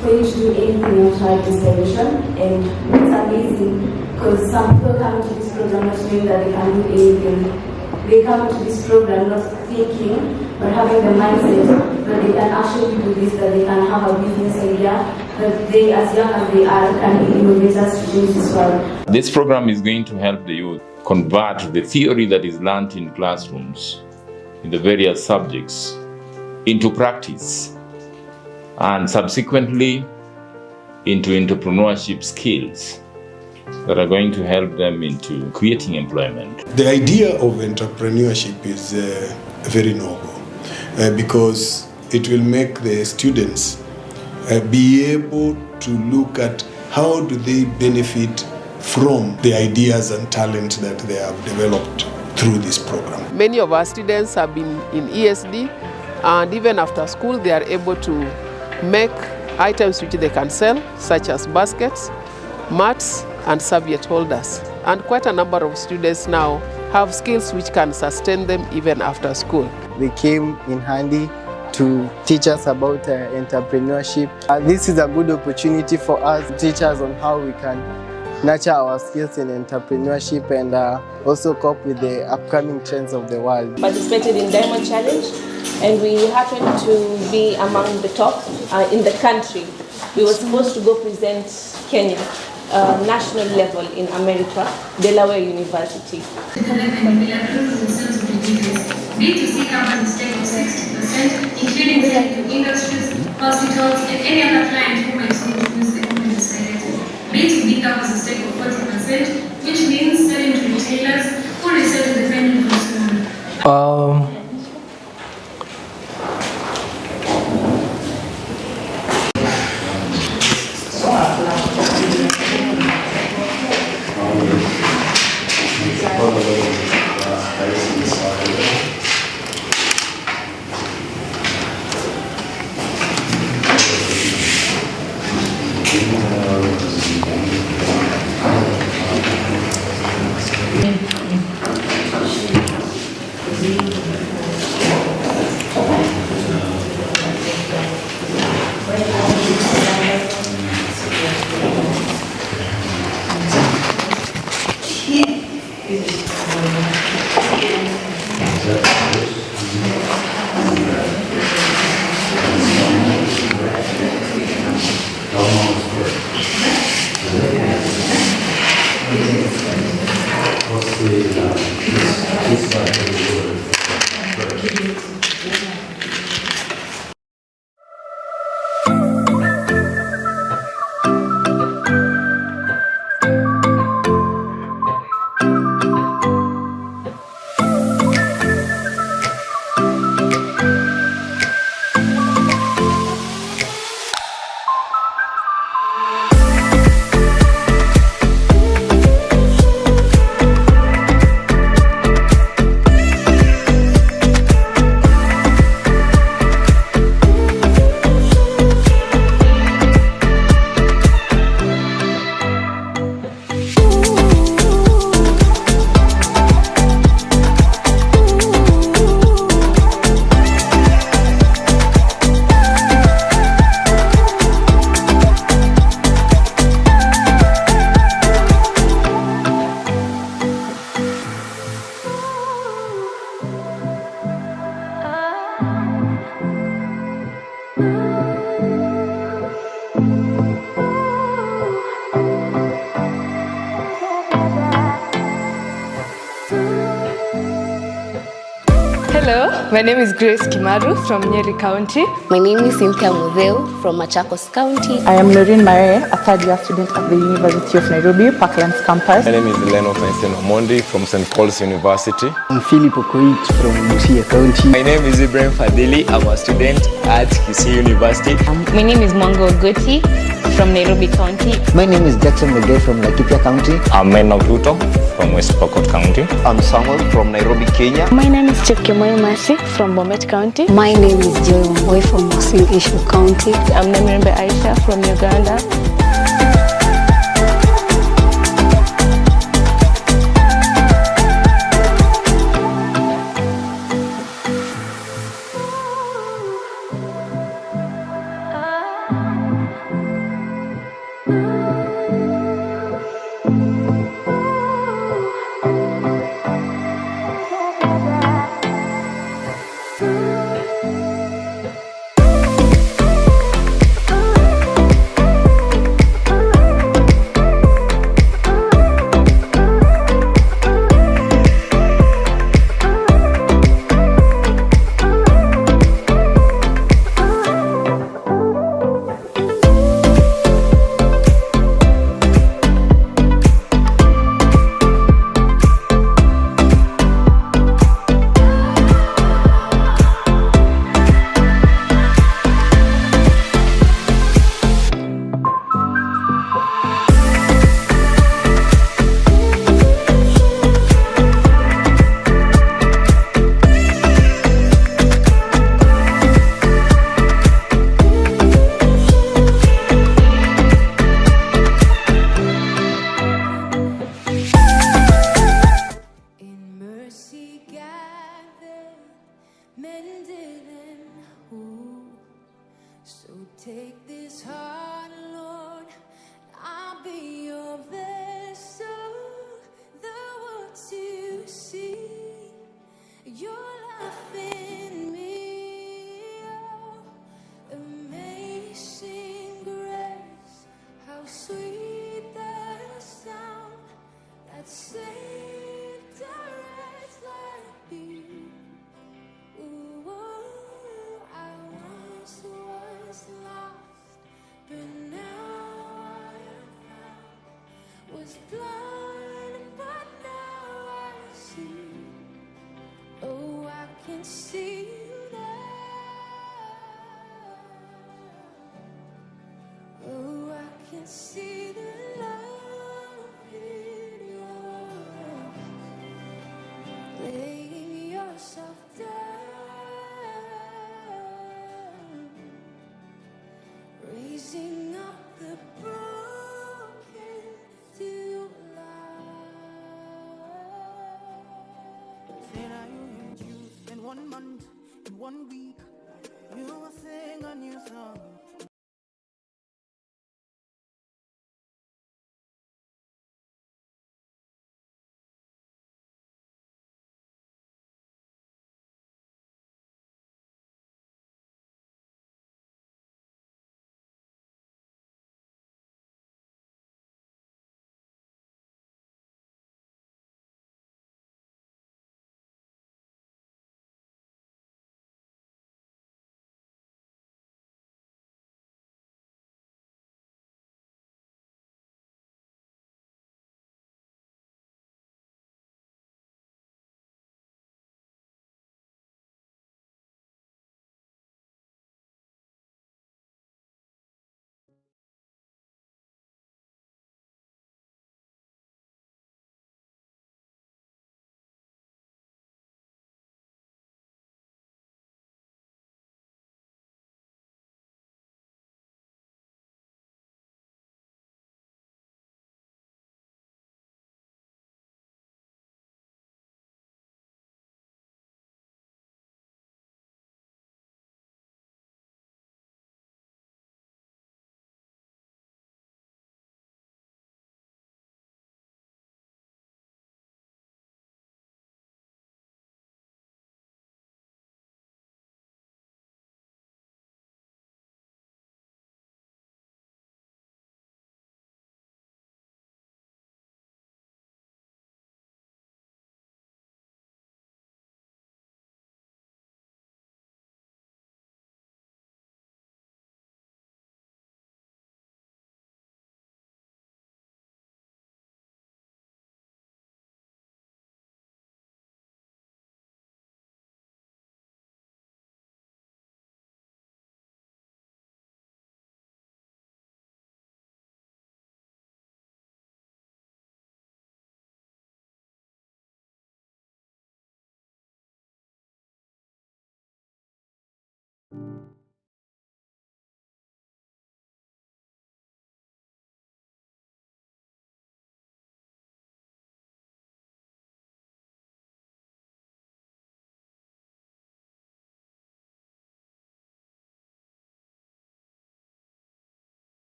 for you to do anything outside inspiration. And it's amazing because some people come to this program not knowing that they can do anything. They come to this program not thinking, but having the mindset that they can actually do this, that they can have a business idea, that they, as young as they are, can be innovators to change this world. This program is going to help the youth convert the theory that is learned in classrooms in the various subjects into practice and subsequently into entrepreneurship skills that are going to help them into creating employment. The idea of entrepreneurship is very noble because it will make the students be able to look at how do they benefit from the ideas and talent that they have developed through this program. Many of our students have been in ESD, and even after school they are able to make items which they can sell, such as baskets, mats, and serviette holders. And quite a number of students now have skills which can sustain them even after school. They came in handy to teach us about entrepreneurship. This is a good opportunity for us to teach us on how we can nurture our skills in entrepreneurship and also cope with the upcoming trends of the world. Participated in Diamond Challenge and we happened to be among the top in the country. We were supposed to go present Kenya. National level in America, Delaware University. B2C companies take 60%, including selling to industries, hospitals, and any other client who might need to use the company's directly. B2B covers a stake of 40%, which means selling to retailers who resell to the final consumer. My name is Grace Kimaru from Nyeri County. My name is Cynthia Mudheu from Machakos County. I am Noreen Mare, a third-year student at the University of Nairobi, Parklands campus. My name is Leno Vincent Omondi from St. Paul's University. I'm Philip Okoit from Busia County. My name is Ibrahim Fadili. I'm a student at Kisii University. My name is Mwango Ogoti from Nairobi County. My name is Jackson Megay from Laikipia County. I'm Enoch Ruto from West Pokot County. I'm Samuel from Nairobi, Kenya. My name is Chepkemoi Mercy from Bomet County. My name is Joy Mboy from Uasin Gishu County. I'm Namirembe Aisha from Uganda. So take this heart, Lord, I'll be your vessel. The words you see, your life in me. Oh, amazing grace, how sweet the sound that saved a wretch like me. Ooh, I once was lost, but now I am found. Was blind, but now I see. Oh, I can see you now. Oh, I can see the love in your eyes. Laying yourself down, raising up the broken to life. Then I you in 1 month, in 1 week, you will sing a new song.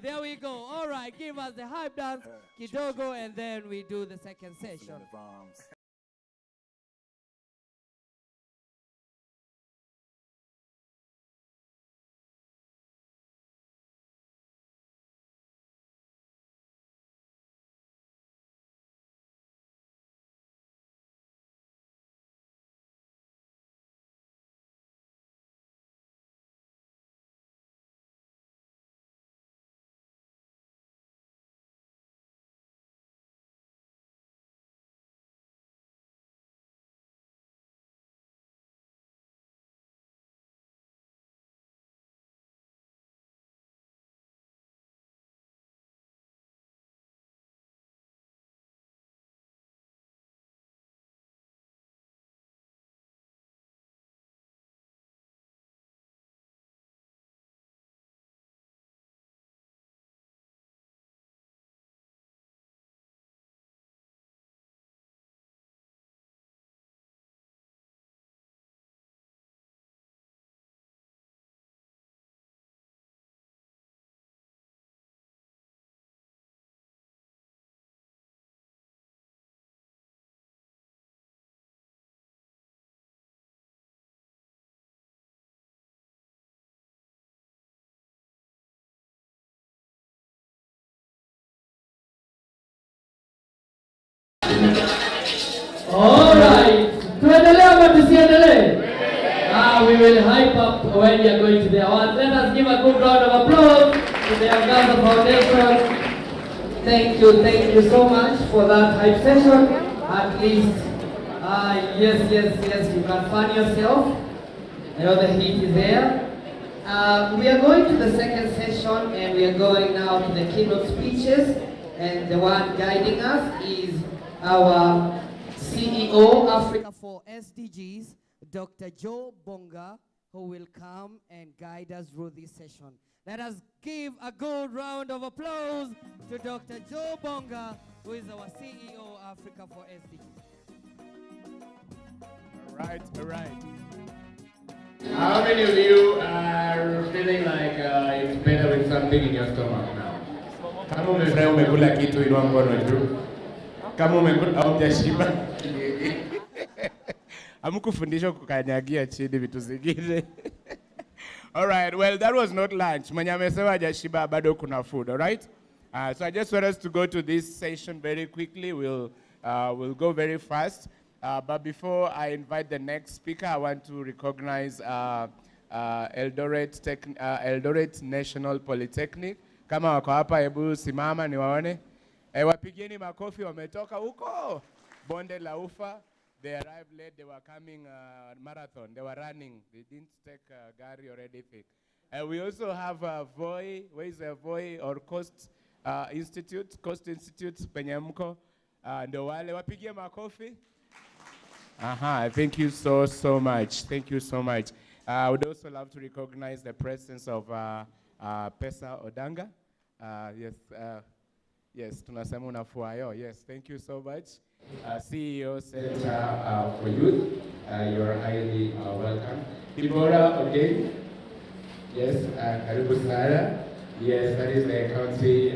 There we go. All right, give us the hype dance, kidogo, and then we do the second session. All right, tuendelee ama tusiendelee? We will hype up when you are going to the awards. Let us give a good round of applause to the Gaza Foundation. Thank you so much for that hype session. At least, yes, you can fun yourself. I know the heat is there. We are going to the second session, and we are going now to the keynote speeches. And the one guiding us is our CEO Africa for SDGs, Dr. Joe Bonga, who will come and guide us through this session. Let us give a good round of applause to Dr. Joe Bonga, who is our CEO Africa for SDGs. All right. How many of you are feeling like it's better with something in your stomach now? Kama umefurahi umekula kitu, inua mkono juu. Kama umekula hujashiba. Hamkufundishwa kukanyagia chini vitu zingine. All right, well, that was not lunch. Mwenye amesema hajashiba bado kuna food, all right? So I just want us to go to this session very quickly. We'll go very fast. But before I invite the next speaker, I want to recognize Eldoret National Polytechnic. Kama wako hapa, hebu simama niwaone. Wapigieni makofi, wametoka huko Bonde la Ufa. They arrived late. They were coming marathon. They were running. They didn't take gari or anything. We also have Voi. Where is Voi or Coast Institute? Coast Institute, Penyemko. Ndio wale wapigie makofi. Thank you so much. Thank you so much. I would also love to recognize the presence of Pesa Odanga. Yes, tunasema unafuayo. Yes, thank you so much. CEO Center for Youth, you're highly welcome. Deborah again. Yes, Karibu Sara. Yes, that is the county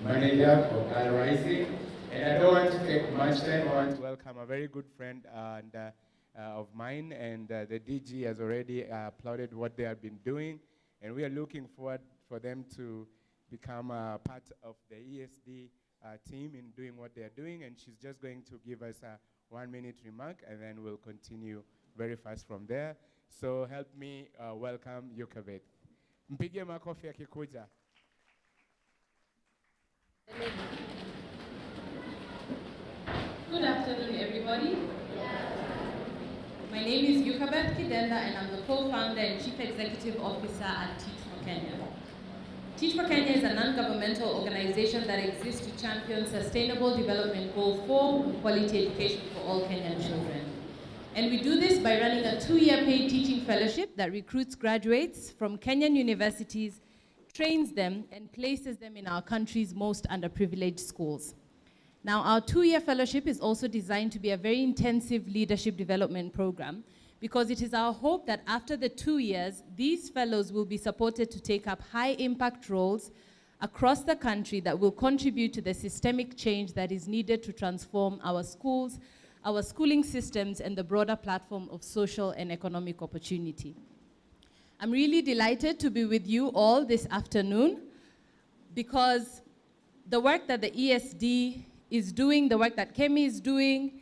manager for Girl Rising. And I don't want to take much time. I want to welcome a very good friend of mine, and the DG has already applauded what they have been doing, and we are looking forward for them to become part of the ESD team in doing what they are doing, and she's just going to give us a 1-minute remark, and then we'll continue very fast from there. So help me welcome Yukabet. Mpige makofi akikuja. Good afternoon, everybody. My name is Yukabet Kidenda, and I'm the co-founder and chief executive officer at Teach for Kenya. Teach for Kenya is a non-governmental organization that exists to champion sustainable development goal 4, quality education for all Kenyan children. And we do this by running a 2-year paid teaching fellowship that recruits graduates from Kenyan universities, trains them, and places them in our country's most underprivileged schools. Now, our 2-year fellowship is also designed to be a very intensive leadership development program because it is our hope that after the 2 years, these fellows will be supported to take up high impact roles across the country that will contribute to the systemic change that is needed to transform our schools, our schooling systems, and the broader platform of social and economic opportunity. I'm really delighted to be with you all this afternoon because the work that the ESD is doing, the work that Kemi is doing,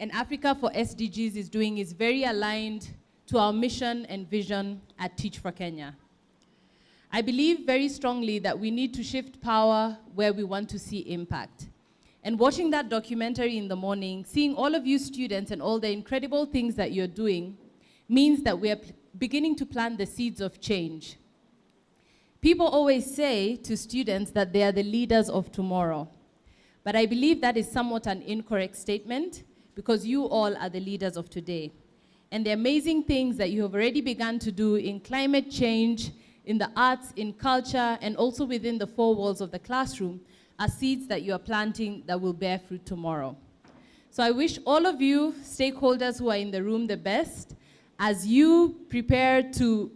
and Africa for SDGs is doing is very aligned to our mission and vision at Teach for Kenya. I believe very strongly that we need to shift power where we want to see impact. And watching that documentary in the morning, seeing all of you students and all the incredible things that you're doing means that we are beginning to plant the seeds of change. People always say to students that they are the leaders of tomorrow. But I believe that is somewhat an incorrect statement because you all are the leaders of today. And the amazing things that you have already begun to do in climate change, in the arts, in culture, and also within the four walls of the classroom are seeds that you are planting that will bear fruit tomorrow. So I wish all of you stakeholders who are in the room the best as you prepare to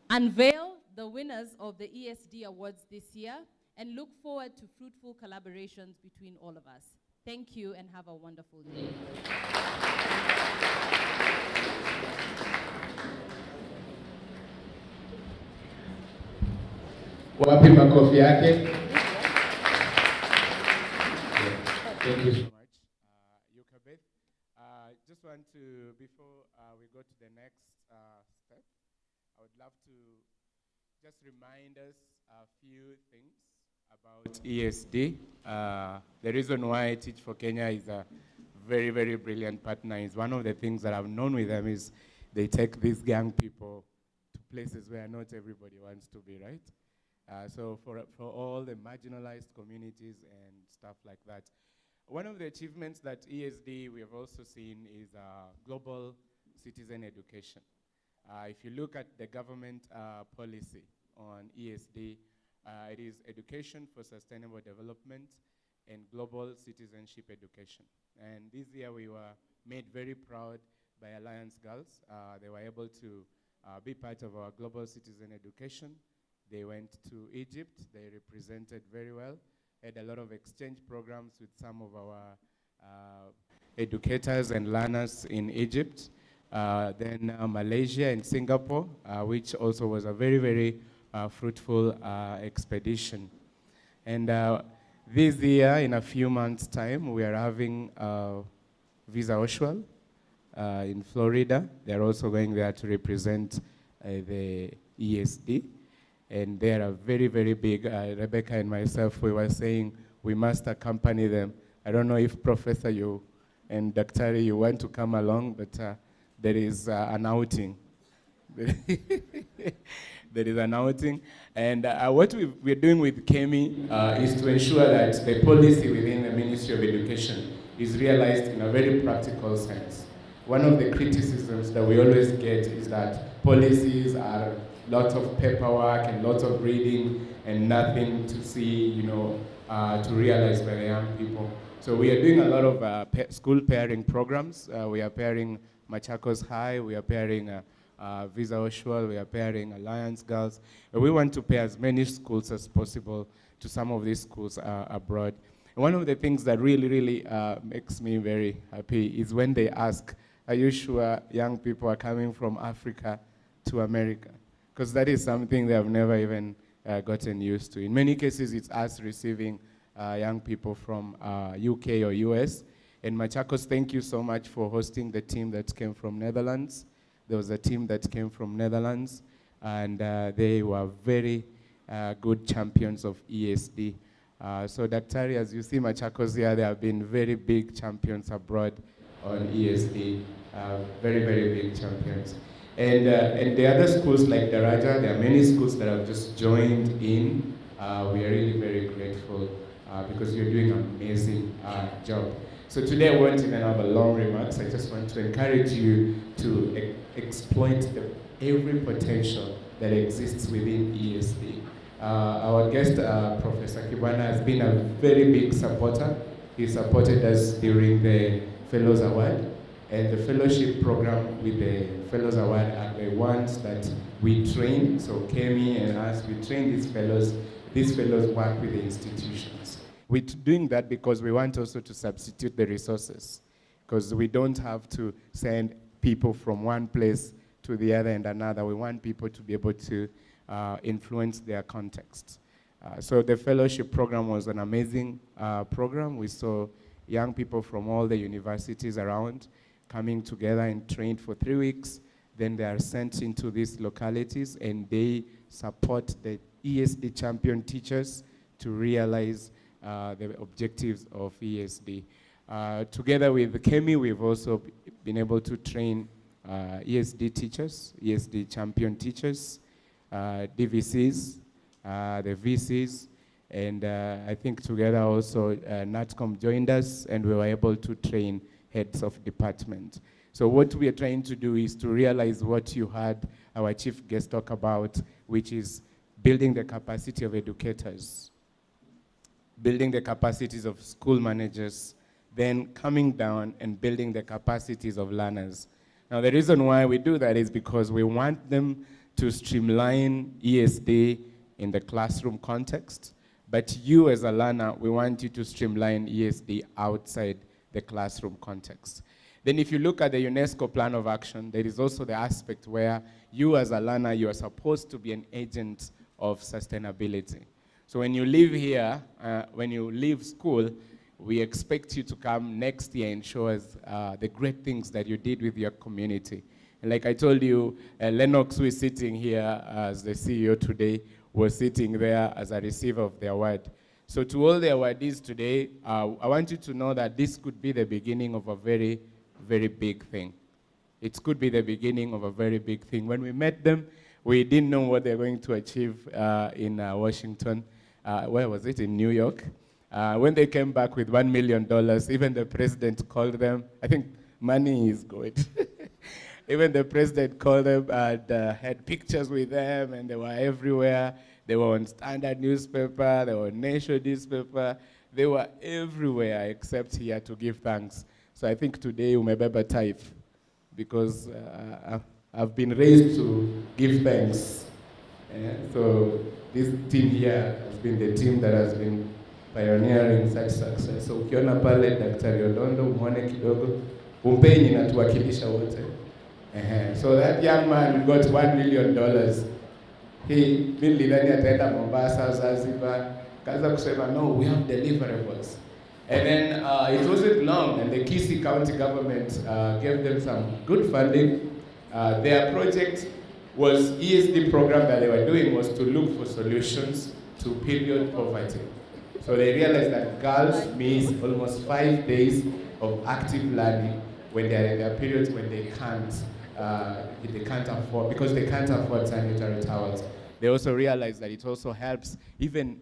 unveil the winners of the Esd Awards this year and look forward to fruitful collaborations between all of us. Thank you and have a wonderful day. Wapi makofi yake? Thank you so much, Yukabeth. Just want to, before we go to the next step, I would love to just remind us a few things about ESD. The reason why Teach for Kenya is a very, very brilliant partner is one of the things that I've known with them is they take these young people to places where not everybody wants to be, right? So for all the marginalized communities and stuff like that. One of the achievements that ESD we have also seen is global citizen education. If you look at the government policy on ESD, it is education for sustainable development and global citizenship education. And this year we were made very proud by Alliance Girls. They were able to be part of our global citizen education. They went to Egypt. They represented very well. Had a lot of exchange programs with some of our educators and learners in Egypt. Then Malaysia and Singapore, which also was a very, very fruitful expedition. And this year, in a few months' time, we are having Visa Oshwal in Florida. They're also going there to represent the ESD. And they are very, very big. Rebecca and myself, we were saying we must accompany them. I don't know if Professor you and Dr. you want to come along, but there is an outing. There is an outing. And what we're doing with Kemi is to ensure that the policy within the Ministry of Education is realized in a very practical sense. One of the criticisms that we always get is that policies are lots of paperwork and lots of reading and nothing to see, to realize by the young people. So we are doing a lot of school pairing programs. We are pairing Machakos High, we are pairing Visa Oshwal, we are pairing Alliance Girls. We want to pair as many schools as possible to some of these schools abroad. And one of the things that really, really makes me very happy is when they ask, are you sure young people are coming from Africa to America? Because that is something they have never even gotten used to. In many cases, it's us receiving young people from UK or US. And Machakos, thank you so much for hosting the team that came from Netherlands. There was a team that came from Netherlands, and they were very good champions of ESD. So Daktari, as you see Machakos here, they have been very big champions abroad on ESD, very, very big champions. And the other schools like Daraja, there are many schools that have just joined in. We are really very grateful because you're doing an amazing job. So today I won't even have a long remarks. I just want to encourage you to exploit every potential that exists within ESD. Our guest, Professor Kibwana, has been a very big supporter. He supported us during the Fellows Award. And the fellowship program with the Fellows Award are the ones that we train. So Kemi and us, we train these fellows. These fellows work with the institutions. We're doing that because we want also to substitute the resources, because we don't have to send people from one place to the other and another. We want people to be able to influence their context. So the fellowship program was an amazing program. We saw young people from all the universities around coming together and trained for 3 weeks. Then they are sent into these localities and they support the ESD champion teachers to realize the objectives of ESD. Together with Kemi, we've also been able to train ESD teachers, ESD champion teachers, DVCs, the VCs, and I think together also NATCOM joined us and we were able to train heads of department. So what we are trying to do is to realize what you heard our chief guest talk about, which is building the capacity of educators, building the capacities of school managers, then coming down and building the capacities of learners. Now the reason why we do that is because we want them to streamline ESD in the classroom context, but you as a learner, we want you to streamline ESD outside the classroom context. Then if you look at the UNESCO Plan of Action, there is also the aspect where you as a learner, you are supposed to be an agent of sustainability. So when you live here, when you leave school, we expect you to come next year and show us the great things that you did with your community. And like I told you, Lennox, who is sitting here as the CEO today, was sitting there as a receiver of the award. So to all the awardees today, I want you to know that this could be the beginning of a very, very big thing. It could be the beginning of a very big thing. When we met them, we didn't know what they're going to achieve in Washington. Where was it? In New York. When they came back with $1 million, even the president called them. I think money is good. Even the president called them and had pictures with them, and they were everywhere. They were on Standard newspaper, they were on Nation newspaper. They were everywhere except here to give thanks. So I think today we may better tithe, because I've been raised to give thanks. So this team here has been the team that has been pioneering such success. So ukiona pale Daktari Olondo, muone kidogo, umpenyi na tuwakilisha wote. So that young man got $1 million. He nilidhani ataenda Mombasa, Zanzibar, kaza kusema no, we have deliverables. And then it wasn't long, and the Kisii County government gave them some good funding. Their project was, ESD program that they were doing was to look for solutions to period poverty. So they realized that girls miss almost 5 days of active learning when they are in their periods when they can't afford, because they can't afford sanitary towels. They also realized that it also helps even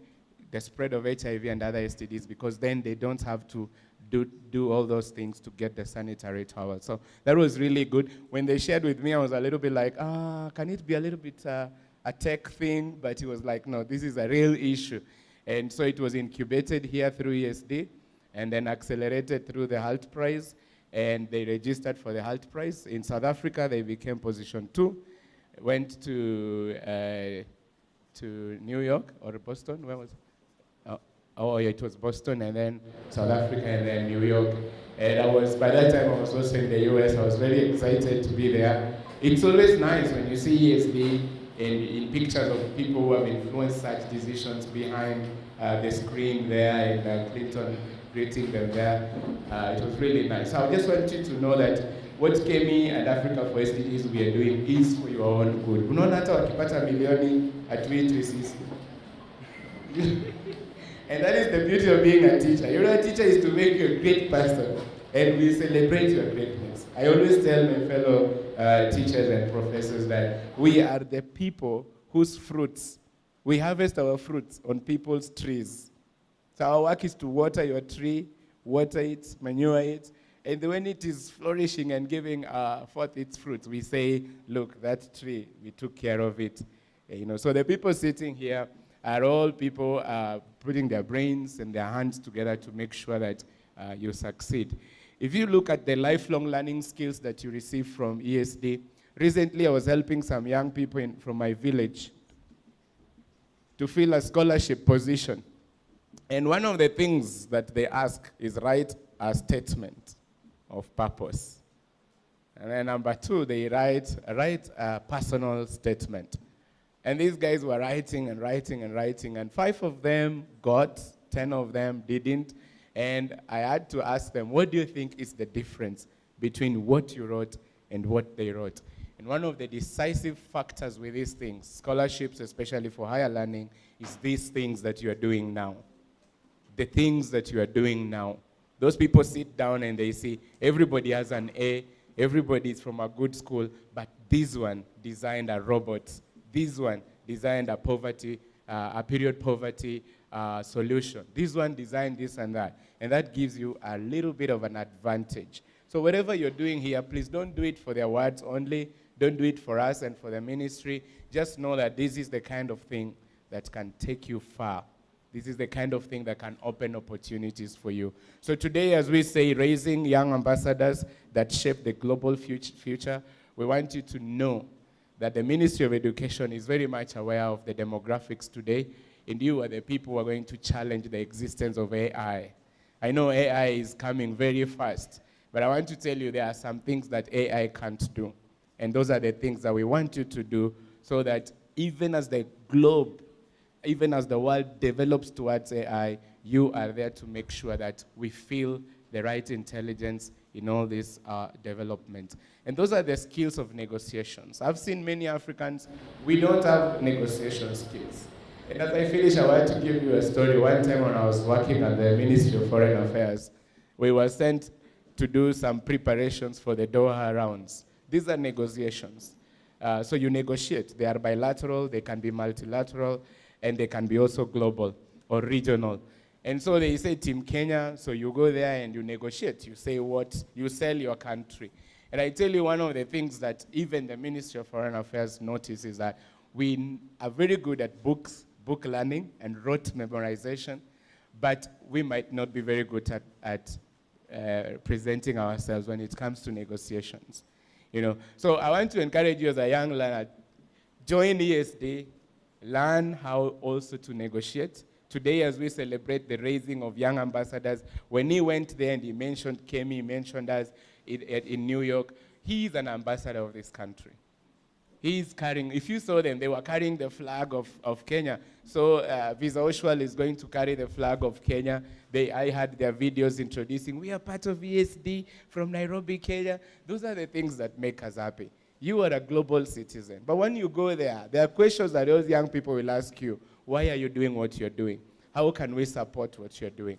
the spread of HIV and other STDs, because then they don't have to do all those things to get the sanitary towel. So that was really good. When they shared with me, I was a little bit like, can it be a little bit a tech thing? But he was like, no, this is a real issue. And so it was incubated here through ESD and then accelerated through the HALT Prize, and they registered for the HALT Prize. In South Africa, they became position 2, went to New York or Boston, where was it? Oh, yeah, it was Boston, and then South Africa, and then New York. And by that time, I was also in the US. I was very excited to be there. It's always nice when you see ESD in pictures of people who have influenced such decisions behind the screen there, and Clinton greeting them there. It was really nice. So I just want you to know that what Kemi and Africa for SDGs we are doing is for your own good. Unaona hata wakipata milioni hatuitwi sisi. And that is the beauty of being a teacher. You know, a teacher is to make you a great person, and we celebrate your greatness. I always tell my fellow teachers and professors that we are the people whose fruits, we harvest our fruits on people's trees. So our work is to water your tree, water it, manure it, and when it is flourishing and giving forth its fruits, we say, look, that tree, we took care of it. You know, so the people sitting here are all people putting their brains and their hands together to make sure that you succeed. If you look at the lifelong learning skills that you receive from ESD, recently I was helping some young people from my village to fill a scholarship position. And one of the things that they ask is write a statement of purpose. And then number two, they write a personal statement. And these guys were writing and writing and writing, and 5 of them got, 10 of them didn't. And I had to ask them, what do you think is the difference between what you wrote and what they wrote? And one of the decisive factors with these things, scholarships, especially for higher learning, is these things that you are doing now. The things that you are doing now. Those people sit down and they say, everybody has an A, everybody is from a good school, but this one designed a robot. This one designed a period poverty solution. This one designed this and that. And that gives you a little bit of an advantage. So whatever you're doing here, please don't do it for the awards only. Don't do it for us and for the ministry. Just know that this is the kind of thing that can take you far. This is the kind of thing that can open opportunities for you. So today, as we say, raising young ambassadors that shape the global future, we want you to know that the Ministry of Education is very much aware of the demographics today, and you are the people who are going to challenge the existence of AI. I know AI is coming very fast, but I want to tell you there are some things that AI can't do. And those are the things that we want you to do so that even as the globe, even as the world develops towards AI, you are there to make sure that we feel the right intelligence in all this development. And those are the skills of negotiations. I've seen many Africans, we don't have negotiation skills. And as I finish, I want to give you a story. One time when I was working at the Ministry of Foreign Affairs, we were sent to do some preparations for the Doha rounds. These are negotiations. So you negotiate. They are bilateral, they can be multilateral, and they can be also global or regional. And so they say Team Kenya, so you go there and you negotiate. You say what, you sell your country. And I tell you, one of the things that even the Ministry of Foreign Affairs notices is that we are very good at book learning and rote memorization, but we might not be very good at presenting ourselves when it comes to negotiations. You know, so I want to encourage you as a young learner, join ESD, learn how also to negotiate. Today, as we celebrate the raising of young ambassadors, when he went there and he mentioned Kemi, he mentioned us in New York, he is an ambassador of this country. He is carrying, if you saw them, they were carrying the flag of Kenya. So Visa Oshwal is going to carry the flag of Kenya. I had their videos introducing, we are part of ESD from Nairobi, Kenya. Those are the things that make us happy. You are a global citizen. But when you go there are questions that those young people will ask you. Why are you doing what you're doing? How can we support what you're doing?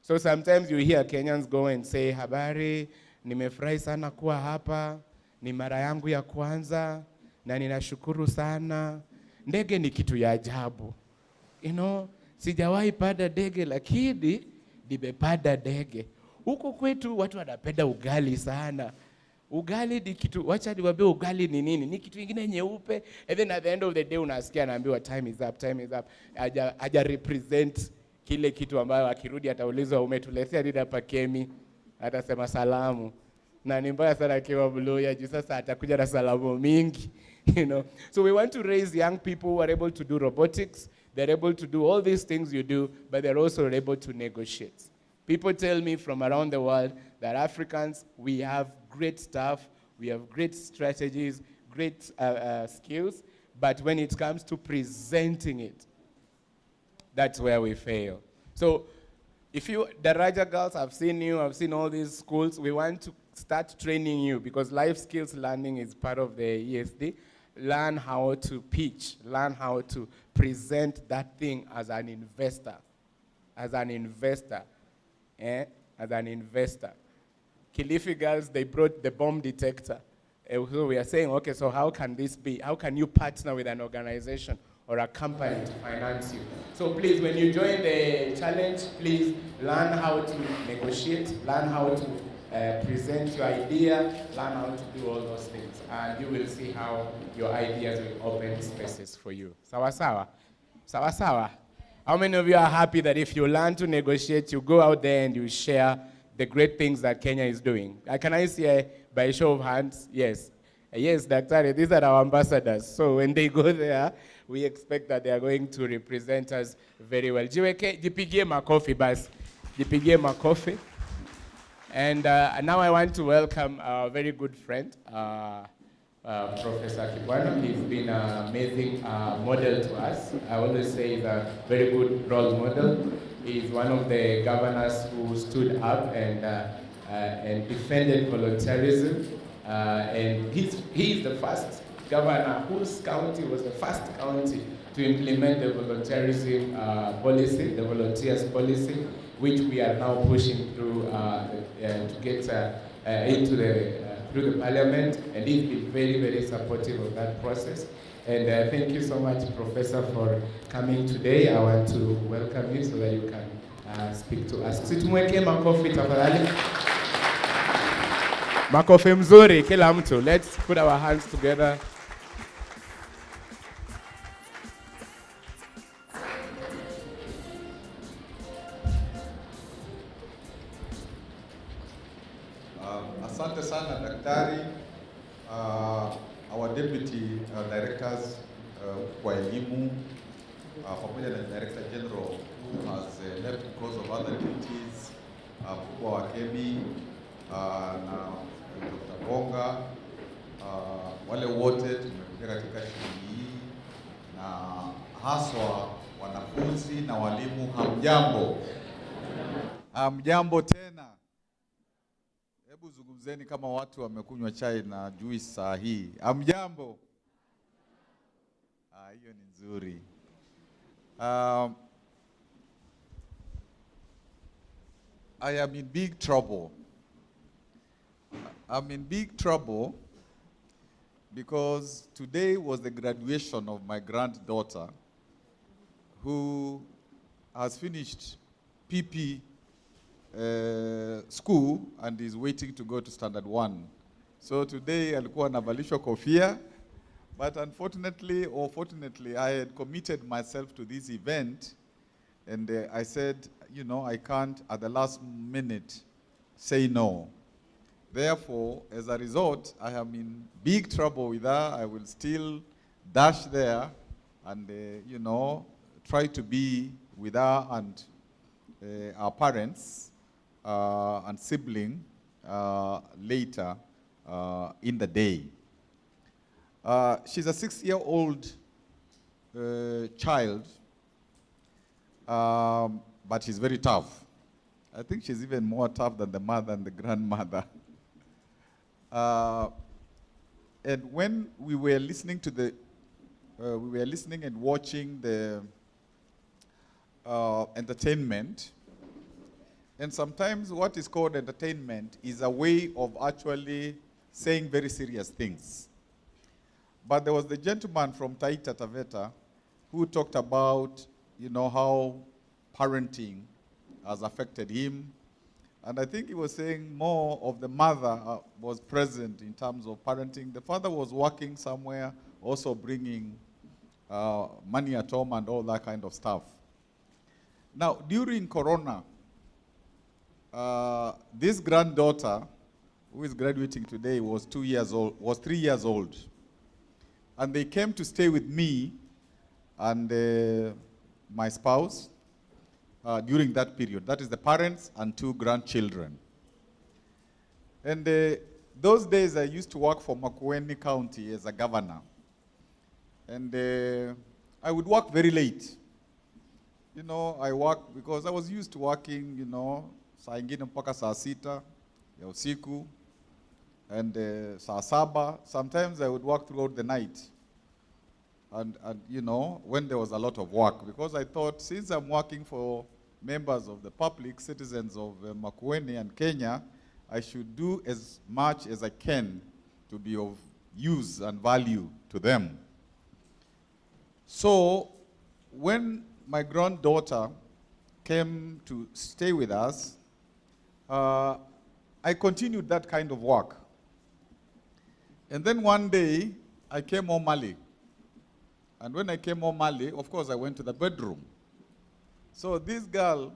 So sometimes you hear Kenyans go and say, habari, nimefurahi sana kuwa hapa, ni mara yangu ya kwanza, na ninashukuru sana. Ndege ni kitu ya ajabu. You know, sijawahi pada ndege lakini nimepanda ndege. Huko kwetu watu wanapenda ugali sana. Ugali ni kitu, wacha niwaambie ugali ni nini? Ni kitu kingine nyeupe. And then at the end of the day unasikia anaambiwa time is up, time is up. Aja represent kile kitu ambayo akirudi ataulizwa umetuletea nini hapa Kemi? Atasema salamu. Na ni mbaya sana akiwa Mluya, juu sasa atakuja na salamu mingi. You know, so we want to raise young people who are able to do robotics. They're able to do all these things you do, but they're also able to negotiate. People tell me from around the world that Africans, we have great stuff, we have great strategies, great skills, but when it comes to presenting it, that's where we fail. So if the Raja girls, I've seen you, I've seen all these schools, we want to start training you because life skills learning is part of the ESD. Learn how to pitch, learn how to present that thing as an investor. As an investor. As an investor. Kilifi girls, they brought the bomb detector. So we are saying, okay, so how can this be? How can you partner with an organization or a company to finance you? So please, when you join the challenge, please learn how to negotiate, learn how to present your idea, learn how to do all those things. And you will see how your ideas will open spaces for you. Sawa sawa? Sawa sawa? How many of you are happy that if you learn to negotiate, you go out there and you share the great things that Kenya is doing. Can I see by show of hands? Yes. Yes, Daktari, these are our ambassadors. So when they go there, we expect that they are going to represent us very well. Jipigie makofi bas. Jipigie makofi. And now I want to welcome our very good friend, Professor Kibwana. He's been an amazing model to us. I always say he's a very good role model. He's one of the governors who stood up and defended volunteerism. And he's the first governor whose county was the first county to implement the volunteerism policy, the volunteers policy, which we are now pushing through to get through the parliament. And he's been very, very supportive of that process. And thank you so much, Professor, for coming today. I want to welcome you so that you can speak to us. Situmweke makofi tafadhali. Makofi mzuri kila mtu. Let's put our hands together. Asante sana Daktari, our deputy directors kwa elimu, pamoja na Director General who has left because of other duties, mkubwa wa KEMI na Dr. Bonga, wale wote tumekuja katika shughuli hii, na haswa wanafunzi na walimu, hamjambo. Hamjambo tena. Hebu zungumzeni kama watu wamekunywa chai na juice saa hii. Hamjambo. Hiyo ni nzuri. I am in big trouble. I'm in big trouble because today was the graduation of my granddaughter who has finished PP school and is waiting to go to standard 1. So today alikuwa anavalishwa kofia, but unfortunately or fortunately I had committed myself to this event, and I said, you know, I can't at the last minute say no. Therefore, as a result, I am in big trouble with her. I will still dash there and, you know, try to be with her and our parents and sibling later in the day. She's a 6-year-old child, but she's very tough. I think she's even more tough than the mother and the grandmother. And when we were listening to the, we were listening and watching the entertainment, and sometimes what is called entertainment is a way of actually saying very serious things. But there was the gentleman from Taita Taveta who talked about, you know, how parenting has affected him. And I think he was saying more of the mother was present in terms of parenting. The father was working somewhere, also bringing money at home and all that kind of stuff. Now, during Corona, this granddaughter, who is graduating today, was 2 years old, was 3 years old. And they came to stay with me and my spouse during that period. That is the parents and 2 grandchildren. And those days I used to work for Makueni County as a governor. And I would work very late. You know, I worked because I was used to working, you know, saa ingine mpaka saa 6 ya usiku and saa 7. Sometimes I would work throughout the night. And you know, when there was a lot of work, because I thought since I'm working for members of the public, citizens of Makueni and Kenya, I should do as much as I can to be of use and value to them. So when my granddaughter came to stay with us, I continued that kind of work. And then one day, I came home early. And when I came home early, of course, I went to the bedroom. So this girl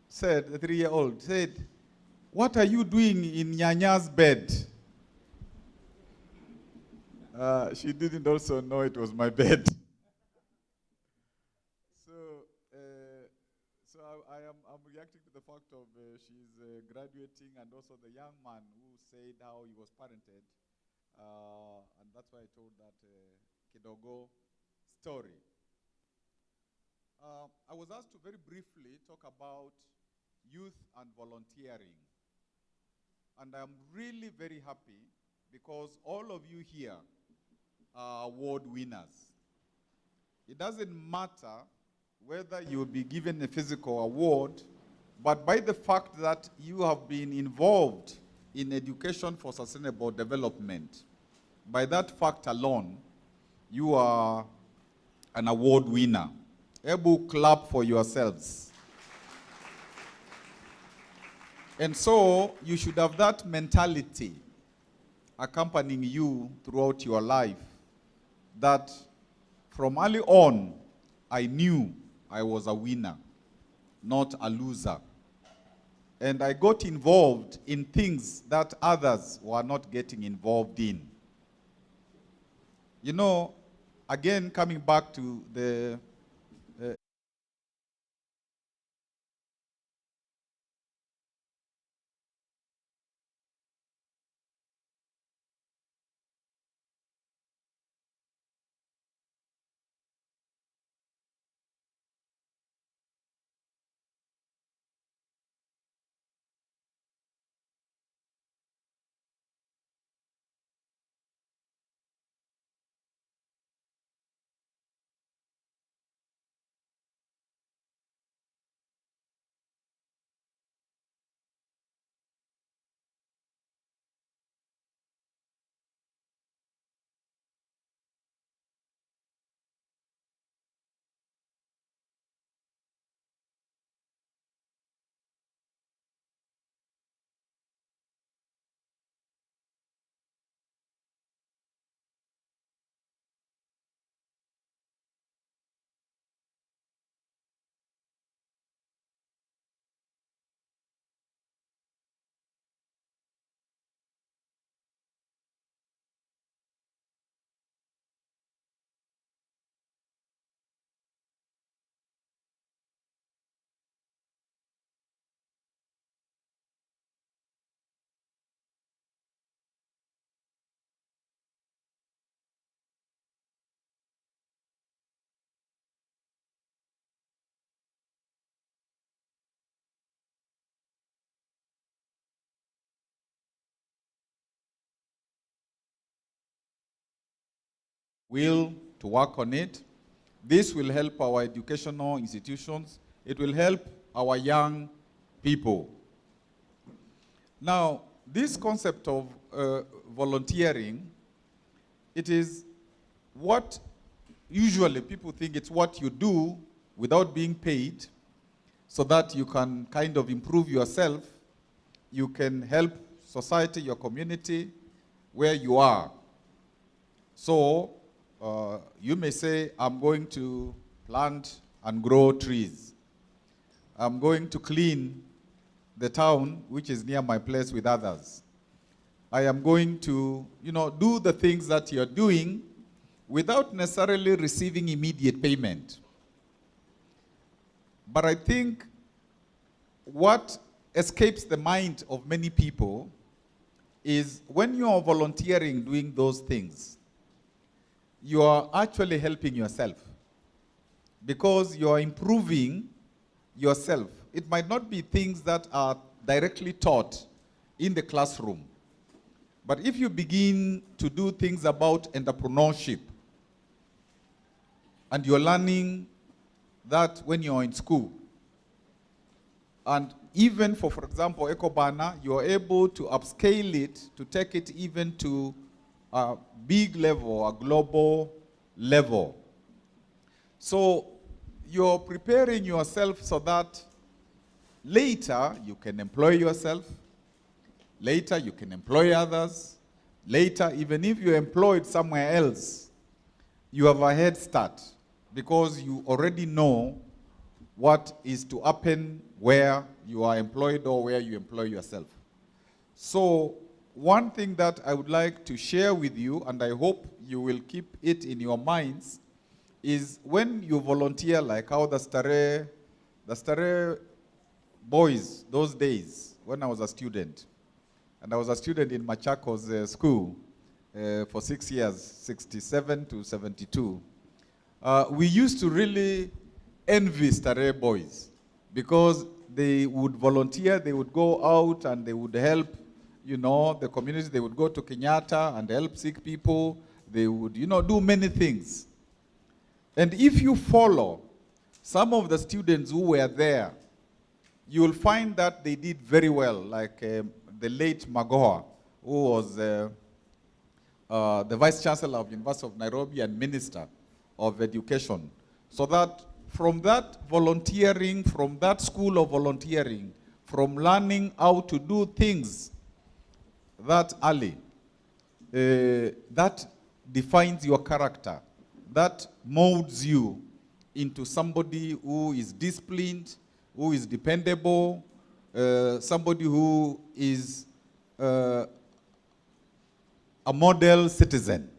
said, the 3-year-old, said, what are you doing in Nyanya's bed? She didn't also know it was my bed. So I'm reacting to the fact of she's graduating, and also the young man who said how he was parented. And that's why I told that Kidogo story. I was asked to very briefly talk about youth and volunteering. And I'm really very happy because all of you here are award winners. It doesn't matter whether you will be given a physical award, but by the fact that you have been involved in education for sustainable development, by that fact alone, you are an award winner. Able clap for yourselves. And so you should have that mentality accompanying you throughout your life, that from early on, I knew I was a winner, not a loser. And I got involved in things that others were not getting involved in. You know, again, coming back to the will to work on it. This will help our educational institutions. It will help our young people. Now, this concept of volunteering, it is what usually people think it's what you do without being paid so that you can kind of improve yourself. You can help society, your community, where you are. So, you may say, I'm going to plant and grow trees. I'm going to clean the town, which is near my place, with others. I am going to, do the things that you're doing without necessarily receiving immediate payment. But I think what escapes the mind of many people is when you are volunteering doing those things, you are actually helping yourself because you are improving yourself. It might not be things that are directly taught in the classroom, but if you begin to do things about entrepreneurship and you're learning that when you're in school, and even for example, Ecobana, you're able to upscale it to take it even to a big level, a global level. So you're preparing yourself so that later you can employ yourself, later you can employ others, later even if you're employed somewhere else, you have a head start because you already know what is to happen where you are employed or where you employ yourself. So one thing that I would like to share with you, and I hope you will keep it in your minds, is when you volunteer, like how the Starehe boys, those days, when I was a student, and I was a student in Machakos school for 6 years, 67 to 72, we used to really envy Starehe boys because they would volunteer, they would go out and they would help, you know, the community. They would go to Kenyatta and help sick people. They would, you know, do many things. And if you follow some of the students who were there, you will find that they did very well, like the late Magoha, who was the Vice Chancellor of University of Nairobi and Minister of Education. So that from that volunteering, from that school of volunteering, from learning how to do things that early, that defines your character, that molds you into somebody who is disciplined, who is dependable, somebody who is a model citizen.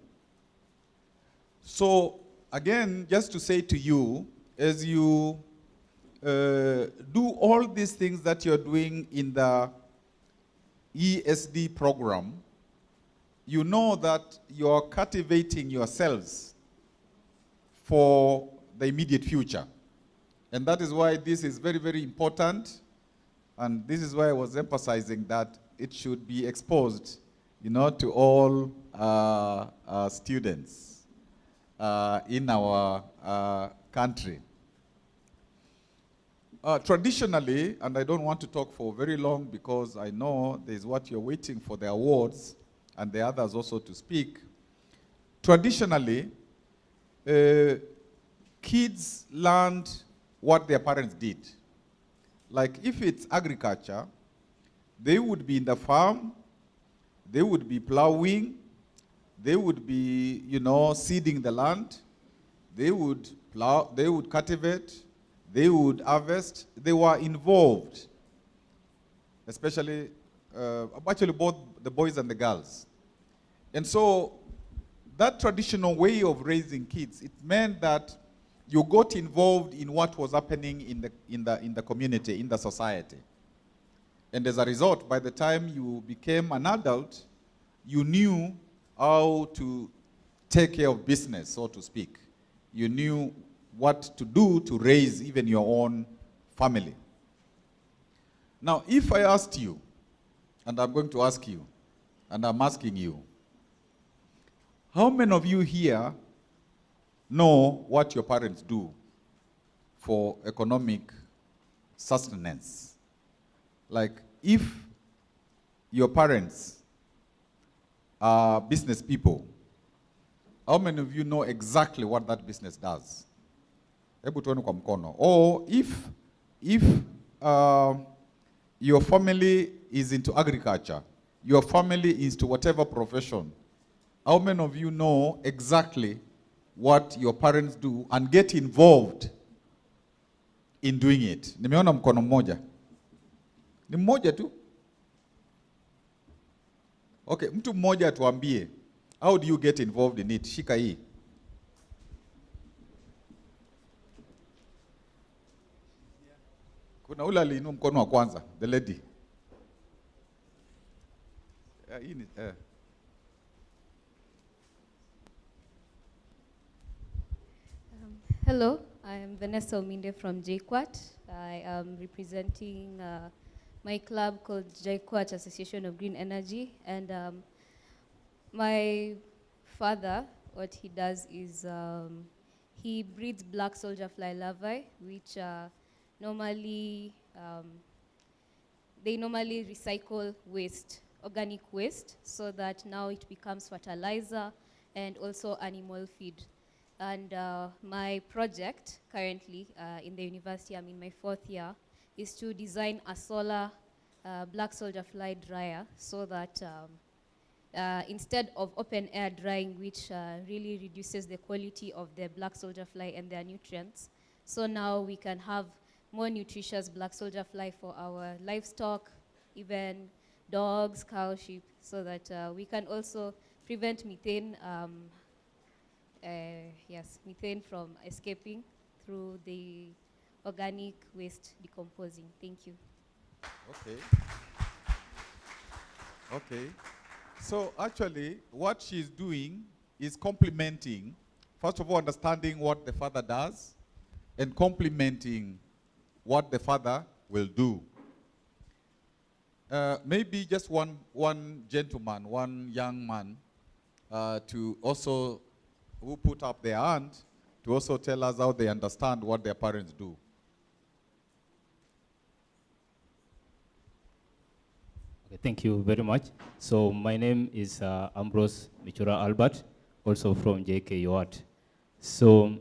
So again, just to say to you, as you do all these things that you're doing in the ESD program, you know that you're cultivating yourselves for the immediate future. And that is why this is very, very important. And this is why I was emphasizing that it should be exposed, you know, to all students in our country. Traditionally, and I don't want to talk for very long because I know there's what you're waiting for, the awards, and the others also to speak. Traditionally, kids learned what their parents did. Like if it's agriculture, they would be in the farm, they would be plowing, they would be, you know, seeding the land, they would plow, they would cultivate, they would harvest. They were involved, especially, actually both the boys and the girls. And so that traditional way of raising kids, it meant that you got involved in what was happening in the community, in the society. And as a result, by the time you became an adult, you knew how to take care of business, so to speak. You knew what to do to raise even your own family. Now, if I asked you, and I'm going to ask you, and I'm asking you, how many of you here know what your parents do for economic sustenance? Like, if your parents are business people, how many of you know exactly what that business does? Hebu tuone kwa mkono. Or if your family is into agriculture, your family is to whatever profession, how many of you know exactly what your parents do and get involved in doing it? Nimeona mkono mmoja. Ni mmoja tu? Okay, mtu mmoja atuambie, how do you get involved in it? Shika hii. Kuna ule aliinua mkono wa kwanza, the lady. Hello, I am Vanessa Ominde from JKUAT. I am representing my club called JKUAT Association of Green Energy, and my father, what he does is he breeds black soldier fly larvae, which normally they normally recycle waste, organic waste, so that now it becomes fertilizer and also animal feed. And my project currently in the university, I'm in my 4th year, is to design a solar black soldier fly dryer, so that instead of open air drying, which really reduces the quality of the black soldier fly and their nutrients, so now we can have more nutritious black soldier fly for our livestock, even dogs, cow, sheep, so that we can also prevent methane, methane from escaping through the organic waste decomposing. Thank you. Okay. Okay. So actually, what she's doing is complementing, first of all, understanding what the father does, and complementing what the father will do. Maybe just one gentleman, one young man, to also, who put up their hand, to also tell us how they understand what their parents do. Okay, thank you very much. So my name is Ambrose Michura Albert, also from JK Yacht. So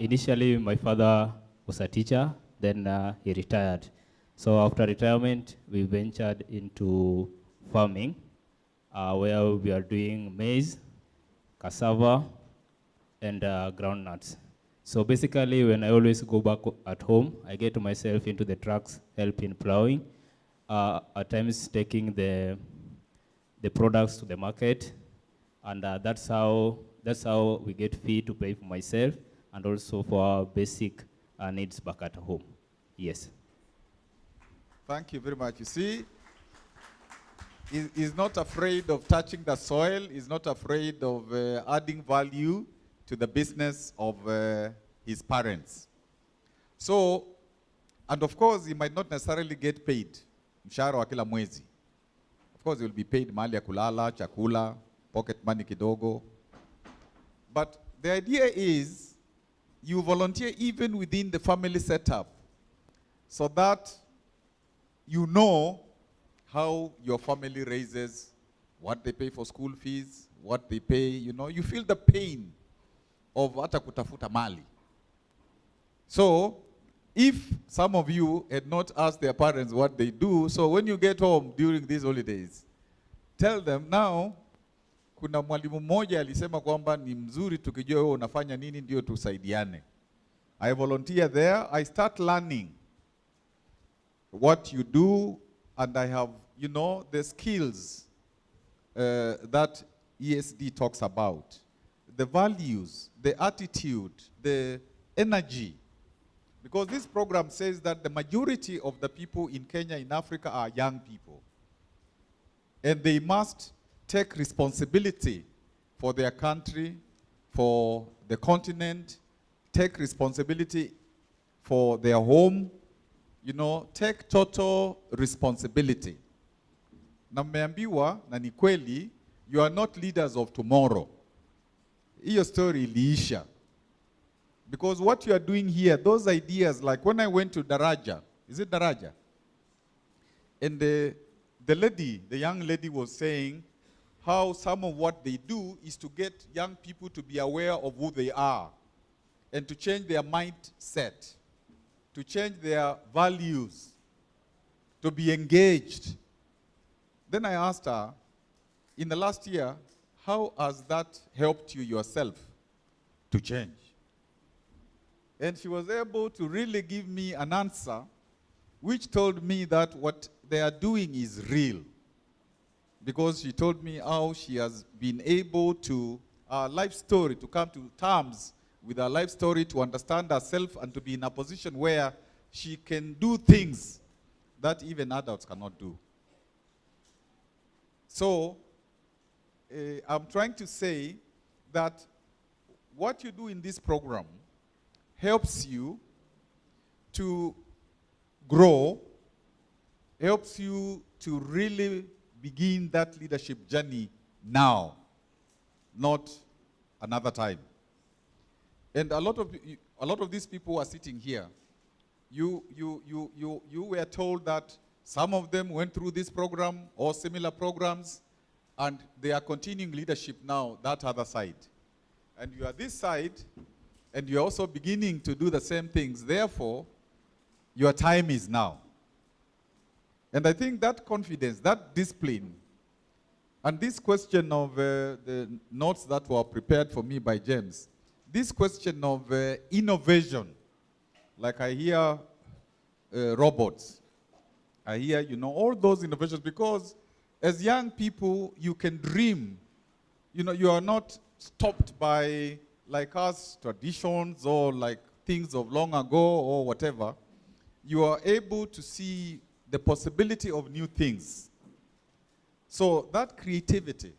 initially my father was a teacher, then he retired. So after retirement, we ventured into farming, where we are doing maize, cassava, and groundnuts. So basically, when I always go back at home, I get myself into the trucks, helping plowing, at times taking the products to the market, and that's how we get feed to pay for myself and also for our basic needs back at home. Yes. Thank you very much. You see, he's not afraid of touching the soil. He's not afraid of adding value to the business of his parents. So, and of course, he might not necessarily get paid. Mshahara wa kila mwezi. Of course, he will be paid mahali ya kulala, chakula, pocket money kidogo. But the idea is, you volunteer even within the family setup, so that you know how your family raises, what they pay for school fees, what they pay, you know, you feel the pain of hata kutafuta mali. So, if some of you had not asked their parents what they do, so when you get home during these holidays, tell them now, kuna mwalimu mmoja alisema kwamba ni mzuri tukijua wewe unafanya nini ndio tusaidiane. I volunteer there, I start learning what you do, and I have, you know, the skills that ESD talks about, the values, the attitude, the energy. Because this program says that the majority of the people in Kenya, in Africa, are young people. And they must take responsibility for their country, for the continent, take responsibility for their home, you know, take total responsibility. Na mmeambiwa, na ni kweli, you are not leaders of tomorrow. Hiyo story iliisha. Because what you are doing here, those ideas, like when I went to Daraja, is it Daraja? And the lady, the young lady was saying how some of what they do is to get young people to be aware of who they are and to change their mindset, to change their values, to be engaged. Then I asked her, in the last year, how has that helped you yourself to change? And she was able to really give me an answer which told me that what they are doing is real. Because she told me how she has been able to, her life story, to come to terms with her life story, to understand herself and to be in a position where she can do things that even adults cannot do. So, I'm trying to say that what you do in this program helps you to grow, helps you to really begin that leadership journey now, not another time. And a lot of these people who are sitting here, you were told that some of them went through this program or similar programs, and they are continuing leadership now, that other side. And you are this side, and you're also beginning to do the same things. Therefore, your time is now. And I think that confidence, that discipline, and this question of the notes that were prepared for me by James, this question of innovation, like I hear robots, I hear, you know, all those innovations, because as young people, you can dream. You know, you are not stopped by, like us, traditions or like things of long ago or whatever. You are able to see the possibility of new things. So that creativity,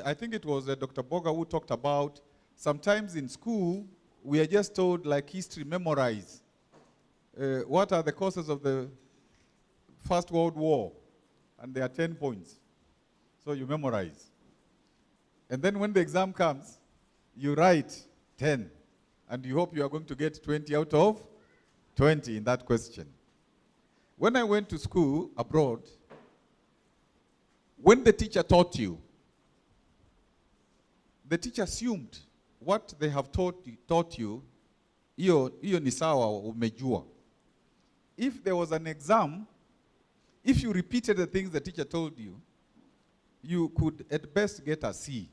I think it was Dr. Boga who talked about, sometimes in school, we are just told, like history, memorize. What are the causes of the First World War? And there are 10 points. So you memorize. And then when the exam comes, you write 10. And you hope you are going to get 20 out of 20 in that question. When I went to school abroad, when the teacher taught you, the teacher assumed what they have taught you, hiyo ni sawa umejua. If there was an exam, if you repeated the things the teacher told you, you could at best get a C.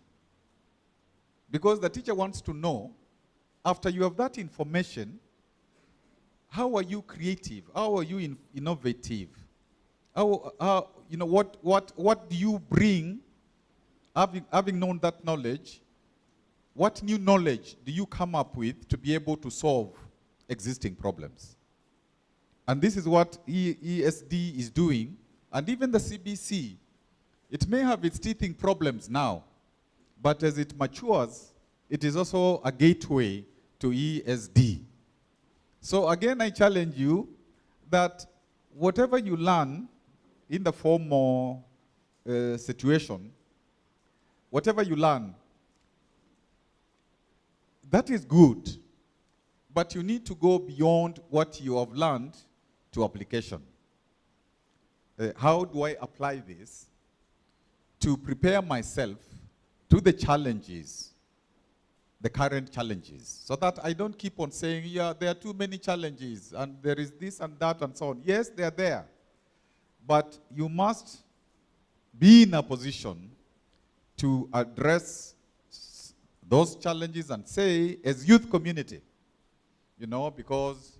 Because the teacher wants to know, after you have that information, how are you creative? How are you innovative? How, you know, what do you bring, having known that knowledge, what new knowledge do you come up with to be able to solve existing problems? And this is what ESD is doing. And even the CBC, it may have its teething problems now, but as it matures, it is also a gateway to ESD. So again, I challenge you that whatever you learn in the formal situation, whatever you learn, that is good, but you need to go beyond what you have learned to application. How do I apply this to prepare myself to the challenges, the current challenges, so that I don't keep on saying, yeah, there are too many challenges, and there is this and that and so on. Yes, they are there, but you must be in a position to address those challenges and say, as youth community, you know, because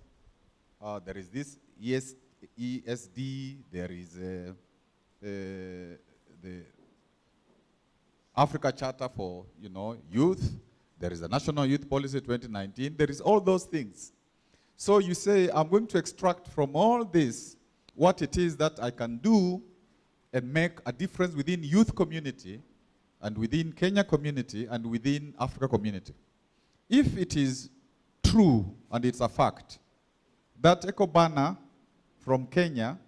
there is this ESD, there is the Africa Charter for, you know, youth, there is a National Youth Policy 2019, there is all those things. So you say, I'm going to extract from all this what it is that I can do and make a difference within youth community and within Kenya community and within Africa community. If it is true, and it's a fact, that Ecobana from Kenya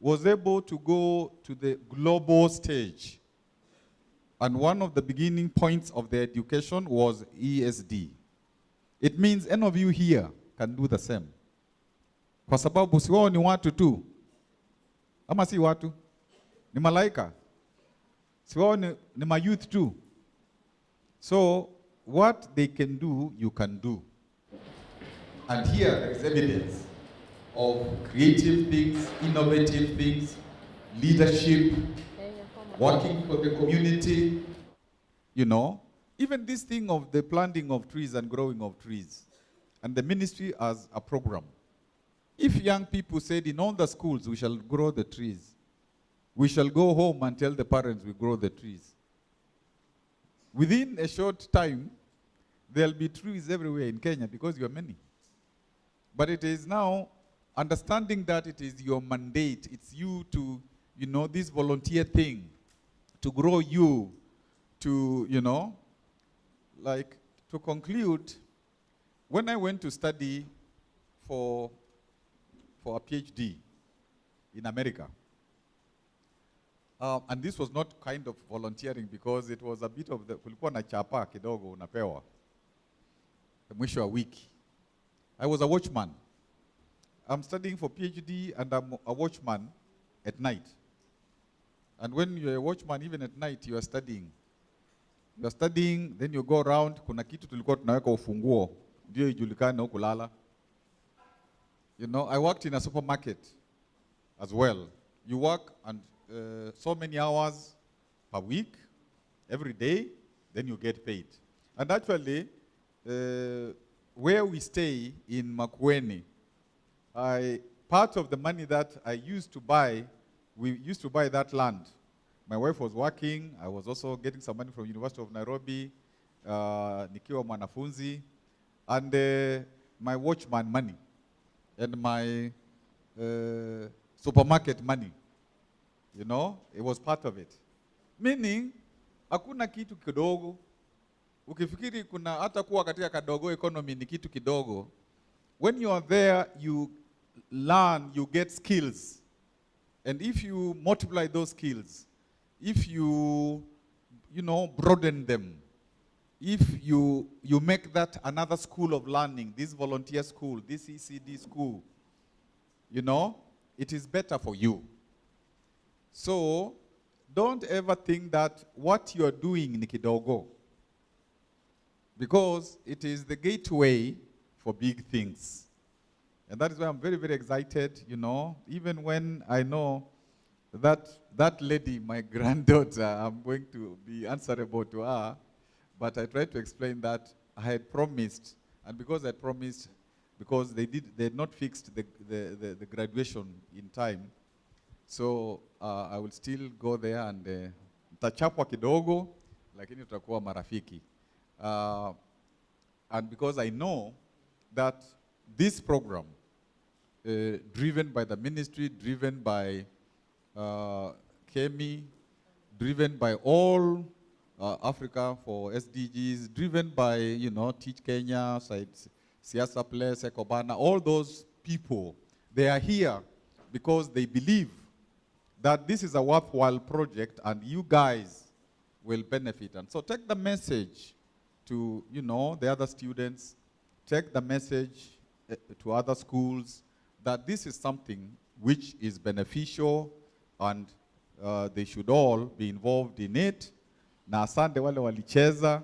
was able to go to the global stage, and one of the beginning points of their education was ESD, it means any of you here can do the same. Kwa sababu si wao ni watu tu, ama si watu, ni malaika. Si wao ni ma-youth too. So what they can do, you can do. And here there is evidence of creative things, innovative things, leadership, working for the community, you know. Even this thing of the planting of trees and growing of trees, and the ministry as a program. If young people said in all the schools we shall grow the trees, we shall go home and tell the parents we grow the trees. Within a short time, there'll be trees everywhere in Kenya because you are many. But it is now understanding that it is your mandate, it's you to, you know, this volunteer thing, to grow you, to, you know, like, to conclude, when I went to study for a PhD in America, and this was not kind of volunteering because it was a bit of the, kulikuwa na chapa kidogo unapewa, mwisho wa wiki. I was a watchman. I'm studying for PhD and I'm a watchman at night. And when you're a watchman, even at night, you are studying. You are studying, then you go around, kuna kitu tulikuwa tunaweka ufunguo, ndio ijulikane huko kulala. You know, I worked in a supermarket as well. You work and so many hours per week, every day, then you get paid. And actually, where we stay in Makueni, part of the money that I used to buy, we used to buy that land. My wife was working. I was also getting some money from University of Nairobi, nikiwa mwanafunzi, and my watchman money, and my supermarket money. You know, it was part of it. Meaning, hakuna kitu kidogo. Ukifikiri kuna hata kuwa katika kadogo economy ni kitu kidogo. When you are there, you learn, you get skills. And if you multiply those skills, if you broaden them, if you make that another school of learning, this volunteer school, this ECD school, it is better for you. So, don't ever think that what you are doing ni kidogo, because it is the gateway for big things. And that is why I'm very, very excited, even when I know that lady, my granddaughter, I'm going to be answerable to her, but I tried to explain that I had promised, and because I promised, because they had not fixed the graduation in time, so I will still go there and tachapwa kidogo, lakini tutakuwa marafiki. And because I know that this program, driven by the ministry, driven by Kemi, driven by all Africa for SDGs, driven by, Teach Kenya, Siasa Place, Ekobana, all those people, they are here because they believe that this is a worthwhile project and you guys will benefit. And so take the message to, the other students, take the message to other schools that this is something which is beneficial and they should all be involved in it. Na asante wale walicheza,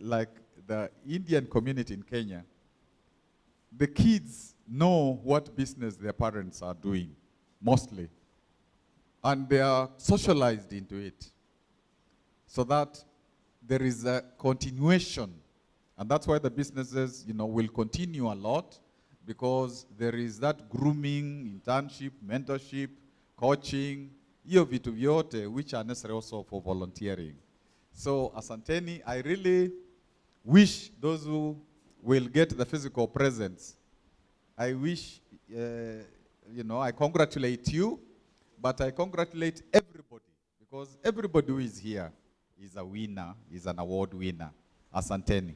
like the Indian community in Kenya, the kids know what business their parents are doing, mostly. And they are socialized into it. So that there is a continuation. And that's why the businesses, will continue a lot, because there is that grooming, internship, mentorship, coaching, hiyo vitu vyote, which are necessary also for volunteering. So, asanteni, I really wish those who will get the physical presence, I wish, I congratulate you, but I congratulate everybody, because everybody who is here is a winner, is an award winner. Asanteni.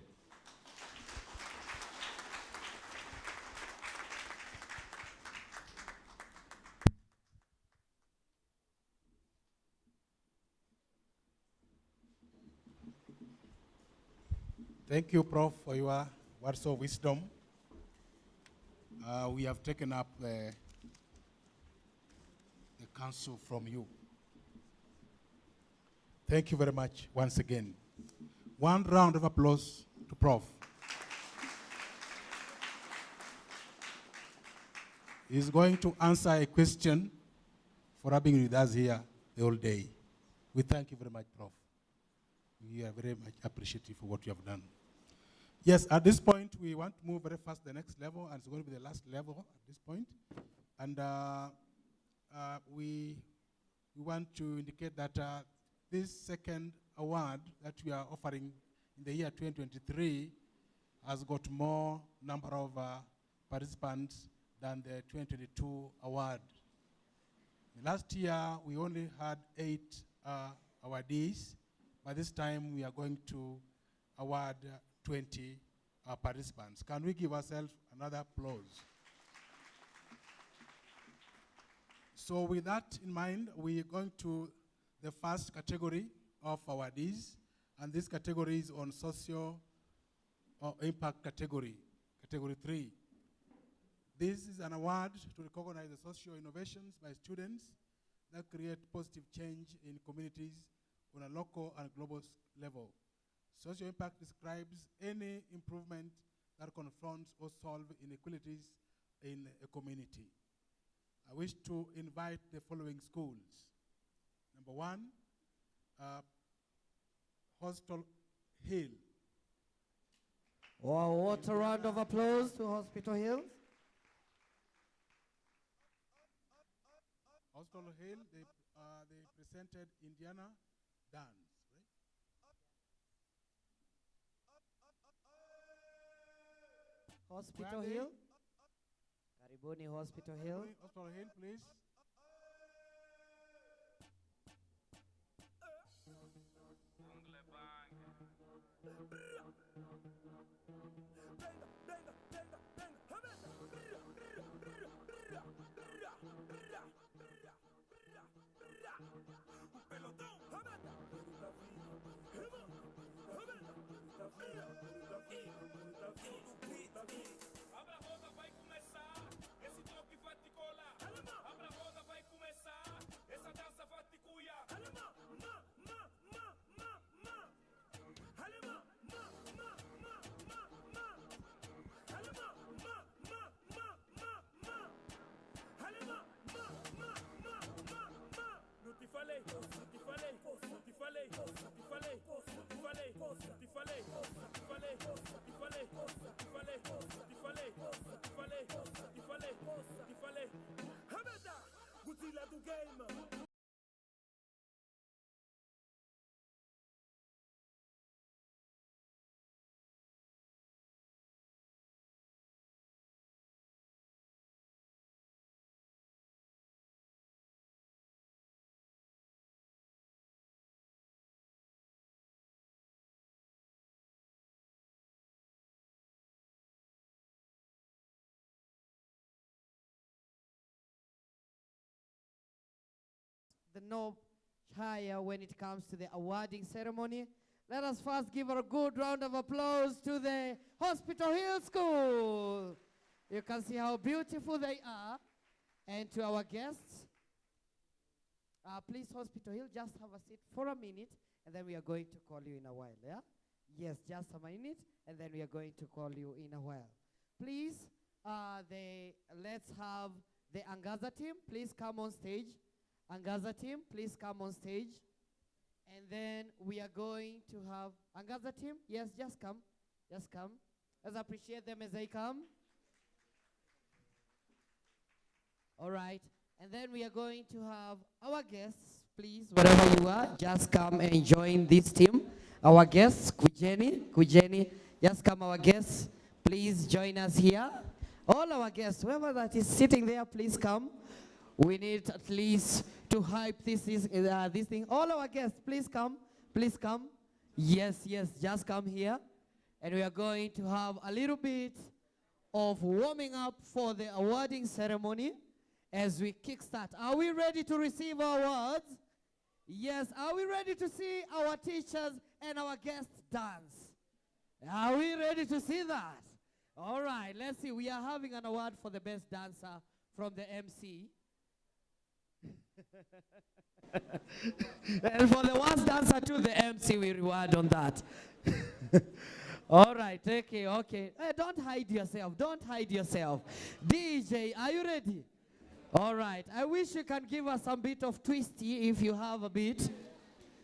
Thank you, Prof, for your words of wisdom. We have taken up the counsel from you. Thank you very much once again. One round of applause to Prof. He's going to answer a question for having with us here the whole day. We thank you very much, Prof. We are very much appreciative for what you have done. Yes, at this point, we want to move very fast to the next level, and it's going to be the last level at this point. And we want to indicate that this second award that we are offering in the year 2023 has got more number of participants than the 2022 award. Last year, we only had 8 awardees. By this time, we are going to award 20 participants. Can we give ourselves another applause? So with that in mind, we are going to the first category of awardees, and this category is on social impact category, category 3. This is an award to recognize the social innovations by students that create positive change in communities on a local and global level. Social impact describes any improvement that confronts or solves inequalities in a community. I wish to invite the following schools. Number 1, Hospital Hill. Wow, what a round of applause to Hospital Hill. Hospital Hill, they presented Indiana dance, right? Hospital Where are they? Hill. Karibuni Hospital Hill. Hospital Hill, please. Abra a roda, vai começar. Esse toque vai te colar. Abra a roda, vai começar. Essa dança vai te cuiar. Não te falei, não te falei, não te falei, não te falei, não te falei, não te falei, não te falei, não te falei, não te falei, não te falei, não te falei, não te falei, não te falei. Hamada, Godzilla do game. The knob higher when it comes to the awarding ceremony. Let us first give a good round of applause to the Hospital Hill School. You can see how beautiful they are. And to our guests, please, Hospital Hill, just have a seat for a minute, and then we are going to call you in a while, yeah? Yes, just a minute, and then we are going to call you in a while. Please, let's have the Angaza team, please come on stage. Angaza team, please come on stage. And then we are going to have Angaza team. Yes, just come. Just come. Let's appreciate them as they come. All right. And then we are going to have our guests, please, wherever you are, just come and join this team. Our guests, Kujeni, just come, our guests. Please join us here. All our guests, whoever that is sitting there, please come. We need at least to hype this thing. All our guests, please come. Please come. Yes, just come here. And we are going to have a little bit of warming up for the awarding ceremony as we kickstart. Are we ready to receive our awards? Yes. Are we ready to see our teachers and our guests dance? Are we ready to see that? All right, let's see. We are having an award for the best dancer from the MC. And for the worst dancer to the MC, we reward on that. All right, okay. Hey, don't hide yourself. Don't hide yourself. DJ, are you ready? All right. I wish you can give us a bit of twisty if you have a bit,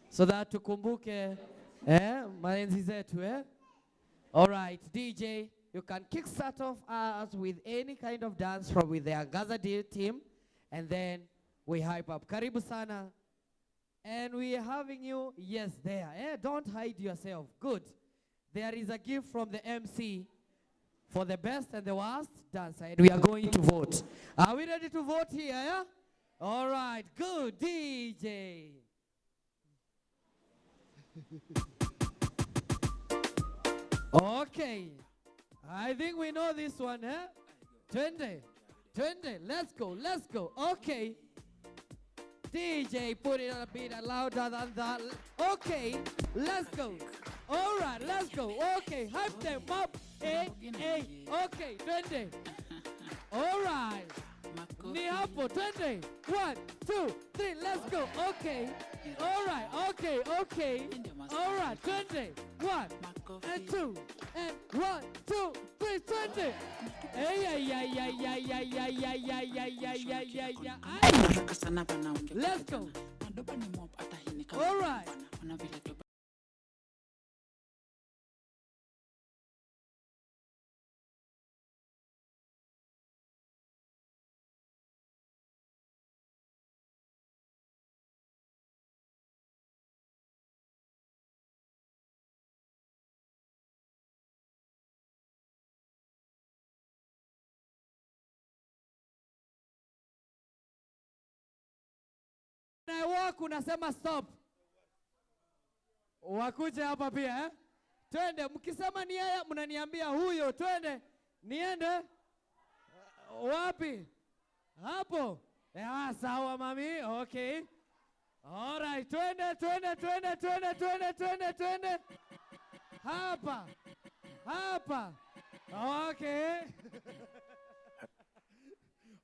so that tukumbuke maenzi zetu. All right, DJ, you can kickstart off us with any kind of dance from with the Angaza team, and then we hype up. Karibu sana. And we are having you, yes, there. Don't hide yourself. Good. There is a gift from the MC for the best and the worst dancer, and we are going to vote. Are we ready to vote here? Yeah? All right, good, DJ. Okay, I think we know this one, huh? 20, let's go. Okay. DJ, put it a bit louder than that. Okay, let's go. All right, let's go. Okay, hype them up. Hey. Okay, 20. All right. Ni hapo, 20. 1, 2, 3, let's go. Okay. All right, okay. All right, 20. 1 and 2 and 1, 2, 3, 20. Let's go. All right. I walk unasema stop. Wakuje hapa pia eh? Twende, mkisema ni yeye mnaniambia huyo, twende. Niende? Wapi? Hapo. Sawa mami, okay. All right, twende. Hapa. Okay.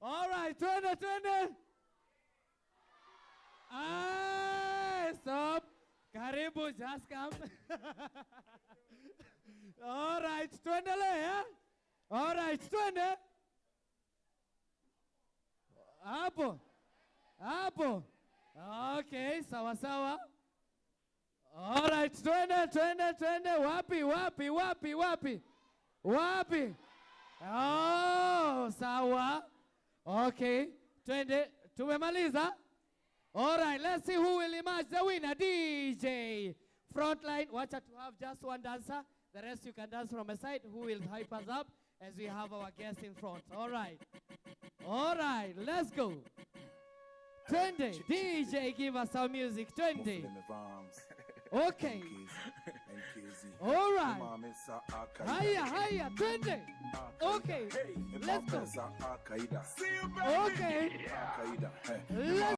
All right, twende. Stop. Karibu, just come. All right, tuendelee, eh? All right, twende. Hapo. Okay, sawa. All right, twende. Wapi? Oh, sawa. Okay, twende. Tumemaliza? All right, let's see who will emerge the winner. DJ. Frontline, watch out to have just one dancer. The rest you can dance from a side. Who will hype us up as we have our guest in front. All right, let's go. 20. DJ, give us some music. 20. Okay. All right. Higher. 20. Okay. Let's go. Okay. Let's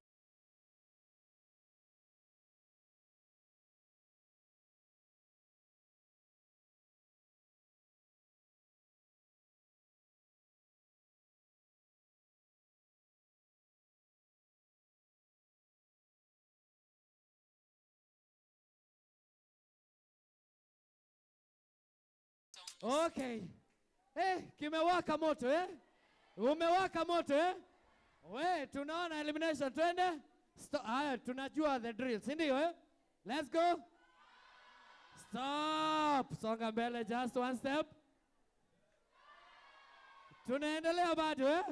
Okay. Kimewaka moto eh? Umewaka moto eh? We, tunaona elimination, twende. Tunajua the drill, si ndio eh? Let's go. Stop. Songa mbele, just one step. Tunaendelea bado eh?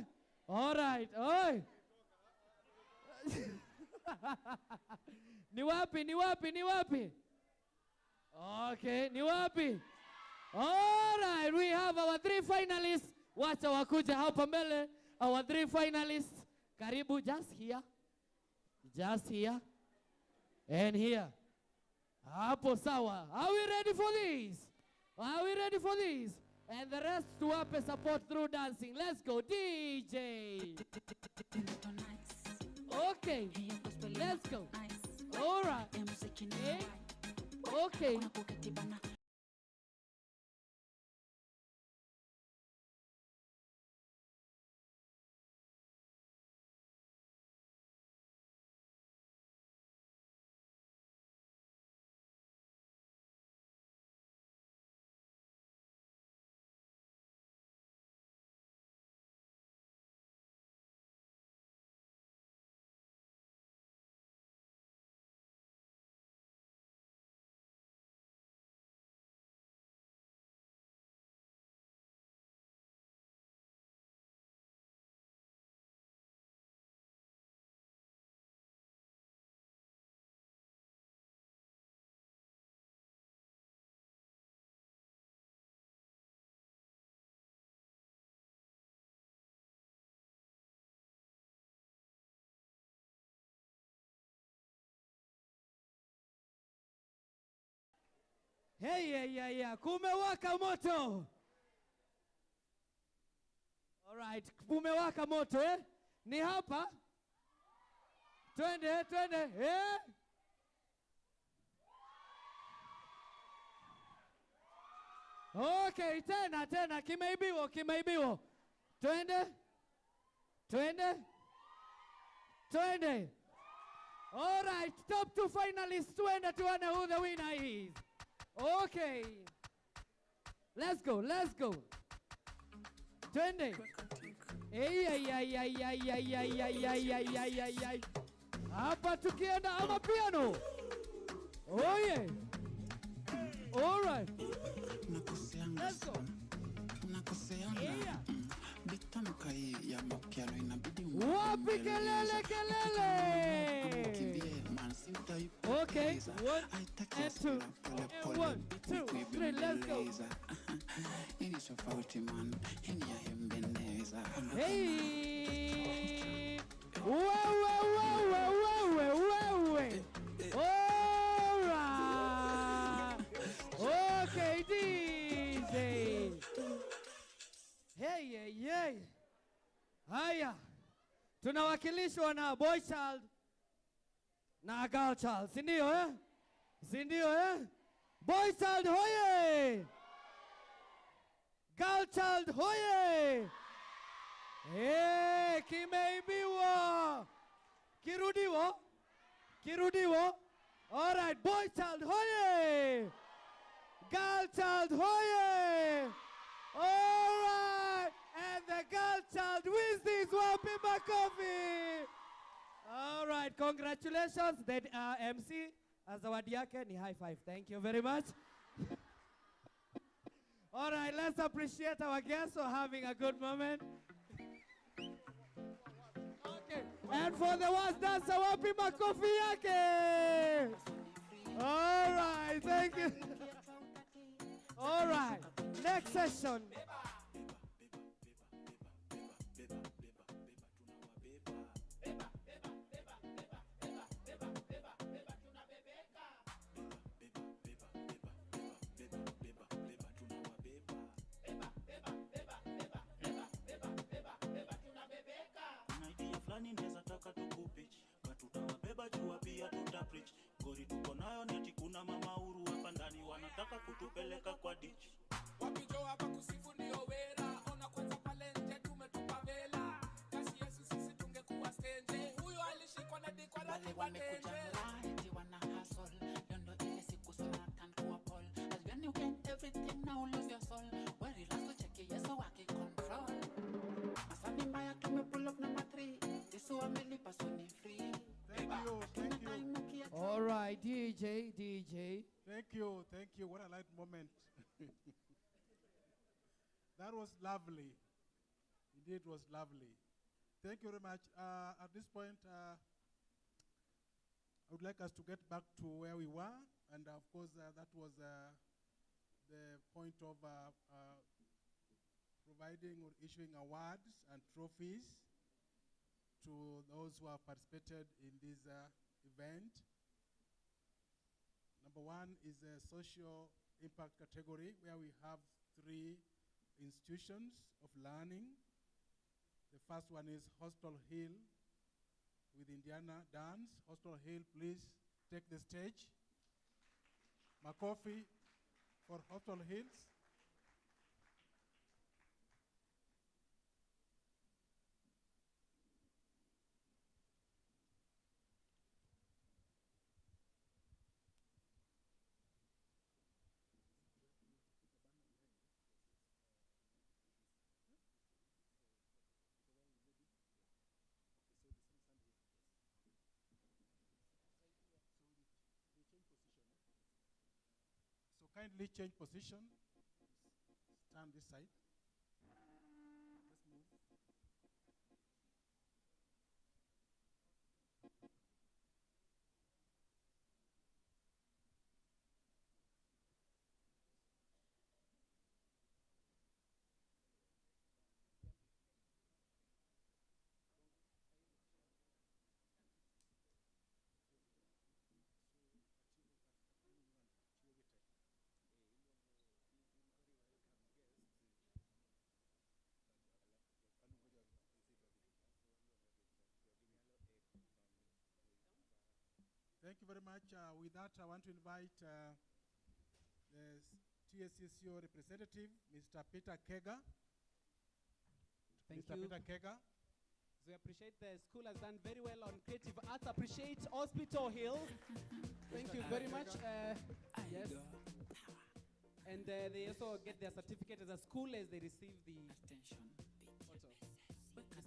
All right. Oi. Ni wapi? Okay, ni wapi? All right, we have our 3 finalists. Wacha wakuja hapa mbele. Our 3 finalists. Karibu, just here. And here. Hapo sawa. Are we ready for this? And the rest to up support through dancing. Let's go, DJ. Okay, let's go. All right. Okay. Hey, kumewaka moto. All right, kumewaka moto eh? Ni hapa. Twende. Eh? Okay, tena kimeibiwa. Twende. All right, top 2 finalists, twende tuone who the winner is. Okay. Let's go. Twende. Hapa tukienda ama piano. Oh yeah. All right. Let's go. Wapi kelele. Okay, 1 and 2 and 1, 2, 3, let's go. Hey, wow. tunawakilishwa na boy child na girl child, si ndio eh? Si ndio eh? Boy child hoye! Girl child hoye! Hey, kimeibiwa! Kirudiwa? Kirudiwa? All right, boy child hoye! Girl child hoye! All right, and the girl child wins this Wapi Makofi! All right, congratulations. The MC, zawadi yake ni high five. Thank you very much. All right, let's appreciate our guests for having a good moment. Okay, and for the ones that's Wapi Makofi yake. All right, thank you. All right, next session. Fulani neza taka tukupitch katutawabeba jua pia tutapreach gori tuko nayo neti kuna mama huru hapa ndani wanataka kutupeleka kwa ditch wapijo hapa kusifu ndio wera ona kwanza pale nje tumetupa vela kasi Yesu sisi tungekuwa stage huyo alishikwa na dikwa na tibanende eti wana hustle yondo ile siku sana tan kuwa Paul as when you get everything now lose your soul where you last to check Yesu waki control asani mbaya tumepull up number 3 Yesu amelipa so ni free. Thank you. All right, DJ. Thank you. What a light moment. That was lovely. Indeed, it was lovely. Thank you very much. At this point, I would like us to get back to where we were. And of course, that was the point of providing or issuing awards and trophies to those who have participated in this event. Number one is a social impact category where we have 3 institutions of learning. The first one is Hostel Hill with Indiana Dance. Hostel Hill, please take the stage. Makofi for Hostel Hills. So kindly change position. Stand this side. Let's move. Thank you very much. With that, I want to invite the TSCCO representative, Mr. Peter Kega. Thank Mr. you. Peter Kega. So I appreciate the school has done very well on creative arts. Appreciate Hospital Hill. Thank you very much. Yes. And they also get their certificate as a school as they receive the photo.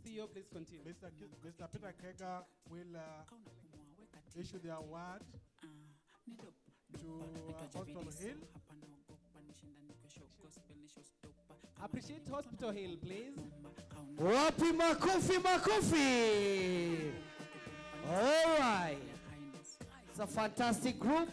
CEO, please continue. Mr. Peter Kega will issue the award to Hospital Hill. Appreciate Hospital Hill, please. Wapi Makofi. All right. It's a fantastic group.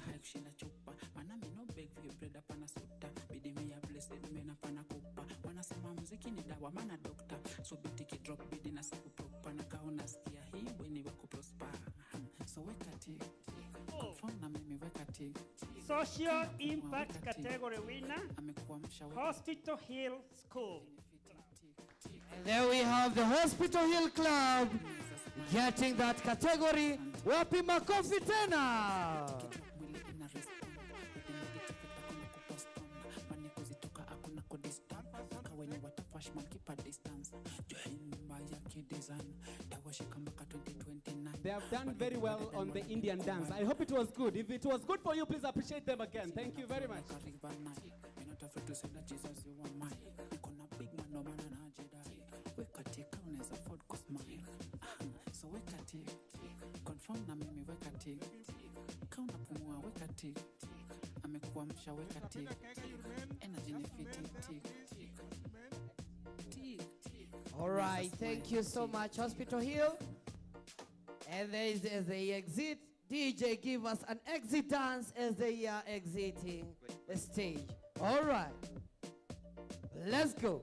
Social impact category winner, Hospital Hill School. And there we have the Hospital Hill Club getting that category. Wapi makofi tena. They have done very well on the Indian dance. I hope it was good. If it was good for you, please appreciate them again. Thank you very much. All right, thank you so much, Hospital Hill. And there is as they exit, DJ give us an exit dance as they are exiting the stage. All right, let's go.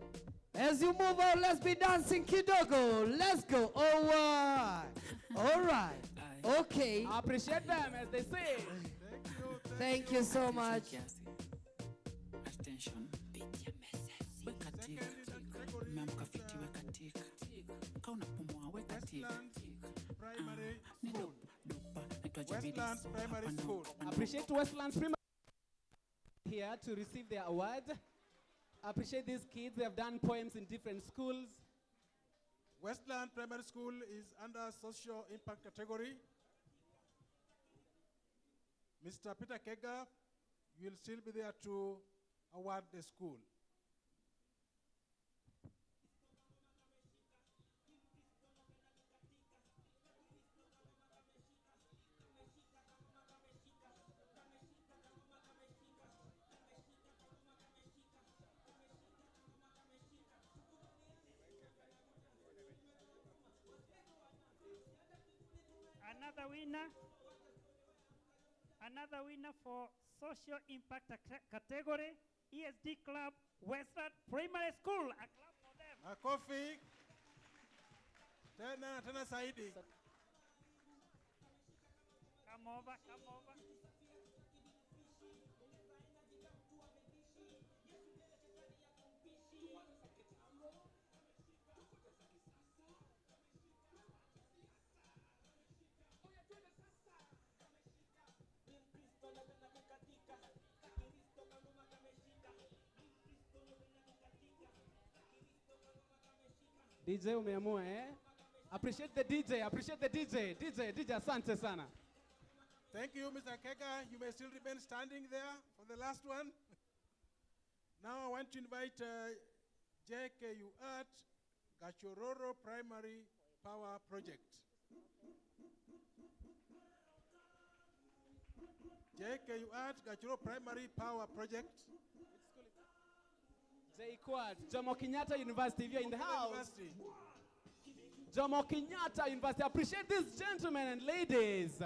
As you move out, let's be dancing kidogo. Let's go. All right. Okay. I appreciate them as they say. Thank you so much. Westlands Primary School. Appreciate Westlands Primary here to receive their award. Appreciate these kids. They have done poems in different schools. Westland Primary School is under social impact category. Mr. Peter Kega will still be there to award the school. Another winner for social impact category, ESD Club, Western Primary School. A clap for them. Makofi. Tena Saidi. Come over, come over. DJ umeamua, eh? Appreciate the DJ, appreciate the DJ. DJ, asante sana. Thank you, Mr. Kega. You may still remain standing there for the last one. Now I want to invite JKU Art, Gachororo Primary Power Project. JKU Art, Gachororo Primary Power Project. J-Quad, Jomo Kenyatta University, if you're in the house. Jomo Kenyatta University. Appreciate these gentlemen and ladies.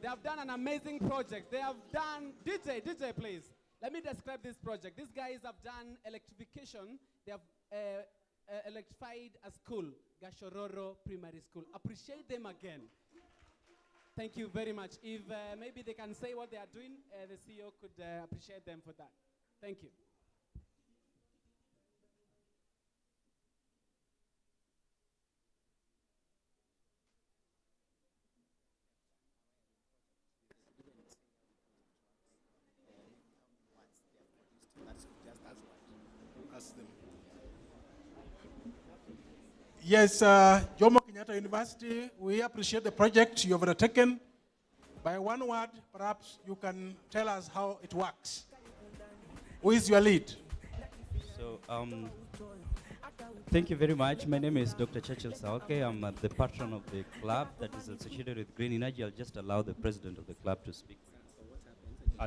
They have done an amazing project. They have done, DJ please. Let me describe this project. These guys have done electrification. They have electrified a school, Gashororo Primary School. Appreciate them again. Thank you very much. If maybe they can say what they are doing, the CEO could appreciate them for that. Thank you. Yes, Jomo Kenyatta University, we appreciate the project you've undertaken. By one word, perhaps you can tell us how it works. Who is your lead? So, thank you very much. My name is Dr. Churchill Saoke. I'm the patron of the club that is associated with Green Energy. I'll just allow the president of the club to speak.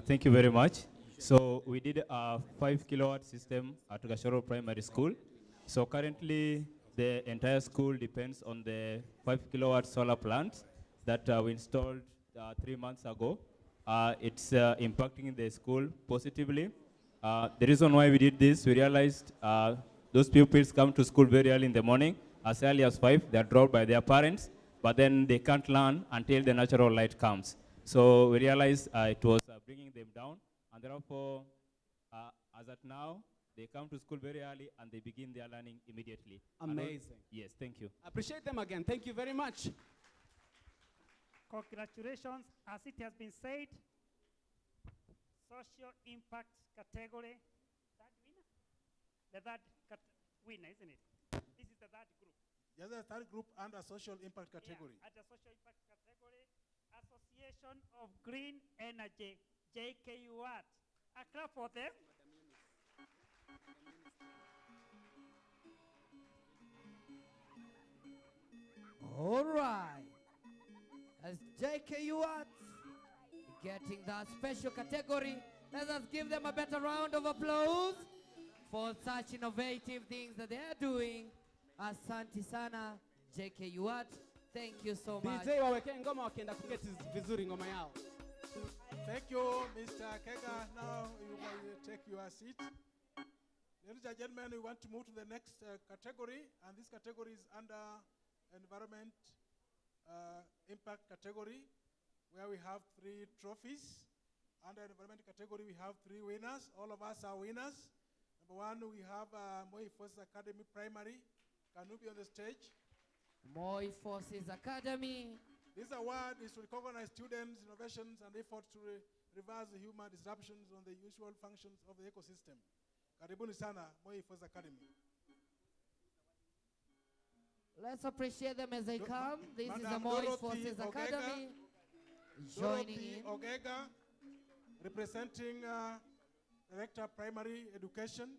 Thank you very much. So we did a 5 kilowatt system at Gashoro Primary School. So currently the entire school depends on the 5 kilowatt solar plant that we installed 3 months ago. It's impacting the school positively. The reason why we did this, we realized those pupils come to school very early in the morning, as early as 5. They're dropped by their parents, but then they can't learn until the natural light comes. So we realized it was bringing them down, and therefore, as at now, They come to school very early and they begin their learning immediately. And Amazing. yes, thank you. Appreciate them again. Thank you very much. Congratulations. As it has been said, social impact category, third winner? The third winner, isn't it? This is the third group. Yes, the third group under social impact category. Yeah, at the social impact category, Association of Green Energy, JKU Art. A clap for them. All right. As JKU Arts getting that special category, let us give them a better round of applause for such innovative things that they're doing. Asante sana, JKU Arts. Thank you so much. DJ waweke ngoma wakienda kuketi vizuri ngoma yao. Thank you, Mr. Kega. Now you may take your seat. Ladies and gentlemen, we want to move to the next category, and this category is under environment impact category, where we have 3 trophies. Under environment category, we have 3 winners. All of us are winners. Number 1, we have Moi Forces Academy Primary. Can you be on the stage? Moi Forces Academy. This award is to recognize students' innovations and efforts to reverse human disruptions on the usual functions of the ecosystem. Karibuni sana, Moi Forces Academy. Let's appreciate them as they come. This is the Moi Forces Academy. Joining in. Ogega, representing Director of Primary Education.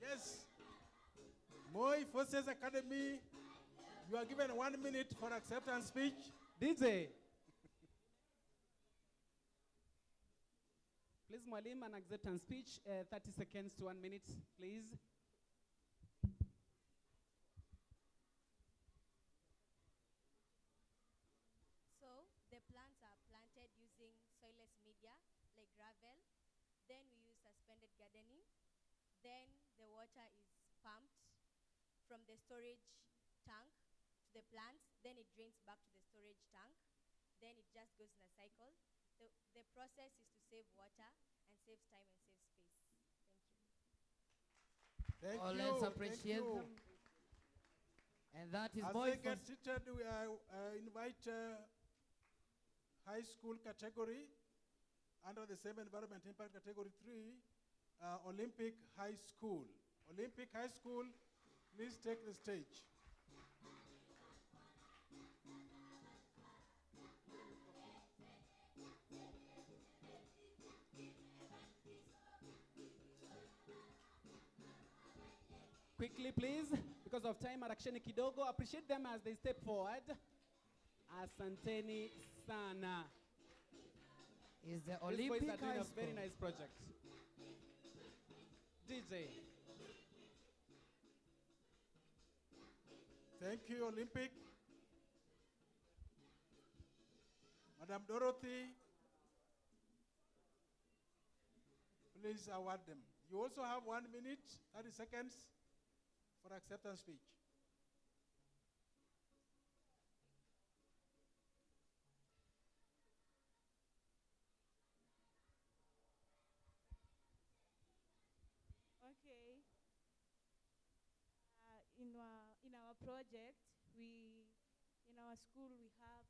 Yes. Moi Forces Academy, you are given 1 minute for acceptance speech. DJ. Please, Mwalim, an acceptance speech, 30 seconds to 1 minute, please. So the plants are planted using soilless media like gravel. Then we use suspended gardening. Then the water is pumped from the storage tank to the plants. Then it drains back to the storage tank. Then it just goes in a cycle. The process is to save water and saves time and saves space. Thank you. Thank Oh, you. let's Thank appreciate you. them. And that is As Moi they get Forces. seated, we invite high school category under the same environment impact category 3, Olympic High School. Olympic High School, please take the stage. Quickly, please, because of time, harakisheni kidogo. Appreciate them as they step forward. Asanteni sana. Is the These boys Olympic are doing High a very School. nice project. DJ. Thank you, Olympic. Madam Dorothy, please award them. You also have 1 minute, 30 seconds for acceptance speech. Okay. In our project, in our school we have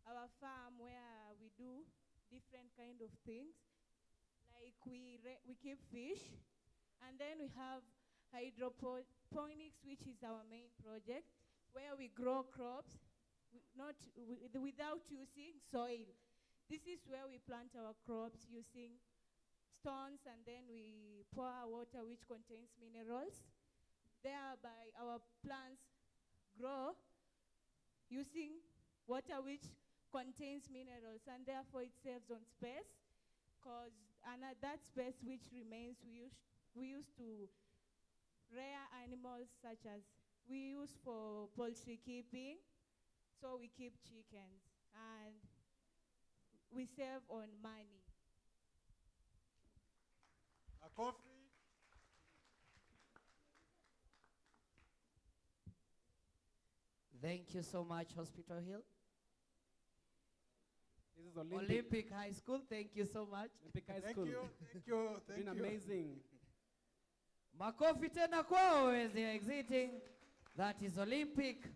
our farm where we do different kind of things. Like we keep fish, and then we have hydroponics, which is our main project, where we grow crops without using soil. This is where we plant our crops using stones, and then we pour water which contains minerals. Thereby our plants grow using water which contains minerals, and therefore it saves on space, because that space which remains we used to rare animals such as we use for poultry keeping. So we keep chickens and we save on money. A coffee. Thank you so much, Hospital Hill. This is Olympic. Olympic High School, thank you so much. Olympic High Thank School. you, thank you, thank Been you. amazing. Makofi tena kwao as they are exiting. That is Olympic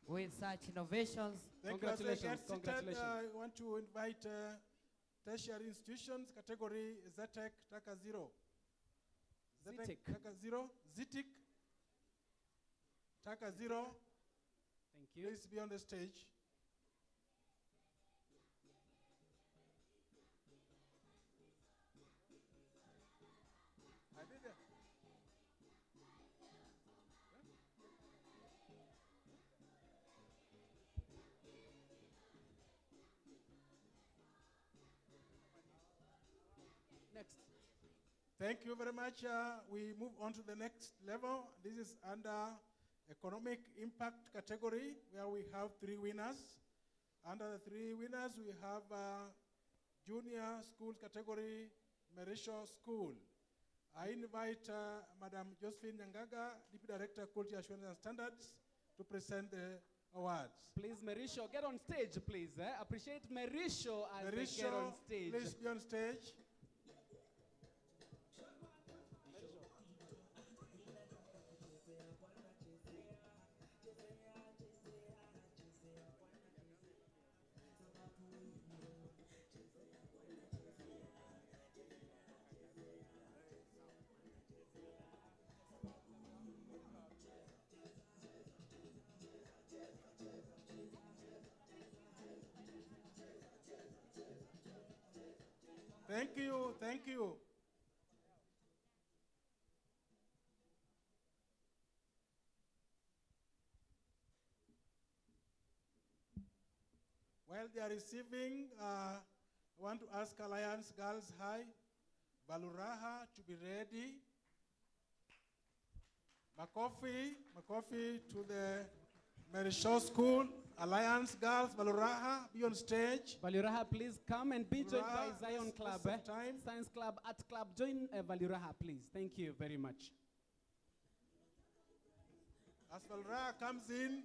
with such innovations. Thank Congratulations, you. As they get seated, congratulations. I want to invite tertiary institutions, category ZTEC, TACA 0. ZTEC. TACA 0, ZTEC, TACA 0. Thank you. Please be on the stage. Next. Thank you very much. We move on to the next level. This is under economic impact category, where we have 3 winners. Under the 3 winners, we have junior school category, Merisho School. I invite Madam Josephine Nyangaga, Deputy Director, Quality Assurance and Standards, to present the awards. Please, Merisho, get on stage, please. Appreciate Merisho as they Merisho, get on stage. please be on stage. Thank you, thank you. While they are receiving, I want to ask Alliance Girls High, Baluraha, to be ready. Makofi to the Merisho School, Alliance Girls, Baluraha, be on stage. Valuraha, please come and be joined by Valuraha, Zion let's Club, waste some time. Science Club, Art Club. Join Valuraha, please. Thank you very much. As Baluraha comes in,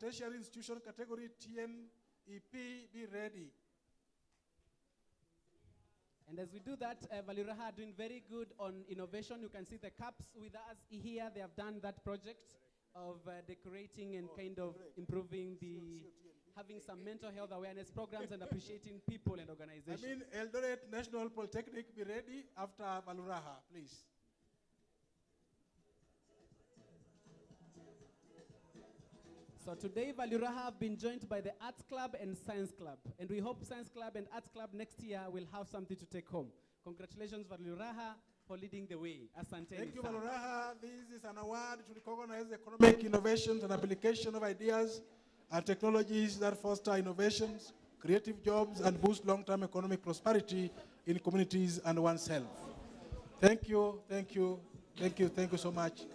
tertiary institution category TNEP, be ready. And as we do that, Valuraha are doing very good on innovation. You can see the cups with us here. They have done that project of decorating and kind of improving having some mental health awareness programs and appreciating people and organizations. I mean, Eldoret National Polytechnic, be ready after Baluraha, please. So today, Valuraha have been joined by the Arts Club and Science Club. And we hope Science Club and Arts Club next year will have something to take home. Congratulations, Valuraha, for leading the way. Asante. Thank you, sana. Baluraha. This is an award to recognize economic innovations and application of ideas and technologies that foster innovations, creative jobs, and boost long-term economic prosperity in communities and oneself. Thank you, thank you, thank you, thank you so much.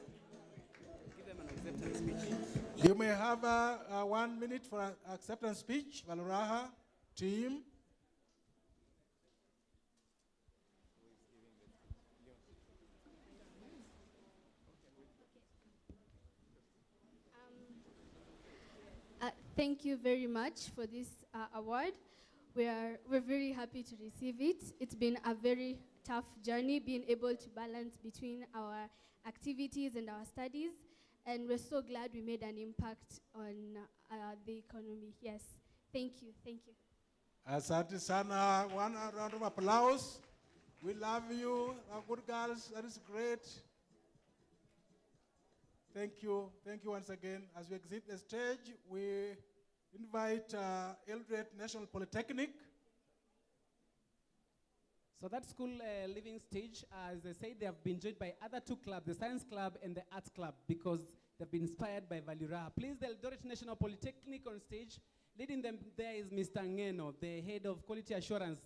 Give them an acceptance speech. You may have 1 minute for acceptance speech, Valuraha team. Thank you very much for this award. We're very happy to receive it. It's been a very tough journey being able to balance between our activities and our studies. And we're so glad we made an impact on the economy. Yes, thank you, thank you. Asante sana. One round of applause. We love you, our good girls. That is great. Thank you once again. As we exit the stage, we invite Eldoret National Polytechnic. So that school living stage, as I said, they have been joined by other 2 clubs, the Science Club and the Arts Club, because they've been inspired by Valuraha. Please, the Eldoret National Polytechnic on stage. Leading them there is Mr. Ngeno, the head of quality assurance,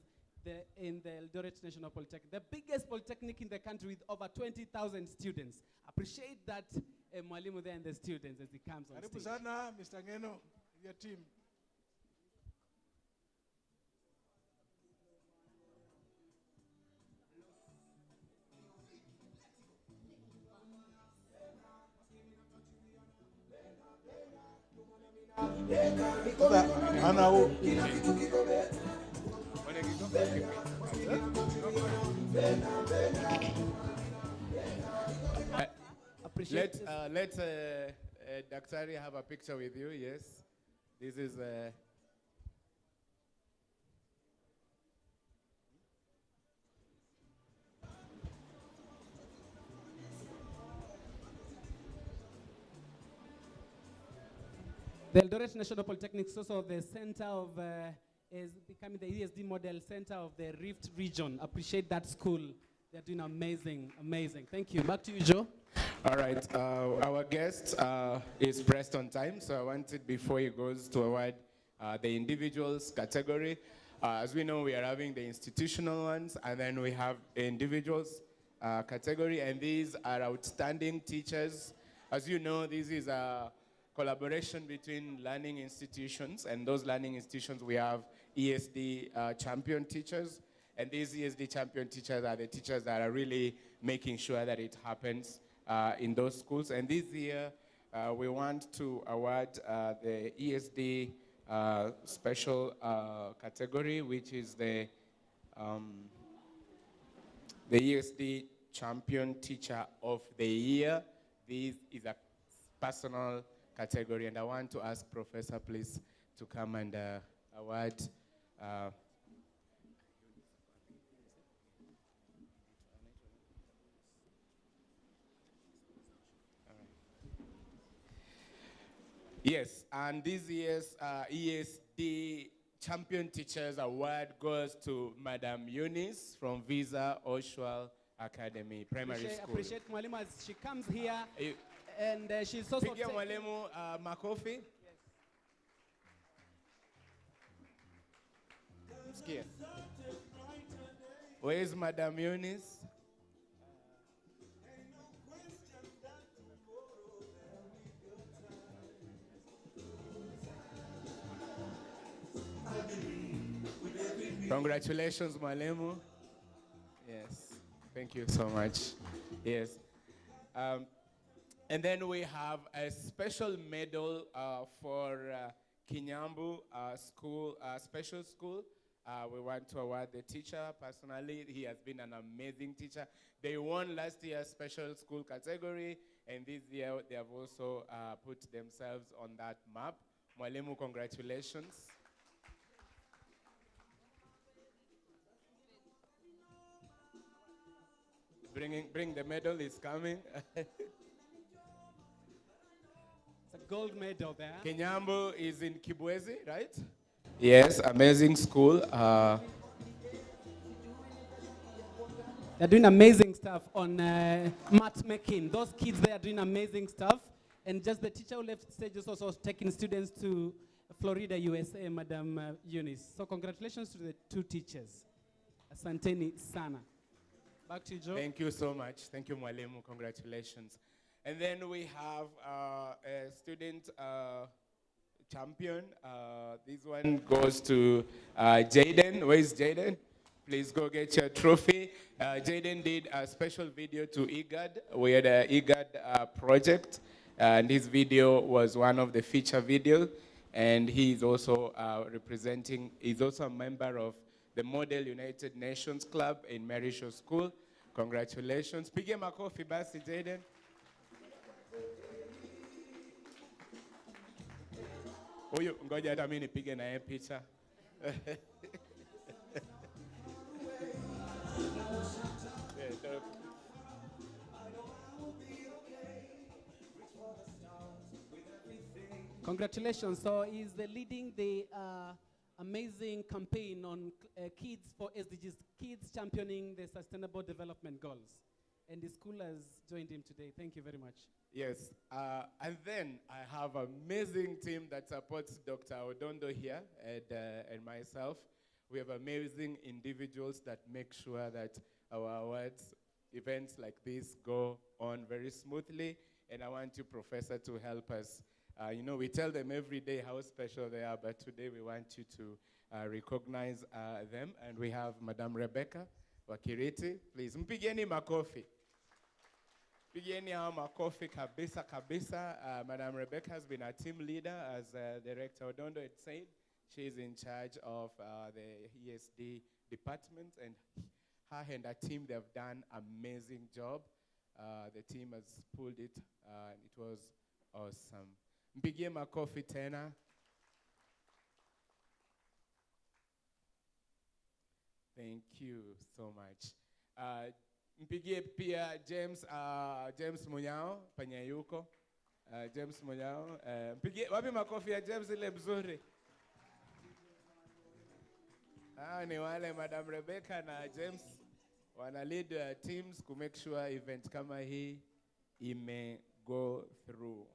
in the Eldoret National Polytechnic, the biggest polytechnic in the country with over 20,000 students. Appreciate that Mwalimu there and the students as he comes on Karibu stage. sana, Mr. Ngeno, your team. Let Daktari have a picture with you. Yes, this is. The Eldoret National Polytechnic is also the center of, is becoming the ESD model center of the Rift region. Appreciate that school. They're doing amazing, amazing. Thank you. Back to you, Joe. All right, our guest is pressed on time, so I wanted, before he goes to award the individuals category, as we know, we are having the institutional ones, and then we have the individuals category, and these are outstanding teachers. As you know, this is a collaboration between learning institutions, and those learning institutions, we have ESD champion teachers, and these ESD champion teachers are the teachers that are really making sure that it happens in those schools. And this year, we want to award the ESD special category, which is the ESD Champion Teacher of the Year. This is a personal category, and I want to ask Professor, please, to come and award. Yes, and this year's ESD Champion Teachers Award goes to Madam Eunice from Visa Oshwal Academy Primary School. Appreciate Mwalimu as she comes here, and she's also Pigia Mwalimu makofi. Msikie. Where is Madam Eunice? Congratulations, Mwalimu. Yes, thank you so much. Yes. And then we have a special medal for Kinyambu School, special school. We want to award the teacher personally. He has been an amazing teacher. They won last year's special school category, and this year they have also put themselves on that map. Mwalimu, congratulations. Bring the medal, is coming. It's a gold medal there. Kinyambu is in Kibwezi, right? Yes, amazing school. They're doing amazing stuff on mat making. Those kids, they are doing amazing stuff. And just the teacher who left stage is also taking students to Florida, USA, Madam Eunice. So congratulations to the two teachers. Asanteni sana. Back to you, Joe. Thank you so much. Thank you, Mwalimu. Congratulations. And then we have a student champion. This one goes to Jaden. Where is Jaden? Please go get your trophy. Jaden did a special video to IGAD. We had an IGAD project, and his video was one of the feature videos. And he is also he's also a member of the Model United Nations Club in Mary Shaw School. Congratulations. Pige makofi basi, Jaden. Huyu ngoja hata mimi nipige na yeye picha. Congratulations. So he's leading the amazing campaign on kids for SDGs, kids championing the sustainable development goals. And the school has joined him today. Thank you very much. Yes, and then I have an amazing team that supports Dr. Odondo here and myself. We have amazing individuals that make sure that our awards events like this go on very smoothly. And I want you, Professor, to help us. We tell them every day how special they are, but today we want you to recognize them. And we have Madam Rebecca Wakiriti. Please, mpigeni makofi. Pigeni hao makofi kabisa kabisa. Madam Rebecca has been a team leader, as Director Odondo had said. She's in charge of the ESD department, and her and her team, they have done an amazing job. The team has pulled it, and it was awesome. Mpigie makofi tena. Thank you so much. Mpigie pia James Munyao penye yuko. James Munyao. Mpigie wapi makofi ya James ile mzuri. Ni wale Madam Rebecca na James wana lead teams to make sure event kama hii ime go through.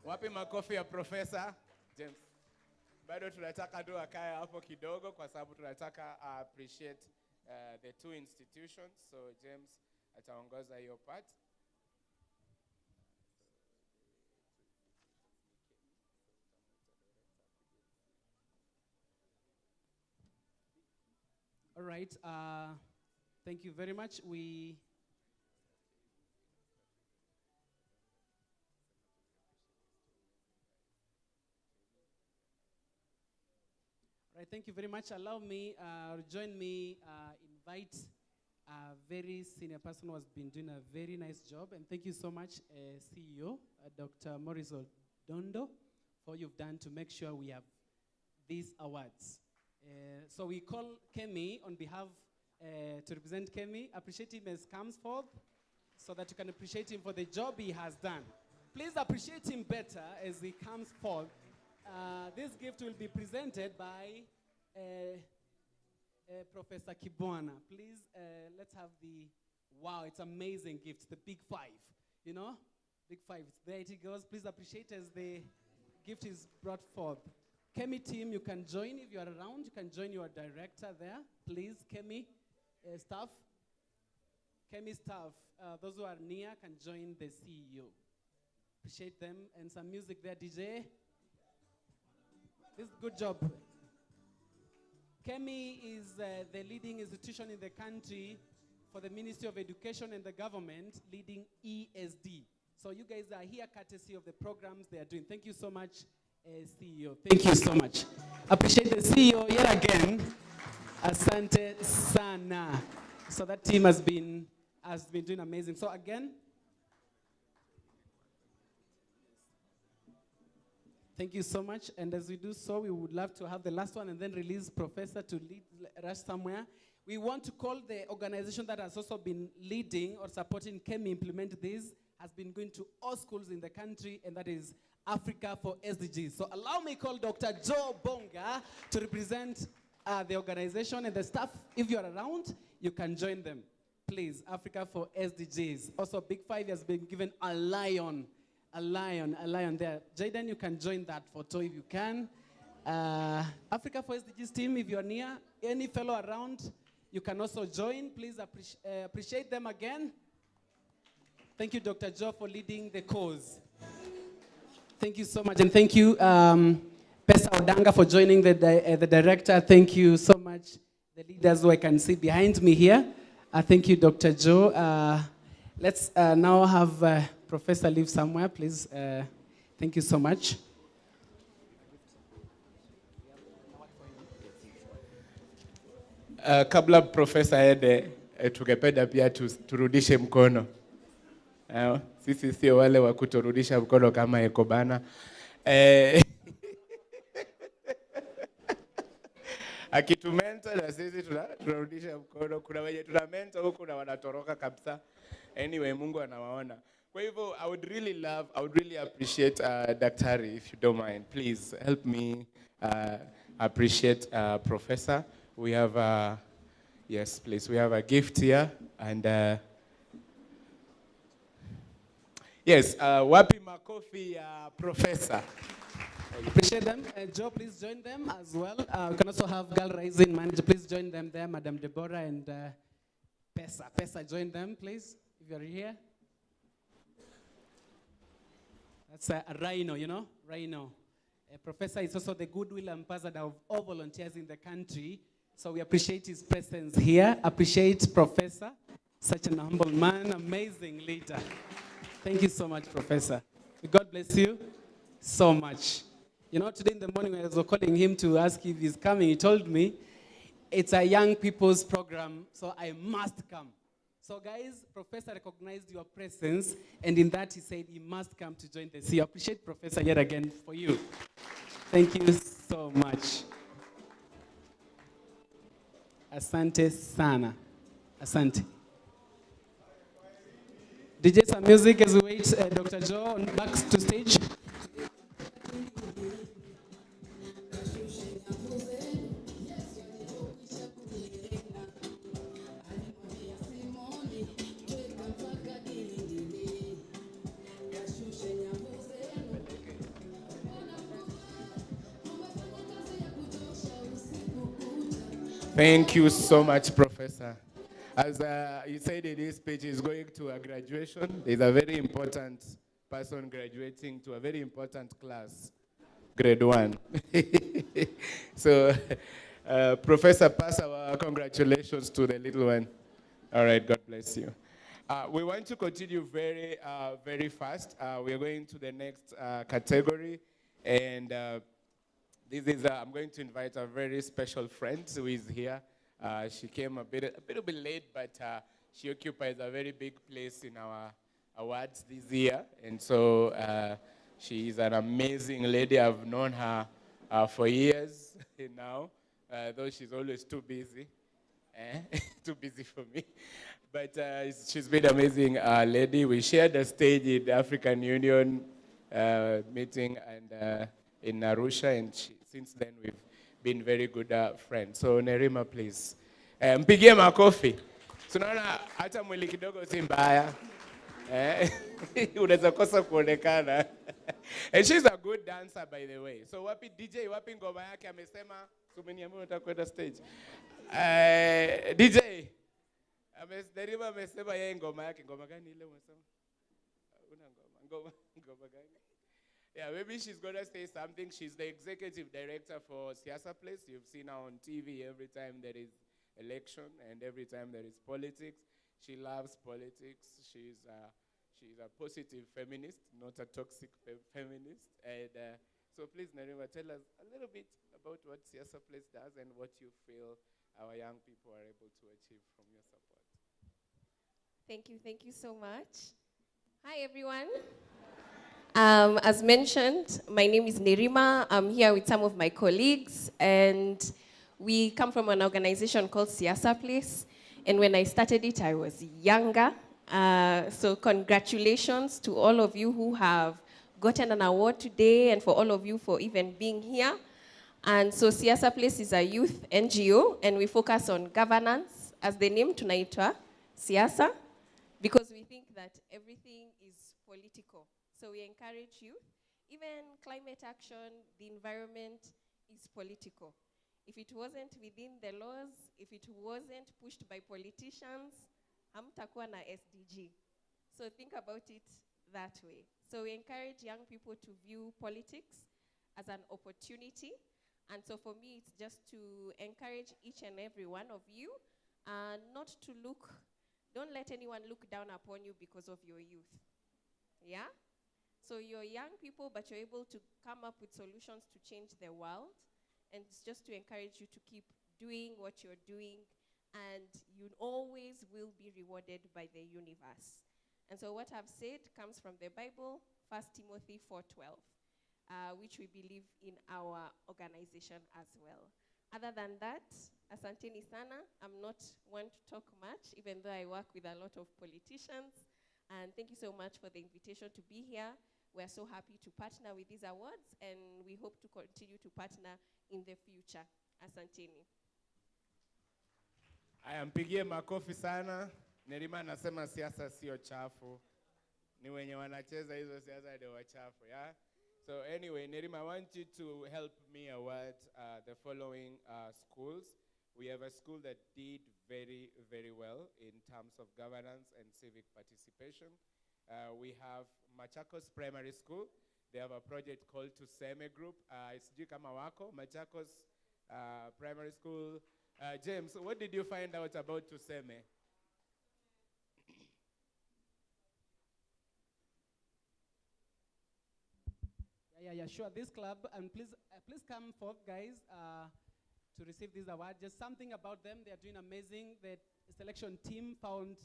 Wapi makofi ya Professor James? Bado tunataka tu akae hapo kidogo kwa sababu tunataka appreciate the two institutions. So James ataongoza hiyo part. All right. Thank you very much. All right, thank you very much. Allow me, join me, invite a very senior person who has been doing a very nice job. And thank you so much, CEO, Dr. Maurice Odondo, for you've done to make sure we have these awards. So we call Kemi on behalf to represent Kemi. Appreciate him as comes forth so that you can appreciate him for the job he has done. Please appreciate him better as he comes forth. This gift will be presented by Professor Kibwana. Please, let's have wow, it's amazing gift, the big five, big five. There it goes. Please appreciate as the gift is brought forth. Kemi team, you can join if you are around. You can join your director there. Please, Kemi staff. Kemi staff, those who are near can join the CEO. Appreciate them. And some music there, DJ. This is good job. Kemi is the leading institution in the country for the Ministry of Education and the government, leading ESD. So you guys are here courtesy of the programs they are doing. Thank you so much, CEO. Thank you so much. Appreciate the CEO yet again. Asante sana. So that team has been doing amazing. So again, thank you so much. And as we do so, we would love to have the last one and then release Professor to lead rush somewhere. We want to call the organization that has also been leading or supporting Kemi implement this, has been going to all schools in the country, and that is Africa for SDGs. So allow me call Dr. Joe Bonga to represent the organization and the staff. If you're around, you can join them. Please, Africa for SDGs. Also, Big Five has been given a lion there. Jaden, you can join that photo if you can. Africa for SDGs team, if you're near, any fellow around, you can also join. Please appreciate them again. Thank you, Dr. Joe, for leading the cause. Thank you so much, and thank you, Pesa Odanga, for joining the director. Thank you so much, the leaders who I can see behind me here. Thank you, Dr. Joe. Let's now have Professor leave somewhere, please. Thank you so much. Kabla Professor aende, tungependa pia turudishe mkono. Sisi sio wale wa kutorudisha mkono kama Ekobana. Akitumenta na sisi tunarudisha mkono. Kuna wenye tunamenta huku na wanatoroka kabisa. Anyway, Mungu anawaona. Kwa hivyo, I would really appreciate Daktari, if you don't mind. Please help me appreciate Professor. We have yes, please. We have a gift here, and Yes, wapi makofi ya Professor. Appreciate them. Joe, please join them as well. We can also have Girl Rising Manager. Please join them there. Madam Deborah and Pesa. Pesa, join them, please, if you're here. That's a Rhino, you know? Rhino. Professor is also the goodwill ambassador of all volunteers in the country. So we appreciate his presence here. Appreciate Professor. Such an humble man, amazing leader. Thank you so much, Professor. God bless you so much. You know, today in the morning when I was calling him to ask if he's coming, he told me, it's a young people's program, so I must come. So guys, Professor recognized your presence, and in that he said he must come to join the CEO. I appreciate Professor yet again for you. Thank you so much. Asante sana. Asante. DJ some music as we wait Dr. Joe back to stage. Thank you so much, Professor. As you said in this speech, is going to a graduation. There's a very important person graduating to a very important class, grade 1. So, Professor, pass our congratulations to the little one. All right, God bless you. We want to continue very, very fast. We are going to the next category, and this is, I'm going to invite a very special friend who is here. She came a little bit late, but she occupies a very big place in our awards this year. And so she is an amazing lady. I've known her for years now, though she's always too busy. Too busy for me. But she's been an amazing lady. We shared a stage in the African Union meeting and in Arusha, and since then we've been very good friends. So Nerima, please. Mpigie makofi. Tunaona hata mwili kidogo si mbaya. Unaweza kosa kuonekana. And she's a good dancer, by the way. So wapi DJ, wapi ngoma yake amesema, sumeniambia unataka kwenda stage. DJ, Nerima amesema yeye ngoma yake, ngoma gani ile umesema? Una ngoma gani? Yeah, maybe she's going to say something. She's the executive director for Siasa Place. You've seen her on TV every time there is election and every time there is politics. She loves politics. She's a positive feminist, not a toxic feminist. And so please, Nerima, tell us a little bit about what Siasa Place does and what you feel our young people are able to achieve from your support. Thank you so much. Hi, everyone. As mentioned, my name is Nerima. I'm here with some of my colleagues, and we come from an organization called Siasa Place. And when I started it, I was younger. So congratulations to all of you who have gotten an award today, and for all of you for even being here. And so Siasa Place is a youth NGO, and we focus on governance. As the name tunaitwa, Siasa, because we think that everything is political. So we encourage youth. Even climate action, the environment is political. If it wasn't within the laws, if it wasn't pushed by politicians, hamtakuwa na SDG. So think about it that way. So we encourage young people to view politics as an opportunity. And so for me, it's just to encourage each and every one of you not to look, don't let anyone look down upon you because of your youth. Yeah? So you're young people, but you're able to come up with solutions to change the world. And it's just to encourage you to keep doing what you're doing, and you always will be rewarded by the universe. And so what I've said comes from the Bible, 1 Timothy 4:12, which we believe in our organization as well. Other than that, asanteni sana. I'm not one to talk much, even though I work with a lot of politicians. And thank you so much for the invitation to be here. We're so happy to partner with these awards, and we hope to continue to partner in the future. Asanteni. Mpigie makofi sana. Nerima anasema siasa sio chafu. Ni wenye wanacheza hizo siasa ndio wachafu, yeah? So anyway, Nerima, I want you to help me award the following schools. We have a school that did very, very well in terms of governance and civic participation. We have Machakos Primary School. They have a project called Tuseme Group. Sijui kama wako, Machakos Primary School. James, what did you find out about Tuseme? Yeah, sure. This club, and please come forth, guys, to receive this award. Just something about them. They are doing amazing. The selection team found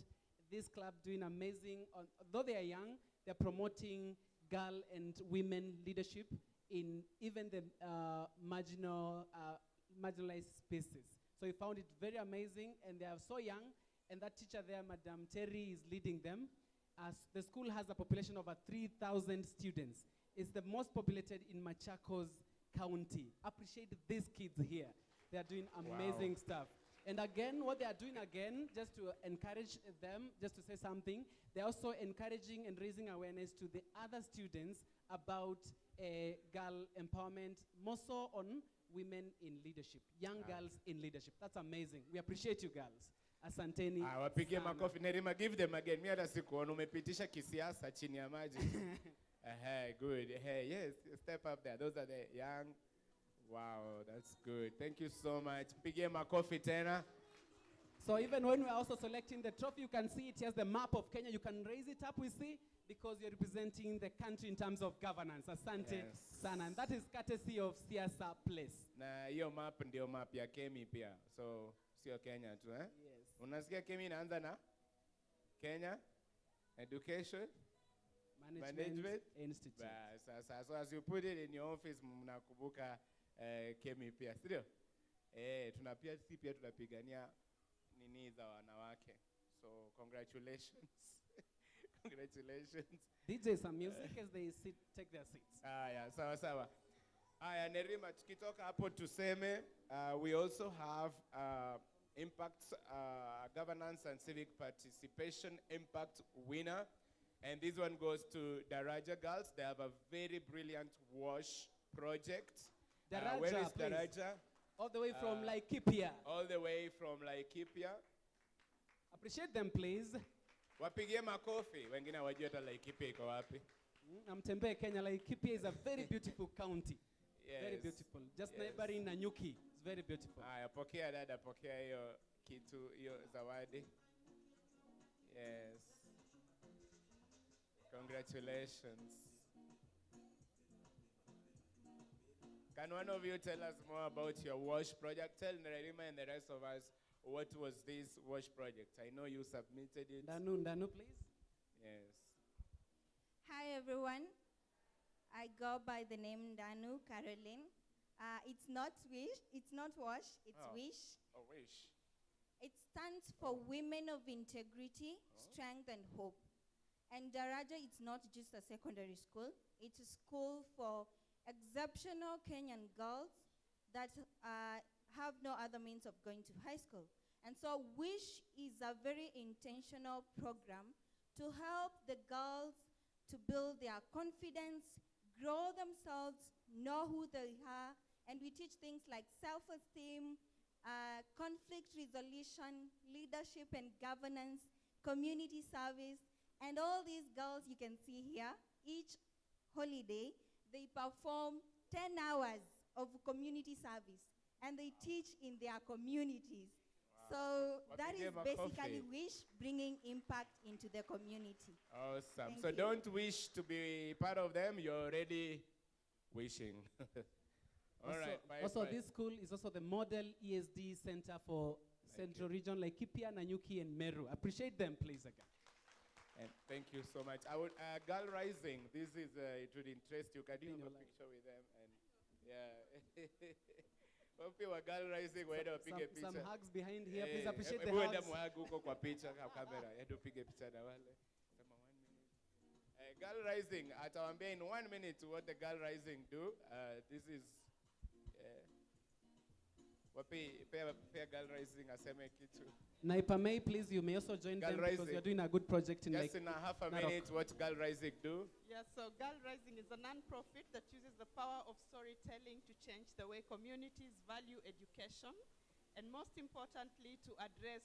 this club doing amazing. Though they are young, they're promoting girl and women leadership in even the marginalized spaces. So we found it very amazing, and they are so young. And that teacher there, Madam Terry, is leading them. As the school has a population of over 3,000 students. It's the most populated in Machakos County. Appreciate these kids here. They are doing amazing stuff. And again, what they are doing again, just to encourage them, just to say something, they're also encouraging and raising awareness to the other students about girl empowerment, more so on women in leadership, young girls in leadership. That's amazing. We appreciate you girls. Asanteni. Wapige makofi. Nerima, give them again. Mimi hata sikuona umepitisha kisiasa chini ya maji. Good. Yes, step up there. Those are the young. Wow, that's good. Thank you so much. Pige makofi tena. So even when we're also selecting the trophy, you can see it has the map of Kenya. You can raise it up, we see, because you're representing the country in terms of governance. Asante sana. And that is courtesy of Siasa Place. Na hiyo map ndio map ya Kemi pia. So sio Kenya tu, eh? Yes. Unasikia Kemi inaanza na Kenya Education Management Institute. So as you put it in your office, mnakumbuka Kemi pia, sio? Si pia tunapigania nini za wanawake. So congratulations. Congratulations. DJ some music as they take their seats. Sawa. Nerima, tukitoka hapo tuseme, we also have impact governance and civic participation impact winner. And this one goes to Daraja Girls. They have a very brilliant wash project. Daraja, where is please. Daraja? All the way from Laikipia. All the way from Laikipia. Appreciate them, please. Wapigie makofi. Wengine hawajui hata Laikipia iko wapi. Namtembea Kenya. Laikipia is a very beautiful county. Yes. Very beautiful. Just neighboring Nanyuki. It's very beautiful. Pokea dada, pokea hiyo kitu, hiyo zawadi. Yes. Congratulations. Can one of you tell us more about your WASH project? Tell Nerima and the rest of us, what was this WASH project? I know you submitted it. Danu, please. Yes. Hi, everyone. I go by the name Danu Caroline. It's not WASH, it's WISH. Oh, WISH. It stands for Women of Integrity, Strength and Hope. And Daraja, it's not just a secondary school. It's a school for exceptional Kenyan girls that have no other means of going to high school. And so WISH is a very intentional program to help the girls to build their confidence, grow themselves, know who they are, and we teach things like self-esteem, conflict resolution, leadership and governance, community service, and all these girls you can see here, each holiday, they perform 10 hours of community service, and they teach in their communities. So that is basically WISH, bringing impact into the community. Awesome. Thank So you. don't wish to be part of them, you're already wishing. All right. Also, this school is also the model ESD center for Central Region, like Laikipia, Nanyuki, and Meru. Appreciate them, please, again. And thank you so much. I would, Girl Rising, this is, it would interest you. Can you have a picture with them? And Wapi wa Girl Rising, waenda wapige picha. Some hugs behind here, please appreciate the Waenda hugs. mwagu huko kwa picha, kwa kamera. Waenda upige picha na wale. Sema 1 minute. Girl Rising, atawaambia in 1 minute what the Girl Rising do. This is, Pia Girl Rising aseme kitu. Naipa May, please, you may also join Girl them because Rising. you're doing a good project in Just in a half a minute, what Girl Rising do? Yes, so Girl Rising is a non-profit that uses the power of storytelling to change the way communities value education, and most importantly, to address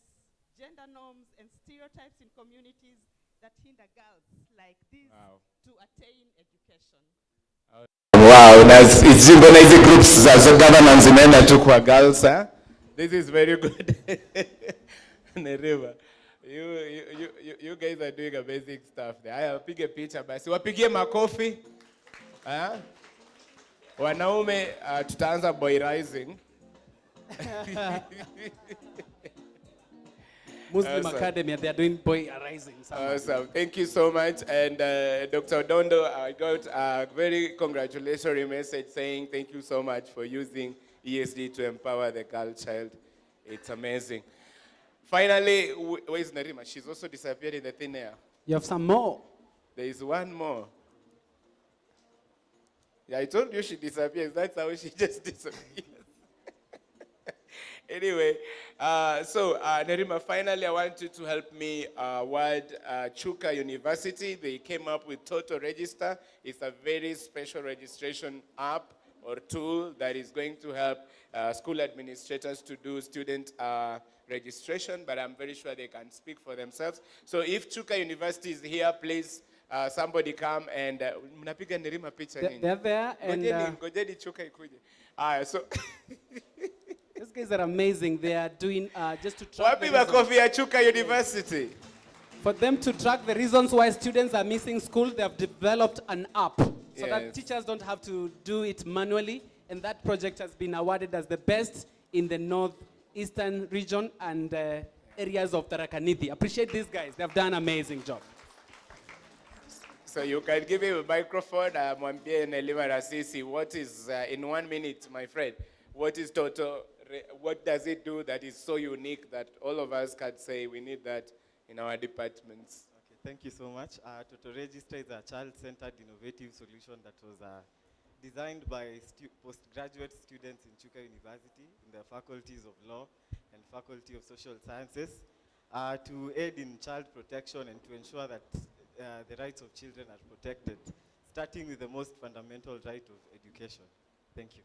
gender norms and stereotypes in communities that hinder girls like these to attain education. Wow, it's organized groups as a governance in to kwa girls, huh? This is very good. Nereva. You guys are doing amazing stuff there. I'll pick a picture basi. Wapigie makofi. Huh? Wanaume tutaanza boy rising. Muslim Academy, they are doing boy rising. Awesome. Thank you so much. And Dr. Dondo, I got a very congratulatory message saying thank you so much for using ESD to empower the girl child. It's amazing. Finally, where is Narima? She's also disappeared in the thin air. You have some more. There is one more. Yeah, I told you she disappears. That's how she just disappears. Anyway, Nerima, finally, I want you to help me word Chuka University. They came up with Total Register. It's a very special registration app or tool that is going to help school administrators to do student registration, but I'm very sure they can speak for themselves. So if Chuka University is here, please, somebody come and mnapiga Nerima picha nini? They're there and Ngojeni Chuka ikuje. So these guys are amazing. They are doing just to track Wapi makofi ya Chuka University. For them to track the reasons why students are missing school, they have developed an app so that teachers don't have to do it manually. And that project has been awarded as the best in the northeastern region and areas of Tarakaniti. Appreciate these guys. They have done an amazing job. So you can give him a microphone. Mwambie Nelima Rasisi, what is, in 1 minute, my friend, what is Total? What does it do that is so unique that all of us can say we need that in our departments? Okay, thank you so much. Total Register is a child-centered innovative solution that was designed by postgraduate students in Chuka University in the faculties of law and faculty of social sciences to aid in child protection and to ensure that the rights of children are protected, starting with the most fundamental right of education. Thank you.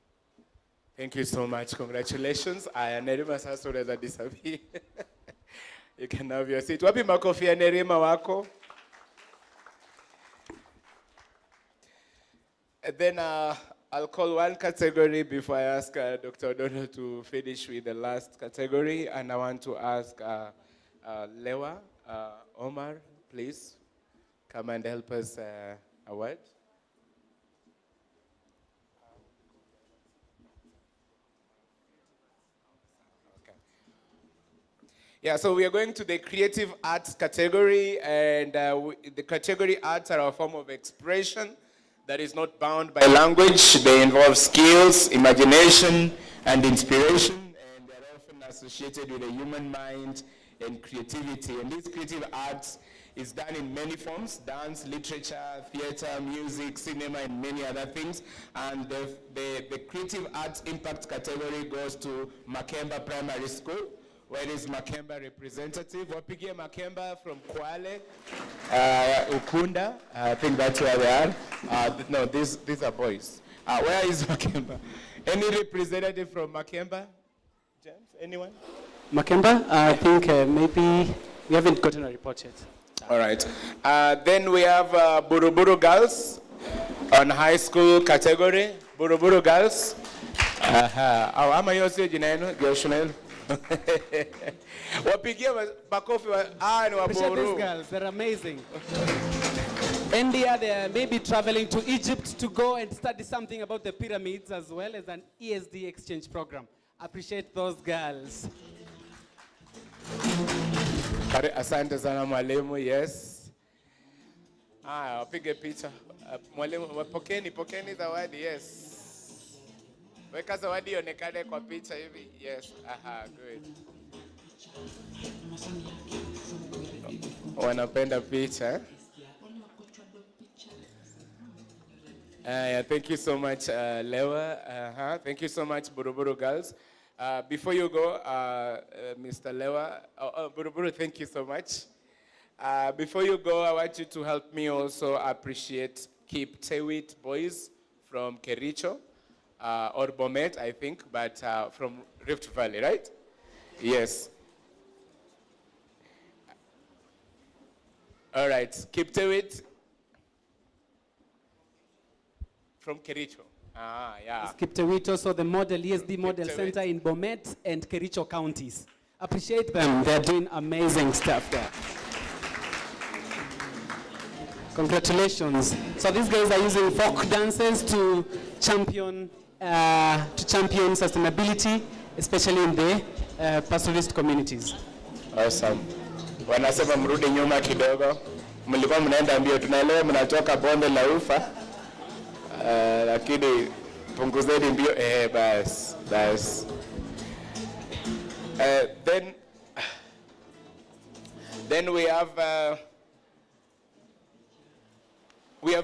Thank you so much. Congratulations. Nerima sasa unaweza disappear. You can have your seat. Wapi makofi ya Nerima wako? And then I'll call one category before I ask Dr. Odono to finish with the last category. And I want to ask Lewa, Omar, please come and help us award. Yeah, so we are going to the creative arts category, and the category arts are a form of expression that is not bound by language. They involve skills, imagination, and inspiration, and they're often associated with the human mind and creativity. And this creative arts is done in many forms: dance, literature, theater, music, cinema, and many other things. And the creative arts impact category goes to Makemba Primary School. Where is Makemba representative? Wapigie Makemba from Kwale, Ukunda. I think that's where they are. No, these are boys. Where is Makemba? Any representative from Makemba? James, anyone? Makemba, I think maybe we haven't gotten a report yet. All right. Then we have Buruburu Girls on high school category. Buruburu Girls. Ama yosi jina yenu, Gyoshunel. Wapigia makofi ni wa Appreciate Buru. these girls, they're amazing. India, they are maybe traveling to Egypt to go and study something about the pyramids as well as an ESD exchange program. Appreciate those girls. Asante sana mwalimu, yes. Wapige picha. Mwalimu, pokeni zawadi, yes. Weka zawadi ionekane kwa picha hivi. Yes. Good. Wanapenda picha. Yeah, thank you so much, Lewa. Thank you so much, Buruburu Girls. Before you go, Mr. Lewa, Buruburu, thank you so much. Before you go, I want you to help me also appreciate Keep Tewit boys from Kericho, or Bomet, I think, but from Rift Valley, right? Yes. All right, Keep Tewit from Kericho. Yeah. Kiptewit, also the model, ESD Model Kiptewit. Center in Bomet and Kericho counties. Appreciate them. They're doing amazing stuff there. Congratulations. So these guys are using folk dances to champion sustainability, especially in the pastoralist communities. Awesome. Wanasema mrudi nyuma kidogo. Mlikuwa mnaenda mbio, tunaelewa mnatoka bonde la ufa. Lakini punguzeni mbio bas. Then we have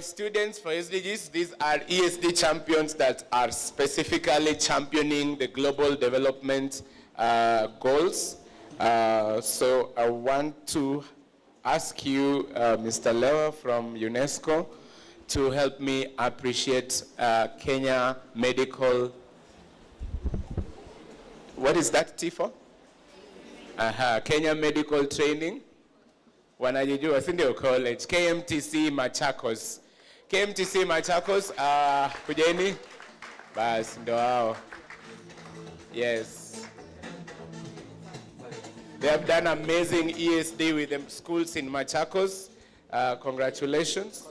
students for SDGs. These are ESD champions that are specifically championing the global development goals. So I want to ask you, Mr. Lewa from UNESCO, to help me appreciate Kenya Medical. What is that T for? Kenya Medical Training. Wanajijua, si ndio college. KMTC Machakos. KMTC Machakos, kujeni. Bas, ndo hao. Yes. They have done amazing ESD with the schools in Machakos. Congratulations.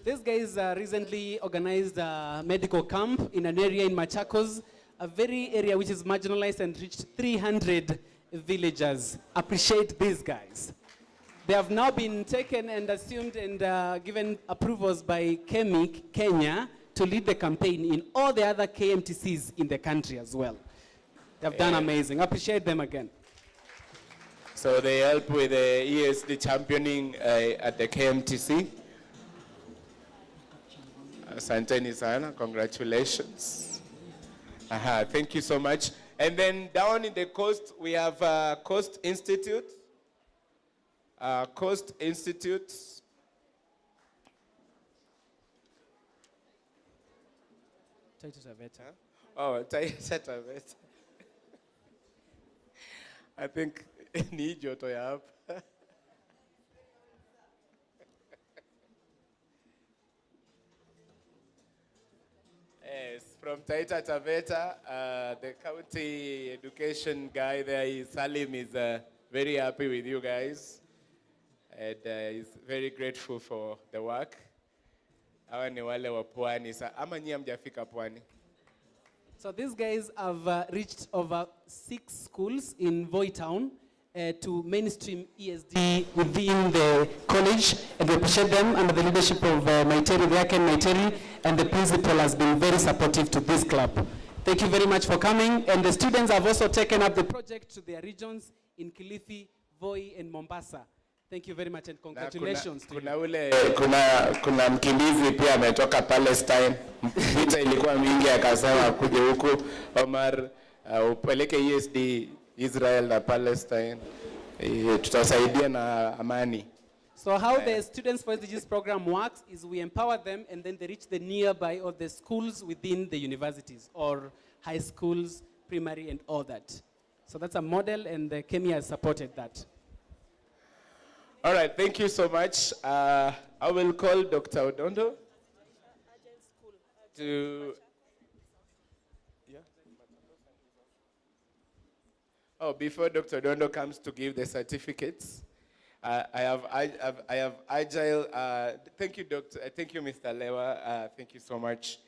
These guys recently organized a medical camp in an area in Machakos, a very area which is marginalized and reached 300 villagers. Appreciate these guys. They have now been taken and assumed and given approvals by KEMIC Kenya to lead the campaign in all the other KMTCs in the country as well. They have done amazing. Appreciate them again. So they help with the ESD championing at the KMTC. Asanteni sana, congratulations. Thank you so much. And then down in the coast, we have Coast Institute. Coast Institute. Oh, Taita Taveta. I think ni joto ya hapa. Yes, from Taita Taveta, the county education guy there, Salim, is very happy with you guys. And he's very grateful for the work. Hawa ni wale wa pwani. Ama nyie hamjafika pwani? So these guys have reached over 6 schools in Voi Town to mainstream ESD within the college, and we appreciate them under the leadership of Maiteri, the Aken Maiteri, and the principal has been very supportive to this club. Thank you very much for coming, and the students have also taken up the project to their regions in Kilifi, Voi, and Mombasa. Thank you very much and congratulations to you. Kuna mkimbizi pia ametoka Palestine. Vita ilikuwa mingi akasema kuja huku. Omar, upeleke ESD Israel na Palestine. Tutasaidia na amani. So how the Students for SDGs program works is we empower them and then they reach the nearby or the schools within the universities or high schools, primary and all that. So that's a model and Kenya has supported that. All right, thank you so much. I will call Dr. Odondo to... Yeah? Oh, before Dr. Odondo comes to give the certificates, I have Agile. Thank you, Doctor. Thank you, Mr. Lewa. Thank you so much.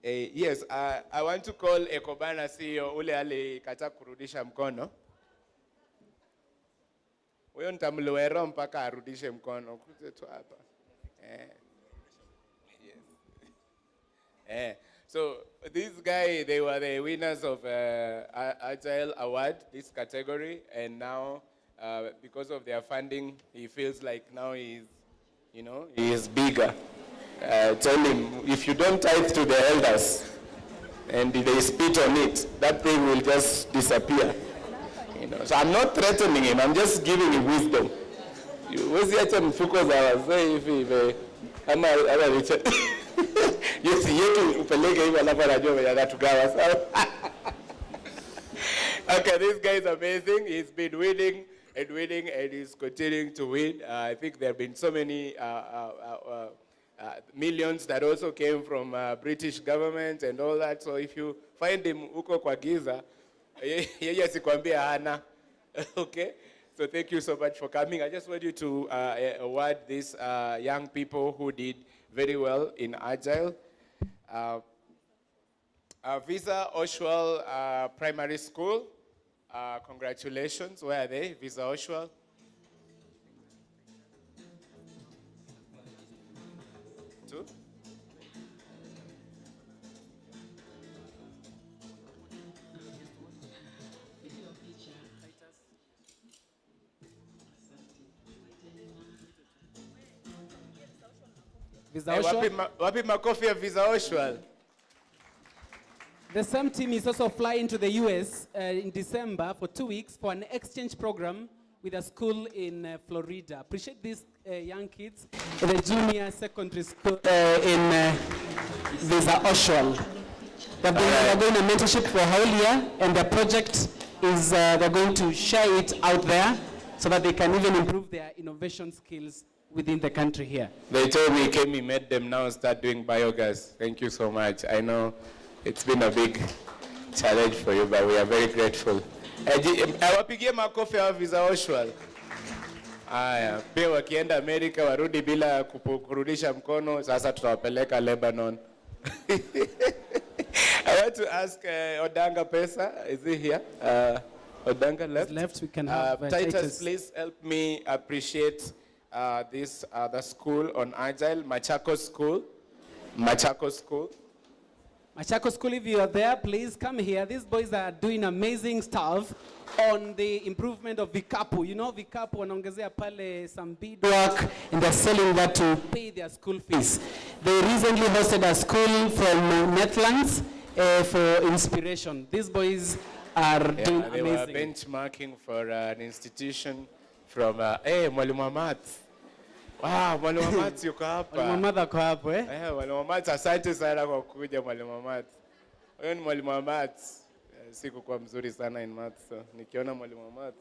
Yes, I want to call Ekobana CEO ule alikata kurudisha mkono. Huyo nitamlowera mpaka arudishe mkono. Kuja tu hapa. So this guy, they were the winners of Agile Award, this category, and now because of their funding, he feels like now he's, you know, he is bigger. Tell him, if you don't tithe to the elders, and they spit on it, that thing will just disappear. You know, so I'm not threatening him, I'm just giving him wisdom. Usiache mfuko za wazee hivi ama yetu upeleke hivi alafu anajua venye anatugawa sawa. Okay, this guy is amazing. He's been winning and winning, and he's continuing to win. I think there have been so many millions that also came from British government and all that. So if you find him uko kwa giza, yeye sikwambia hana. Okay? So thank you so much for coming. I just want you to award these young people who did very well in Agile. Visa Oshwell Primary School. Congratulations. Where are they? Visa Oshwell. Two. Visa Hey, Oshwell. wapi makofi ya Visa Oshwell? The same team is also flying to the US in December for 2 weeks for an exchange program with a school in Florida. Appreciate these young kids in the junior secondary school in Visa Oshwell. They're doing a mentorship for a whole year, and the project is they're going to share it out there so that they can even improve their innovation skills within the country here. They told me, Kemi made them now start doing biogas. Thank you so much. I know it's been a big challenge for you, but we are very grateful. Wapigie makofi ya Visa Oshwell. Aya, pia wakienda Amerika warudi bila kurudisha mkono, sasa tutawapeleka Lebanon. I want to ask Odanga Pesa, is he here? Odanga left? Left, we can have Titus, please help me appreciate this the school on Agile, Machakos School. Machakos School. Machakos School, if you are there, please come here. These boys are doing amazing stuff on the improvement of Vikapu. You know, Vikapu wanaongezea pale some beadwork, and they're selling that to pay their school fees. They recently hosted a school from Netherlands for inspiration. These boys are doing They amazing. were benchmarking for an institution from, Mwalimu Amat. Wow, Mwalimu Amat yuko hapa. Mwalimu Amat ako hapo, eh? Mwalimu Amat, asante sana kwa kuja Mwalimu Amat. Huyo ni Mwalimu Amat. Sikukuwa mzuri sana in math, so nikiona Mwalimu Amat.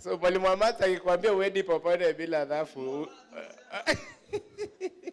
So Mwalimu Amat akikwambia uendi popote bila dhafu.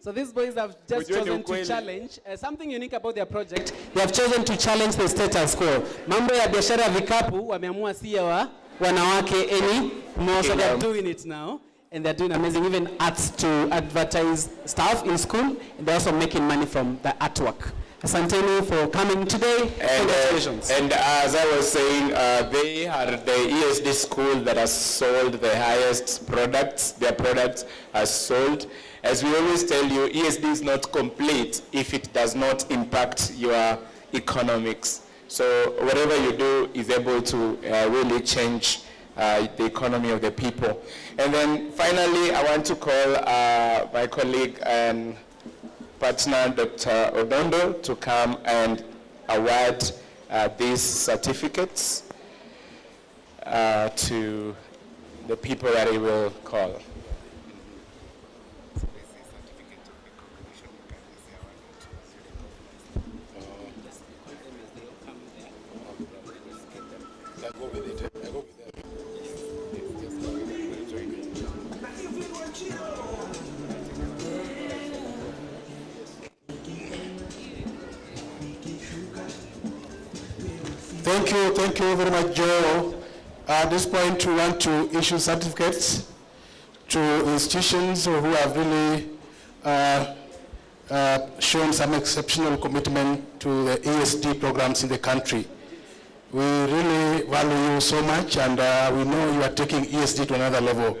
So these boys have just chosen to challenge something unique about their project. They have chosen to challenge the status quo. Mambo ya biashara vikapu wameamua si ya wanawake any more, so they're doing it now, and they're doing amazing, even arts to advertise stuff in school, and they're also making money from the artwork. Asanteni for coming today. Congratulations. And as I was saying, they are the ESD school that has sold the highest products. Their products are sold. As we always tell you, ESD is not complete if it does not impact your economics. So whatever you do is able to really change the economy of the people. And then finally, I want to call my colleague and partner, Dr. Odondo, to come and award these certificates to the people that he will call. Thank you very much, Joe. At this point, we want to issue certificates to institutions who have really shown some exceptional commitment to the ESD programs in the country. We really value you so much, and we know you are taking ESD to another level.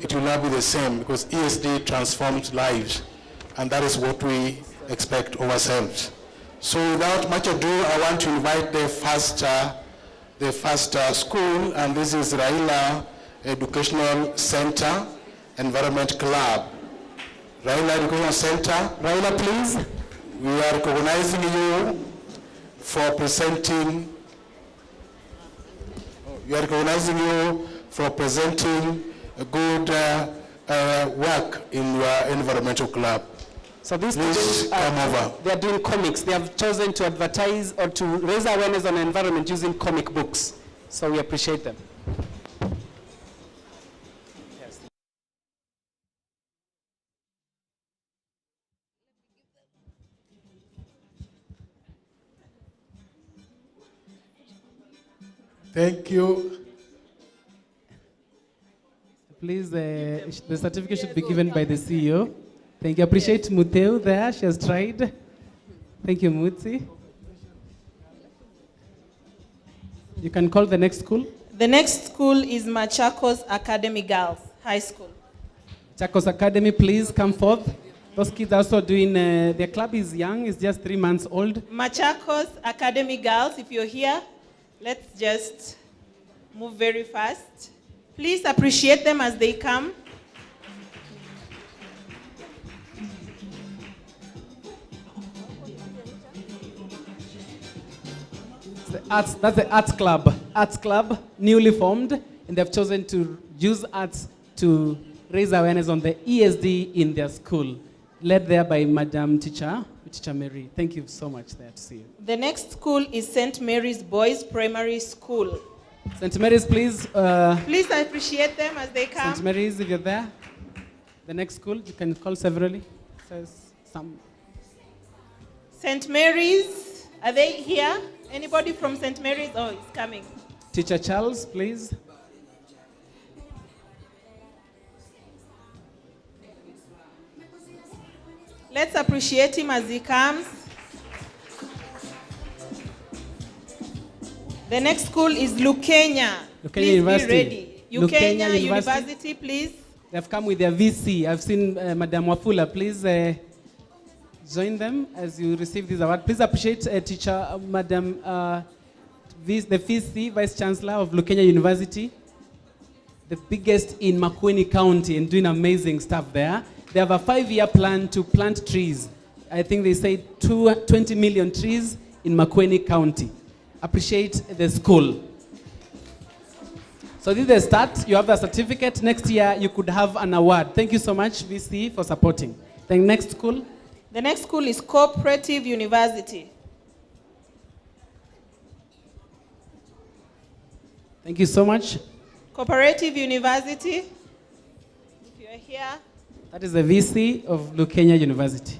It will not be the same, because ESD transforms lives, and that is what we expect of ourselves. So without much ado, I want to invite the first school, and this is Raila Educational Center. Environment Club. Raila Recognition Center. Raila, please. We are recognizing you for presenting. We are recognizing you for presenting a good work in your environmental club. So these Please students, come over. they are doing comics. They have chosen to advertise or to raise awareness on the environment using comic books. So we appreciate them. Thank you. Please, the certificate should be given by the CEO. Thank you. Appreciate Muteu there. She has tried. Thank you, Mutsi. You can call the next school. The next school is Machakos Academy Girls High School. Chakos Academy, please come forth. Those kids are also doing, their club is young, it's just 3 months old. Machakos Academy Girls, if you're here, let's just move very fast. Please appreciate them as they come. That's the arts club, newly formed, and they've chosen to use arts to raise awareness on the ESD in their school, led there by Madam Teacher Mary. Thank you so much there to see you. The next school is St. Mary's Boys Primary School. St. Mary's, please. Please appreciate them as they come. St. Mary's, if you're there. The next school, you can call severally. St. Mary's, are they here? Anybody from St. Mary's? Oh, it's coming. Teacher Charles, please. Let's appreciate him as he comes. The next school is Lukenya. Please University. be ready. Lukenya University, please. They've come with their VC. I've seen Madam Wafula. Please join them as you receive this award. Please appreciate teacher Madam the VC, Vice Chancellor of Lukenya University, the biggest in Makueni County, and doing amazing stuff there. They have a 5-year plan to plant trees. I think they say 20 million trees in Makueni County. Appreciate the school. So this is the start. You have the certificate. Next year, you could have an award. Thank you so much, VC, for supporting. The next school. The next school is Cooperative University. Thank you so much. Cooperative University. If you're here. That is the VC of Lukenya University.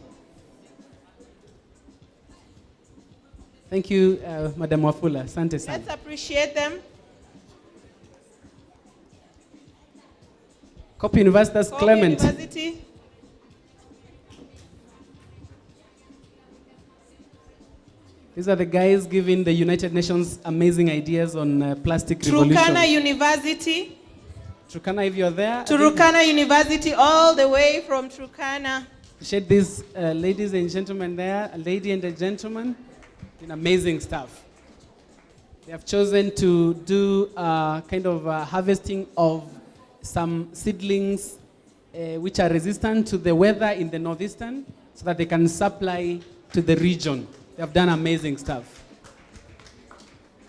Thank you, Madam Wafula. Asante sana. Let's appreciate them. Copy University, that's Clement. University. These are the guys giving the United Nations amazing ideas on plastic revolution. Turkana University. Turkana, if you're there. Turkana University, all the way from Turkana. Appreciate these ladies and gentlemen there, a lady and a gentleman, doing amazing stuff. They have chosen to do kind of harvesting of some seedlings which are resistant to the weather in the northeastern so that they can supply to the region. They have done amazing stuff.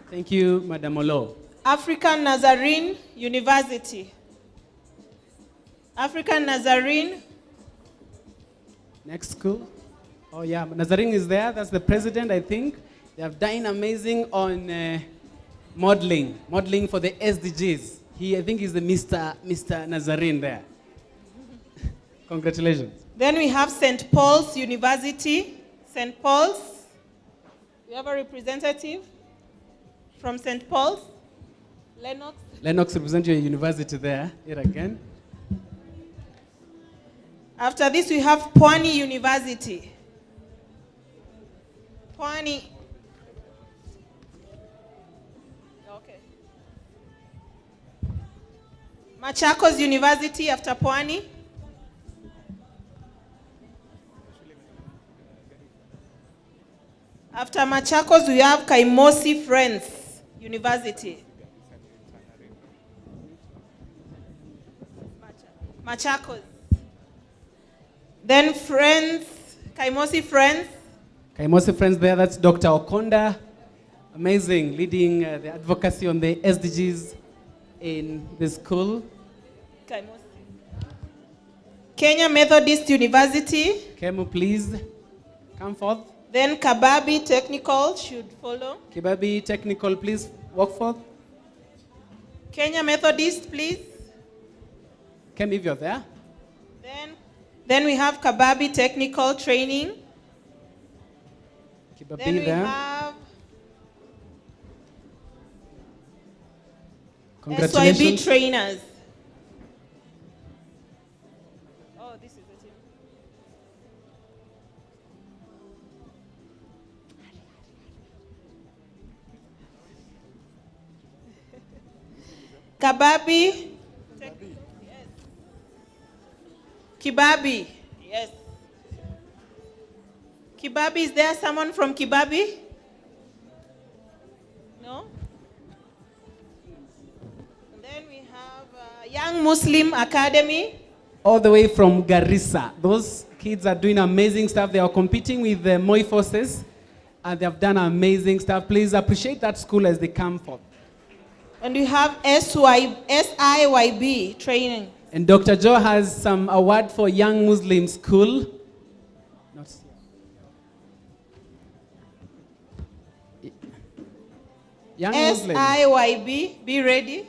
Thank you, Madam Olo. African Nazarene University. African Nazarene. Next school. Oh yeah, Nazarene is there. That's the president, I think. They have done amazing on modeling for the SDGs. I think he's the Mr. Nazarene there. Congratulations. Then we have St. Paul's University. St. Paul's. We have a representative from St. Paul's. Lennox. Lennox represents your university there. Here again. After this, we have Pwani University. Pwani. Okay. Machakos University after Pwani. After Machakos, we have Kaimosi Friends University. Machakos. Then Friends, Kaimosi Friends. Kaimosi Friends there, that's Dr. Okonda. Amazing, leading the advocacy on the SDGs in the school. Kaimosi. Kenya Methodist University. Kemu, please come forth. Then Kababi Technical should follow. Kibabi Technical, please walk forth. Kenya Methodist, please. Kem, if you're there. Then we have Kababi Technical Training. Kibabi Then we there. have Congratulations. SYB Trainers. Oh, this is the team. Kababi. Yes. Kibabi. Yes. Kibabi, is there someone from Kibabi? No? And then we have Young Muslim Academy. All the way from Garissa. Those kids are doing amazing stuff. They are competing with the Moi forces, and they have done amazing stuff. Please appreciate that school as they come forth. And we have SIYB training. And Dr. Joe has some award for Young Muslim School. Not Young Muslim. SIYB, be ready.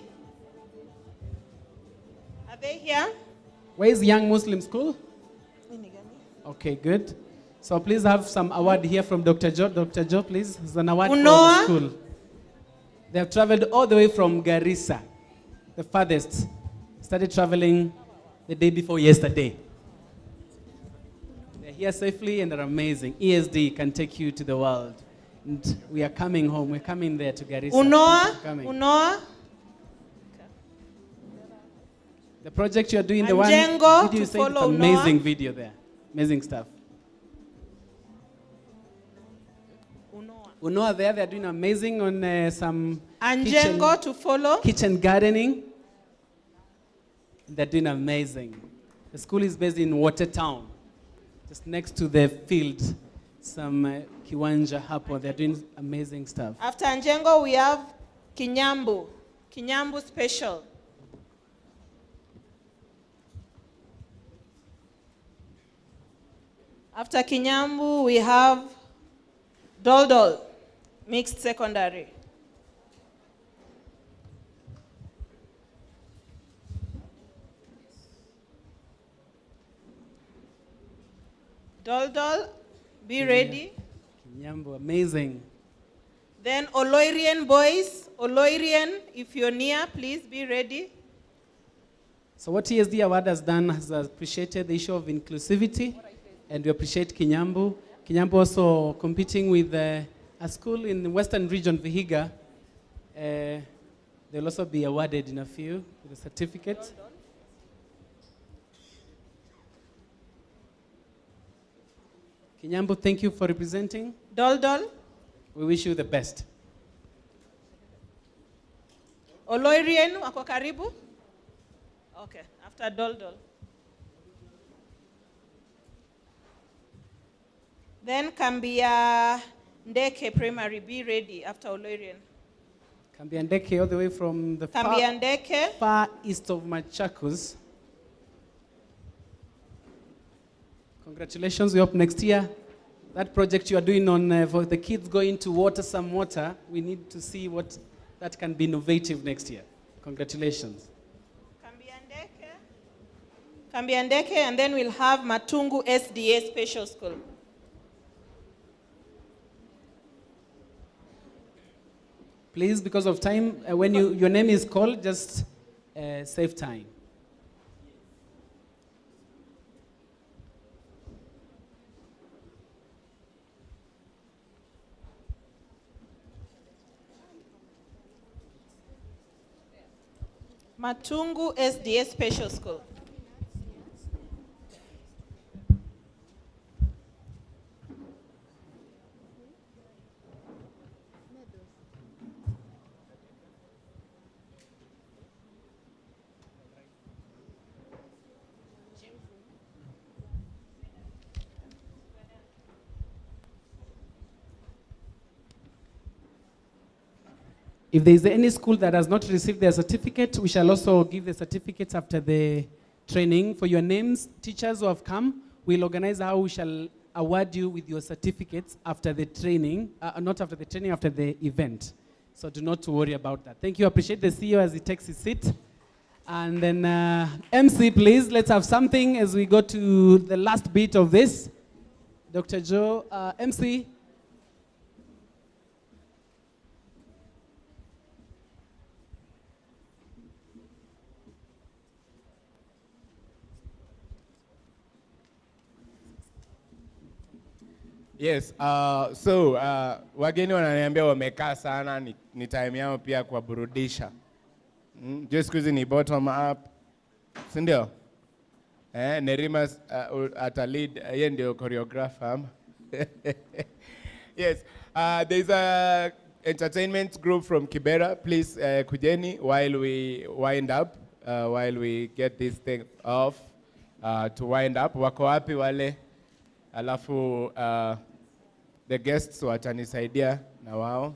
Are they here? Where is Young Muslim School? Okay, good. So please have some award here from Dr. Joe. Dr. Joe, please. It's an award for the school. They have traveled all the way from Garissa, the farthest. Started traveling the day before yesterday. They're here safely and they're amazing. ESD can take you to the world. And we are coming home. We're coming there to Garissa. Unoa. The project you're doing, the Anjengo one video you to said, it's follow amazing Unoa. video there. Amazing stuff. Unoa there, they're doing amazing on some Anjengo to follow. kitchen gardening. They're doing amazing. The school is based in Watertown, just next to the field. Some Kiwanja hapo. They're doing amazing stuff. After Anjengo, we have Kinyambu. Kinyambu Special. After Kinyambu, we have Doldol, Mixed Secondary. Doldol, be ready. Kinyambo, amazing. Then Oloirian boys, Oloirian, if you're near, please be ready. So what ESD Award has done has appreciated the issue of inclusivity, and we appreciate Kinyambu. Kinyambu also competing with a school in the western region, Vihiga. They'll also be awarded in a few with a certificate. Kinyambu, thank you for representing. Doldol. We wish you the best. Oloirian, wako karibu? Okay, after Doldol. Then Kambia Ndeke Primary, be ready after Oloirian. Kambiandeke, all the way from the Kambiandeke. far east of Machakos. Congratulations, we hope next year. That project you are doing on for the kids going to water some water, we need to see what that can be innovative next year. Congratulations. Kambiandeke, and then we'll have Matungu SDA Special School. Please, because of time, when your name is called, just save time. Matungu SDA Special School. If there is any school that has not received their certificate, we shall also give the certificates after the training. For your names, teachers who have come, we'll organize how we shall award you with your certificates after the training, not after the training, after the event. So do not worry about that. Thank you. I appreciate the CEO as he takes his seat. And then MC, please, let's have something as we go to the last bit of this. Dr. Joe, MC. Yes, wageni wananiambia wamekaa sana, ni time yao pia kuwaburudisha. Just siku hizi ni bottom up, si ndio? Nerima atalead, yeye ndio choreographer. Yes, there's a entertainment group from Kibera. Please kujeni while we wind up, while we get this thing off to wind up. Wako wapi wale? Alafu the guests watanisaidia na wao.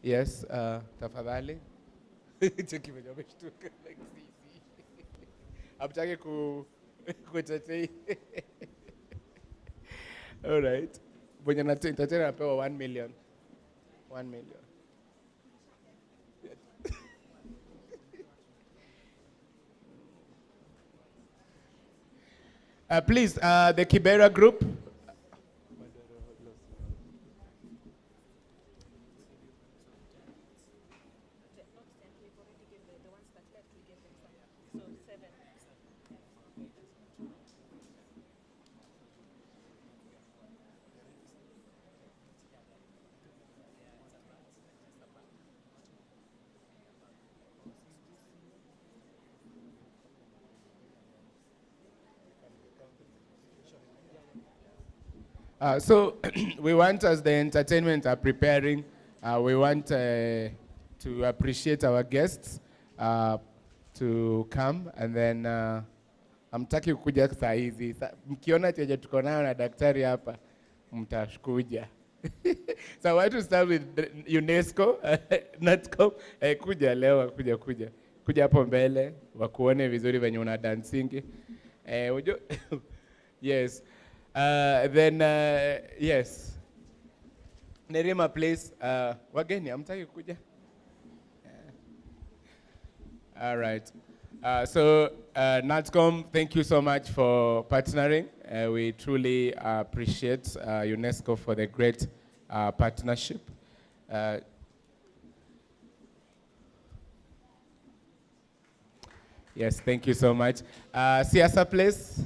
Yes, tafadhali. Cheki venye wameshtuka like sisi. Hamtaki kutetei. All right. Mwenye entertainer anapewa 1 million. 1 million. Please, the Kibera group. So we want, as the entertainment are preparing, we want to appreciate our guests to come, and then hamtaki kukuja saa hizi. Mkiona chenye tuko nayo na daktari hapa, mtakuja. So I want to start with UNESCO, Natcom. Kuja leo, kuja. Kuja hapo mbele, wakuone vizuri venye una dancingi. Yes. Then, yes. Nerima, please. Wageni, hamtaki kuja? All right. So, NATCOM, thank you so much for partnering. We truly appreciate UNESCO for the great partnership. Yes, thank you so much. Siasa, please.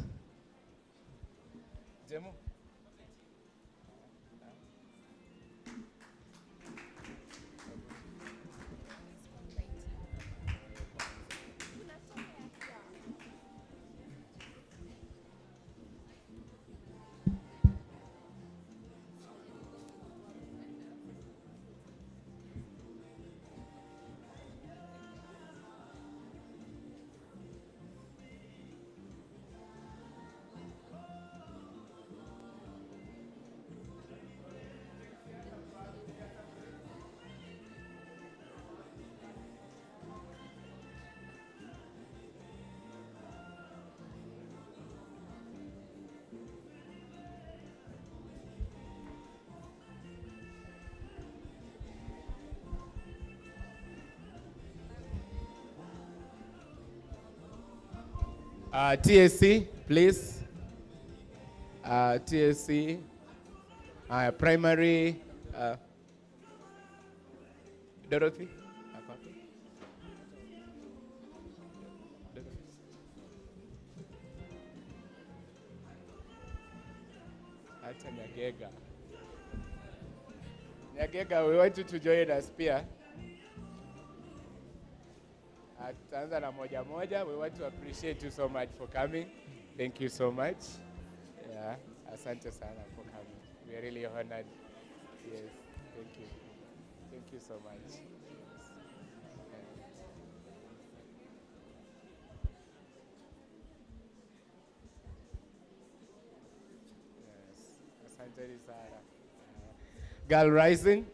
TSC, please. TSC, primary. Dorothy? Hata Nyagega. Nyagega, we want you to join us pia. Tutaanza na moja moja. We want to appreciate you so much for coming. Thank you so much. Yeah, asante sana for coming. We are really honored. Yes, thank you. Thank you so much. Yes, asante sana. Girl Rising.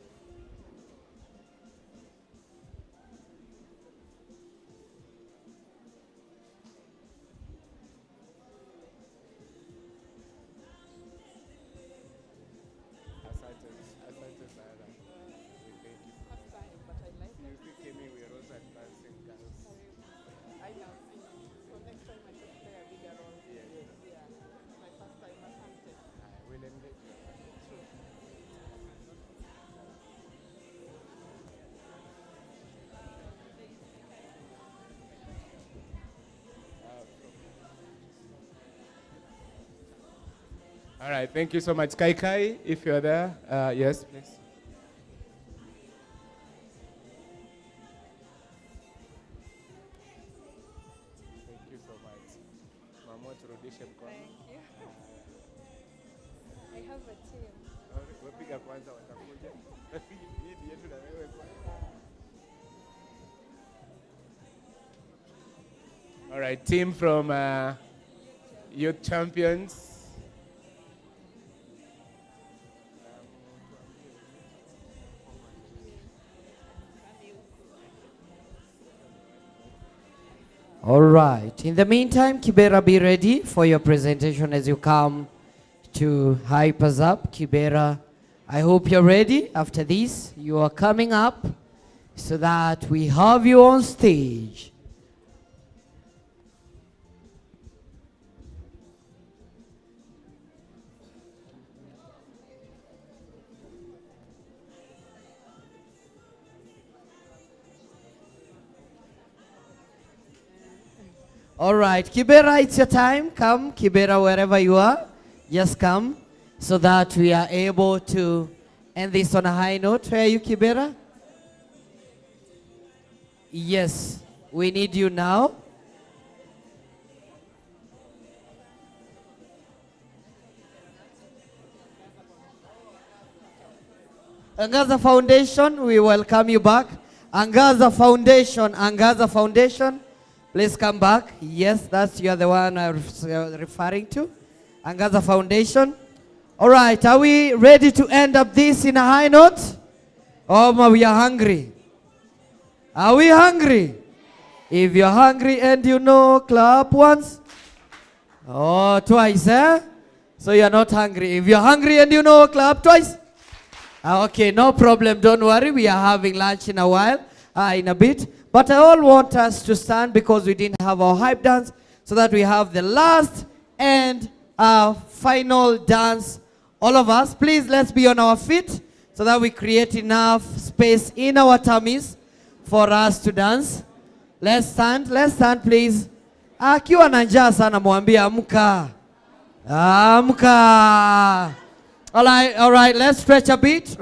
All right, thank you so much. Kai Kai, if you're there, yes, please. Thank you so much. Mama, turudishe mkono. Thank you. I have a team. Wapiga kwanza watakuja. Hii yetu na wewe kwanza. All right, team from Youth Champions. All right. In the meantime, Kibera, be ready for your presentation as you come to hype us up. Kibera, I hope you're ready. After this, you are coming up so that we have you on stage. All right, Kibera, it's your time. Come, Kibera, wherever you are. Just come so that we are able to end this on a high note. Where are you, Kibera? Yes, we need you now. Angaza Foundation, we welcome you back. Angaza Foundation, Angaza Foundation. Please come back. Yes, that's you are the one I'm referring to. Angaza Foundation. All right, are we ready to end up this in a high note? Oh, we are hungry. Are we hungry? If you're hungry and you know, clap once. Oh, twice, eh? So you're not hungry. If you're hungry and you know, clap twice. Okay, no problem. Don't worry. We are having lunch in a while, in a bit. But I all want us to stand because we didn't have our hype dance, so that we have the last and final dance. All of us, please, let's be on our feet so that we create enough space in our tummies for us to dance. Let's stand, please. Akiwa na njaa sana mwambie amka. Amka. All right, let's stretch a bit.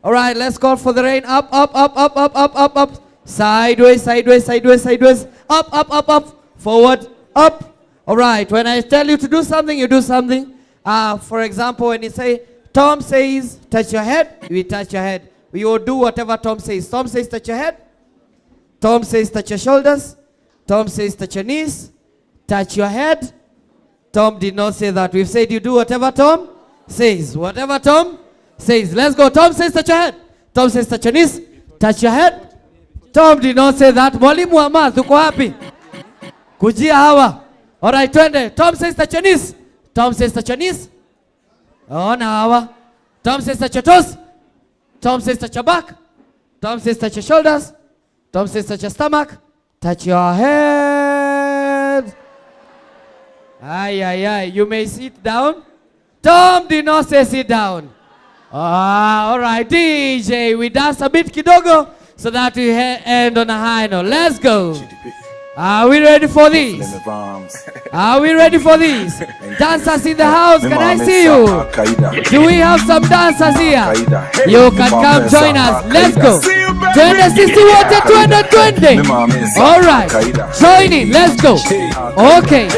All right, let's call for the rain. Up, up, up, up, up, up, up, up. Sideways, sideways, sideways, sideways. Up, up, up, up. Forward, up. All right, when I tell you to do something, you do something. For example, when you say, Tom says, touch your head, we touch your head. We will do whatever Tom says. Tom says, touch your head. Tom says, touch your shoulders. Tom says, touch your knees. Touch your head. Tom did not say that. We've said you do whatever Tom says. Whatever Tom says. Let's go. Tom says, touch your head. Tom says, touch your knees. Touch your head. Tom did not say that. Mwalimu wa math, uko wapi? Kujia hawa. All right, twende. Tom says, touch your knees. Tom says, touch your knees. Ona hawa. Tom says, touch your toes. Tom says, touch your back. Tom says, touch your shoulders. Tom says, touch your stomach. Touch your head. Ay, ay, ay. You may sit down. Tom did not say sit down. All right, DJ, we dance a bit kidogo so that we end on a high note. Let's go. Are we ready for this? Are we ready for this? Dancers in the house, can I see you? Do we have some dancers here? You can come join us. Let's go. 2060 water 2020. All right, join in. Let's go. Okay.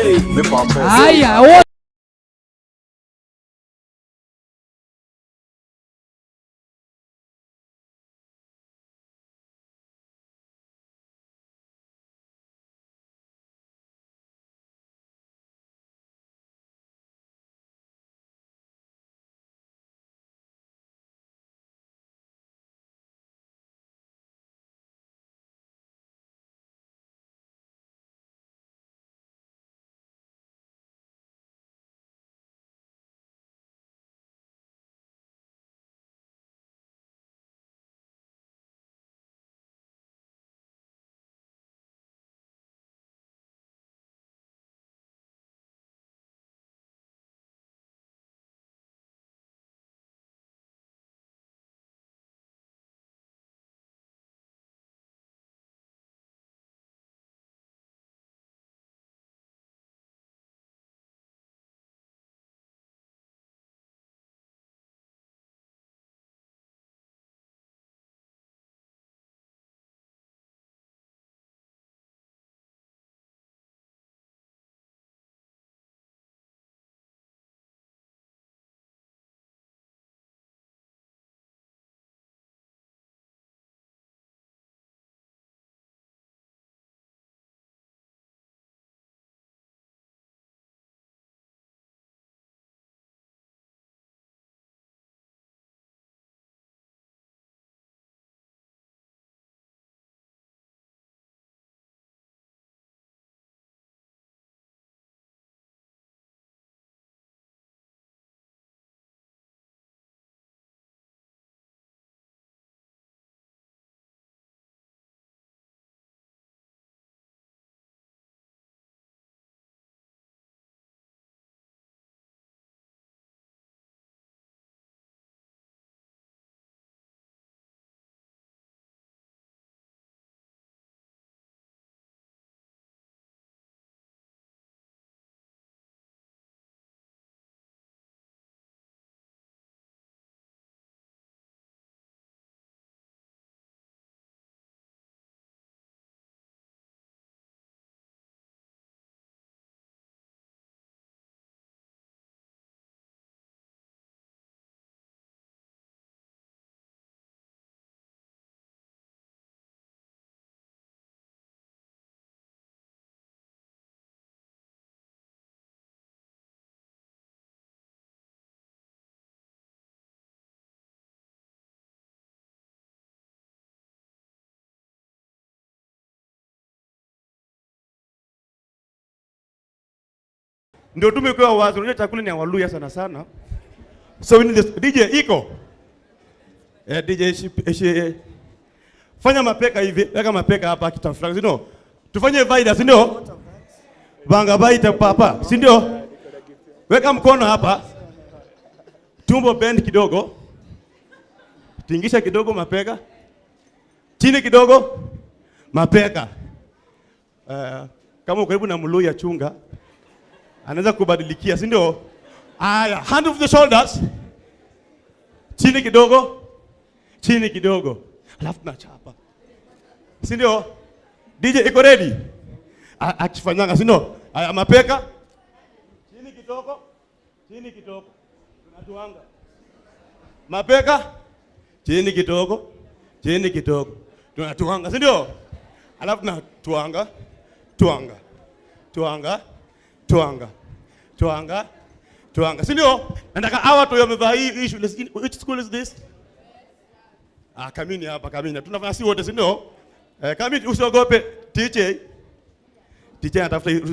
Ndio tumekuwa wazi, unajua chakula ni ya Waluya sana sana. So we need this. DJ iko. DJ fanya mapeka hivi, weka mapeka hapa kitafrag, si ndio? Tufanye vaida, si ndio? Banga baita papa, si ndio? Weka mkono hapa. Tumbo bend kidogo. Tingisha kidogo mapeka. Chini kidogo mapeka. Kama uko karibu na Mluya chunga, anaweza kubadilikia, si ndio? Aya, hand over the shoulders. Chini kidogo. Chini kidogo. Alafu tunachapa. Si ndio? DJ iko ready? Akifanyanga, si ndio? Aya, mapeka. Chini kidogo. Chini kidogo. Tunatuanga. Mapeka. Chini kidogo. Chini kidogo. Tunatuanga, si ndio? Alafu tunatuanga. Tuanga. Tuanga. Tuanga. Tuanga. Tuanga. Si ndio? Nataka hawa tu wamevaa hii shule. Which school is this? Kamini hapa, kamini. Tunafanya si wote, si ndio? Kamini usiogope. TJ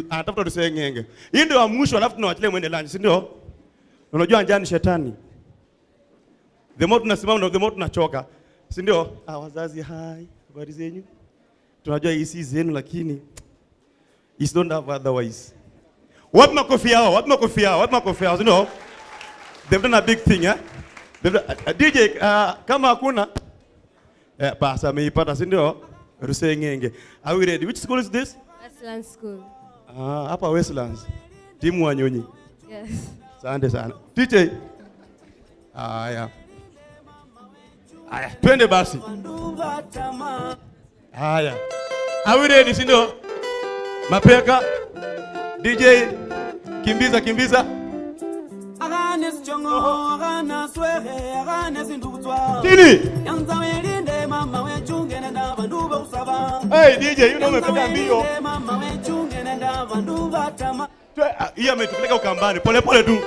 anatafuta tusengenge. Hii ndio mwisho, alafu tunawaachilia mwende lunch, si ndio? Unajua njaa ni shetani. The more tunasimama, the more tunachoka. Si ndio? Wazazi, hai, habari zenyu? Tunajua hii si zenu, lakini it's don't have otherwise. What makofi yao? What makofi yao? What makofi yao? You know, they've done a big thing, eh? DJ, kama hakuna, basa ameipata, si ndio? Rusengenge. Are we ready? Which school is this? Westlands School. Hapa Westlands. Timu Wanyonyi. Yes. Asante sana. DJ. Haya. Haya, twende basi. Haya. Are we ready, si ndio? Mapeka. DJ, kimbiza, kimbiza. Chini. Hey DJ, you know umepeka mbio. Hii ametupeleka Ukambani, pole pole tu.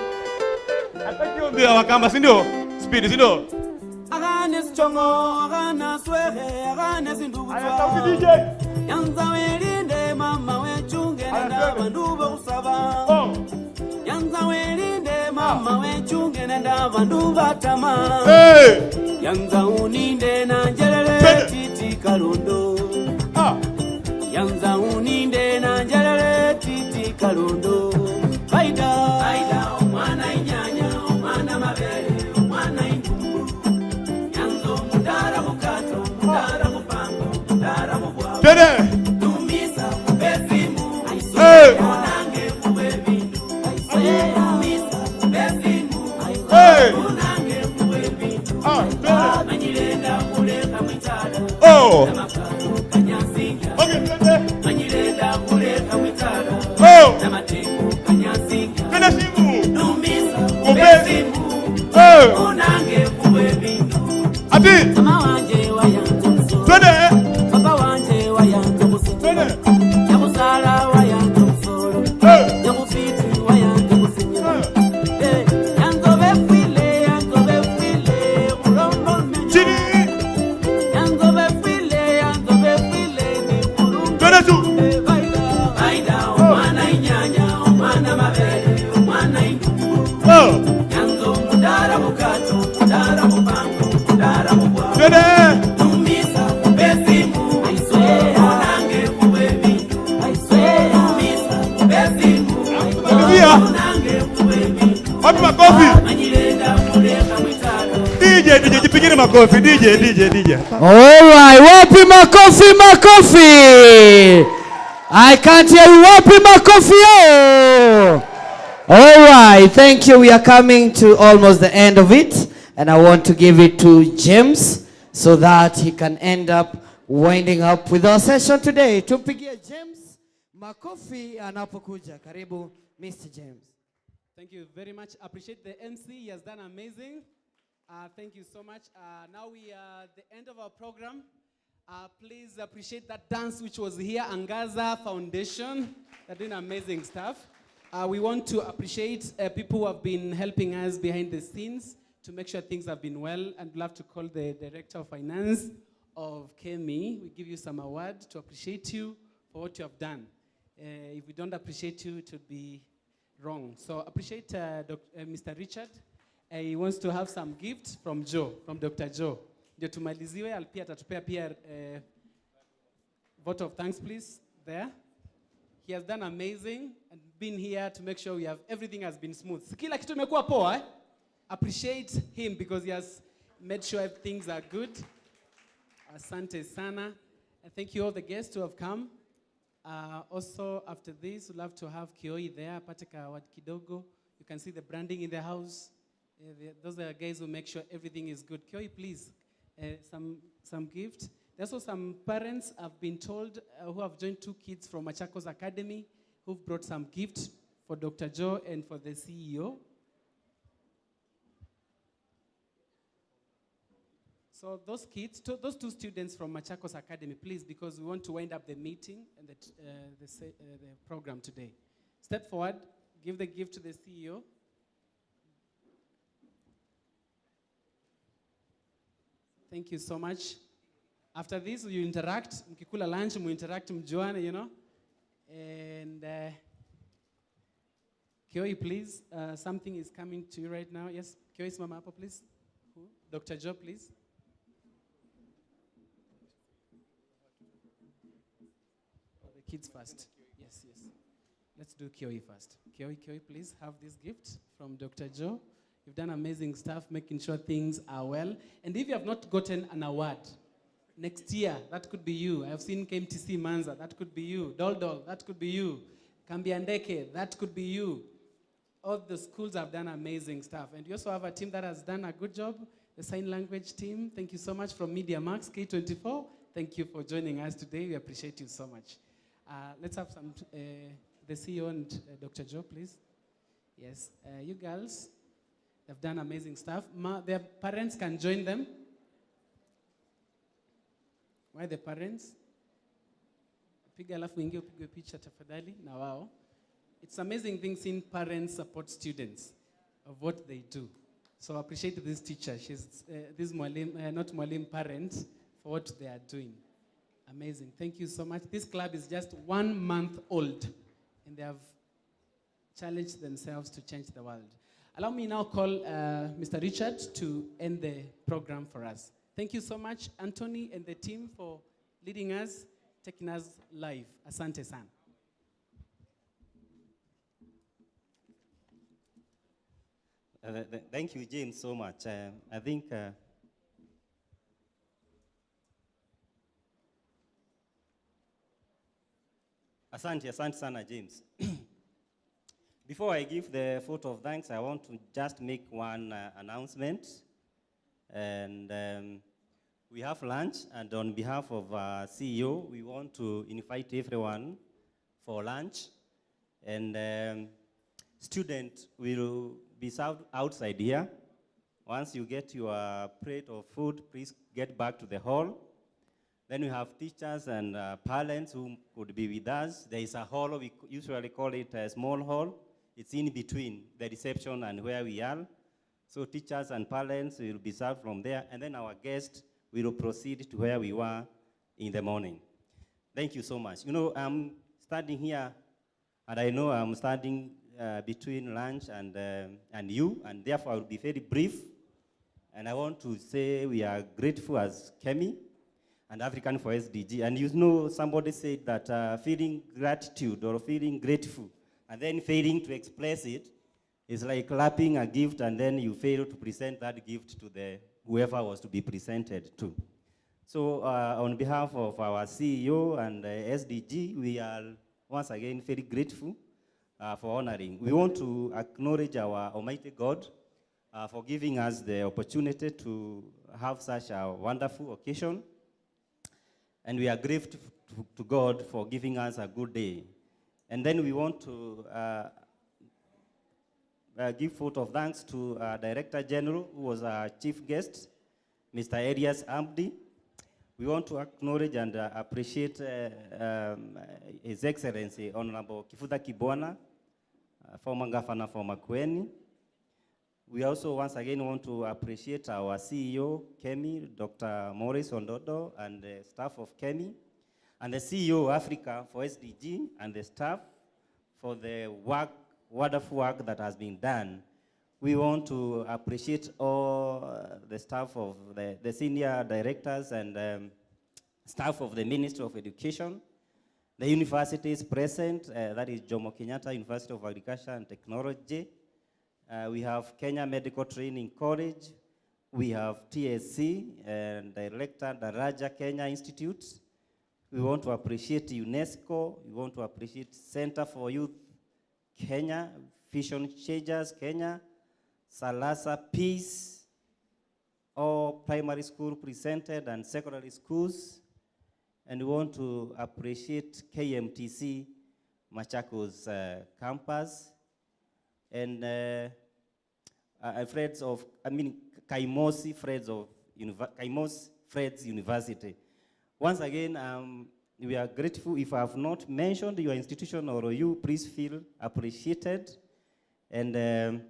Atakio mbio wakamba, si ndio? Speed, si ndio? Yanza welinde mama wechunge nenda vandu vatama. Yanza uninde na njelele titi kalundo. Yanza uninde na njelele titi kalundo. Baida baida omwana inyanya omwana mabele omwana indumbu. Yanzo mudara mukato mudara mupango mudara mubwa. Tumisa kubesimu onange kubebi. Wapi makofi? DJ, jipigeni makofi. DJ. Alright, wapi makofi, makofi. I can't hear you. Wapi makofi yo. Alright, thank you. We are coming to almost the end of it. And I want to give it to James so that he can end up winding up with our session today. Tumpigie James makofi anapokuja. Karibu, Mr. James. Thank you very much. Appreciate the MC. He has done amazing. Thank you so much. Now we are at the end of our program. Please appreciate that dance which was here, Angaza Foundation. They're doing amazing stuff. We want to appreciate people who have been helping us behind the scenes to make sure things have been well. And we'd love to call the Director of Finance of KME. We give you some award to appreciate you for what you have done. If we don't appreciate you, it would be wrong. So appreciate Mr. Richard. He wants to have some gift from Joe, from Dr. Joe. Ndio tumaliziwe, pia atatupea pia vote of thanks, please, there. He has done amazing and been here to make sure everything has been smooth. Kila kitu imekuwa poa, eh? Appreciate him because he has made sure things are good. Asante sana. And thank you all the guests who have come. Also, after this, we'd love to have Kioi there, Pateka Award Kidogo. You can see the branding in the house. Those are guys who make sure everything is good. Kioi, please, some gift. There's also some parents, I've been told, who have joined 2 kids from Machakos Academy, who've brought some gifts for Dr. Joe and for the CEO. So those kids, those 2 students from Machakos Academy, please, because we want to wind up the meeting and the program today. Step forward, give the gift to the CEO. Thank you so much. After this, you interact. Mkikula lunch, mu interact, mjuane, you know. And Kioi, please, something is coming to you right now. Yes, Kioi, Mama Apple, please. Who? Dr. Joe, please. The kids first. Yes, yes. Let's do Kioi first. Kioi, please have this gift from Dr. Joe. You've done amazing stuff, making sure things are well. And if you have not gotten an award, next year, that could be you. I have seen KMTC Manza, that could be you. Dol, that could be you. Kambiandeke, that could be you. All the schools have done amazing stuff. And you also have a team that has done a good job, the sign language team. Thank you so much from Media Max, K24. Thank you for joining us today. We appreciate you so much. Let's have some, the CEO and Dr. Joe, please. Yes, you girls have done amazing stuff. Their parents can join them. Why the parents? Piga alafu ingie upigwe picha tafadhali na wao. It's amazing thing seeing parents support students of what they do. So I appreciate this teacher. She's this mwalim, not mwalim parent for what they are doing. Amazing. Thank you so much. This club is just 1 month old and they have challenged themselves to change the world. Allow me now call Mr. Richard to end the program for us. Thank you so much, Anthony and the team, for leading us, taking us live. Asante san. Thank you, James, so much. I think Asante sana, James. Before I give the vote of thanks, I want to just make one announcement. And we have lunch, and on behalf of our CEO, we want to invite everyone for lunch. And students will be served outside here. Once you get your plate of food, please get back to the hall. Then we have teachers and parents who could be with us. There is a hall, we usually call it a small hall. It's in between the reception and where we are. So teachers and parents will be served from there, and then our guests will proceed to where we were in the morning. Thank you so much. You know, I'm standing here, and I know I'm standing between lunch and you, and therefore I will be very brief. And I want to say we are grateful as Kemi and African for SDG. And you know, somebody said that feeling gratitude or feeling grateful and then failing to express it is like clapping a gift and then you fail to present that gift to the whoever was to be presented to. So on behalf of our CEO and SDG, we are once again very grateful for honoring. We want to acknowledge our Almighty God for giving us the opportunity to have such a wonderful occasion. And we are grateful to God for giving us a good day. And then we want to give vote of thanks to Director General, who was our chief guest, Mr. Elias Abdi. We want to acknowledge and appreciate His Excellency, Honorable Kifuta Kibwana, former governor for Makueni. We also once again want to appreciate our CEO, Kemi, Dr. Maurice Ondodo, and the staff of Kemi, and the CEO of Africa for SDG, and the staff for the work wonderful work that has been done. We want to appreciate all the staff of the senior directors and staff of the Ministry of Education, the universities present, that is Jomo Kenyatta University of Agriculture and Technology. We have Kenya Medical Training College. We have TSC and Director Daraja Kenya Institute. We want to appreciate UNESCO. We want to appreciate Center for Youth Kenya, Vision Changers Kenya, Salasa Peace, all primary school presented and secondary schools. And we want to appreciate KMTC Machakos campus and Kaimosi Fred's University. Once again, we are grateful. If I have not mentioned your institution or you, please feel appreciated. And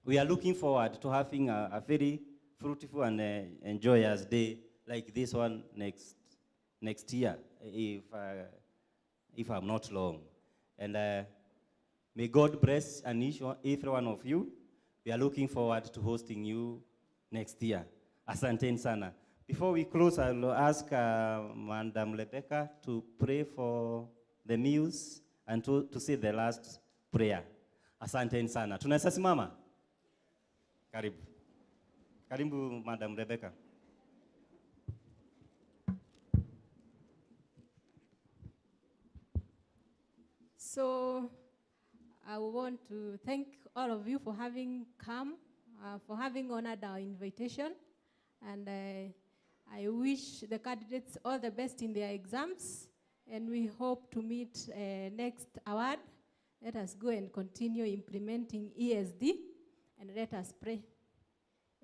we are looking forward to having a very fruitful and joyous day like this one next year, if I'm not wrong. And may God bless every one of you. We are looking forward to hosting you next year. Asanteni sana. Before we close, I will ask Madam Rebecca to pray for the meals and to say the last prayer. Asanteni sana. Tunaweza simama? Karibu. Karibu, Madam Rebecca. So I want to thank all of you for having come, for having honored our invitation. And I wish the candidates all the best in their exams. And we hope to meet next award. Let us go and continue implementing ESD. And let us pray.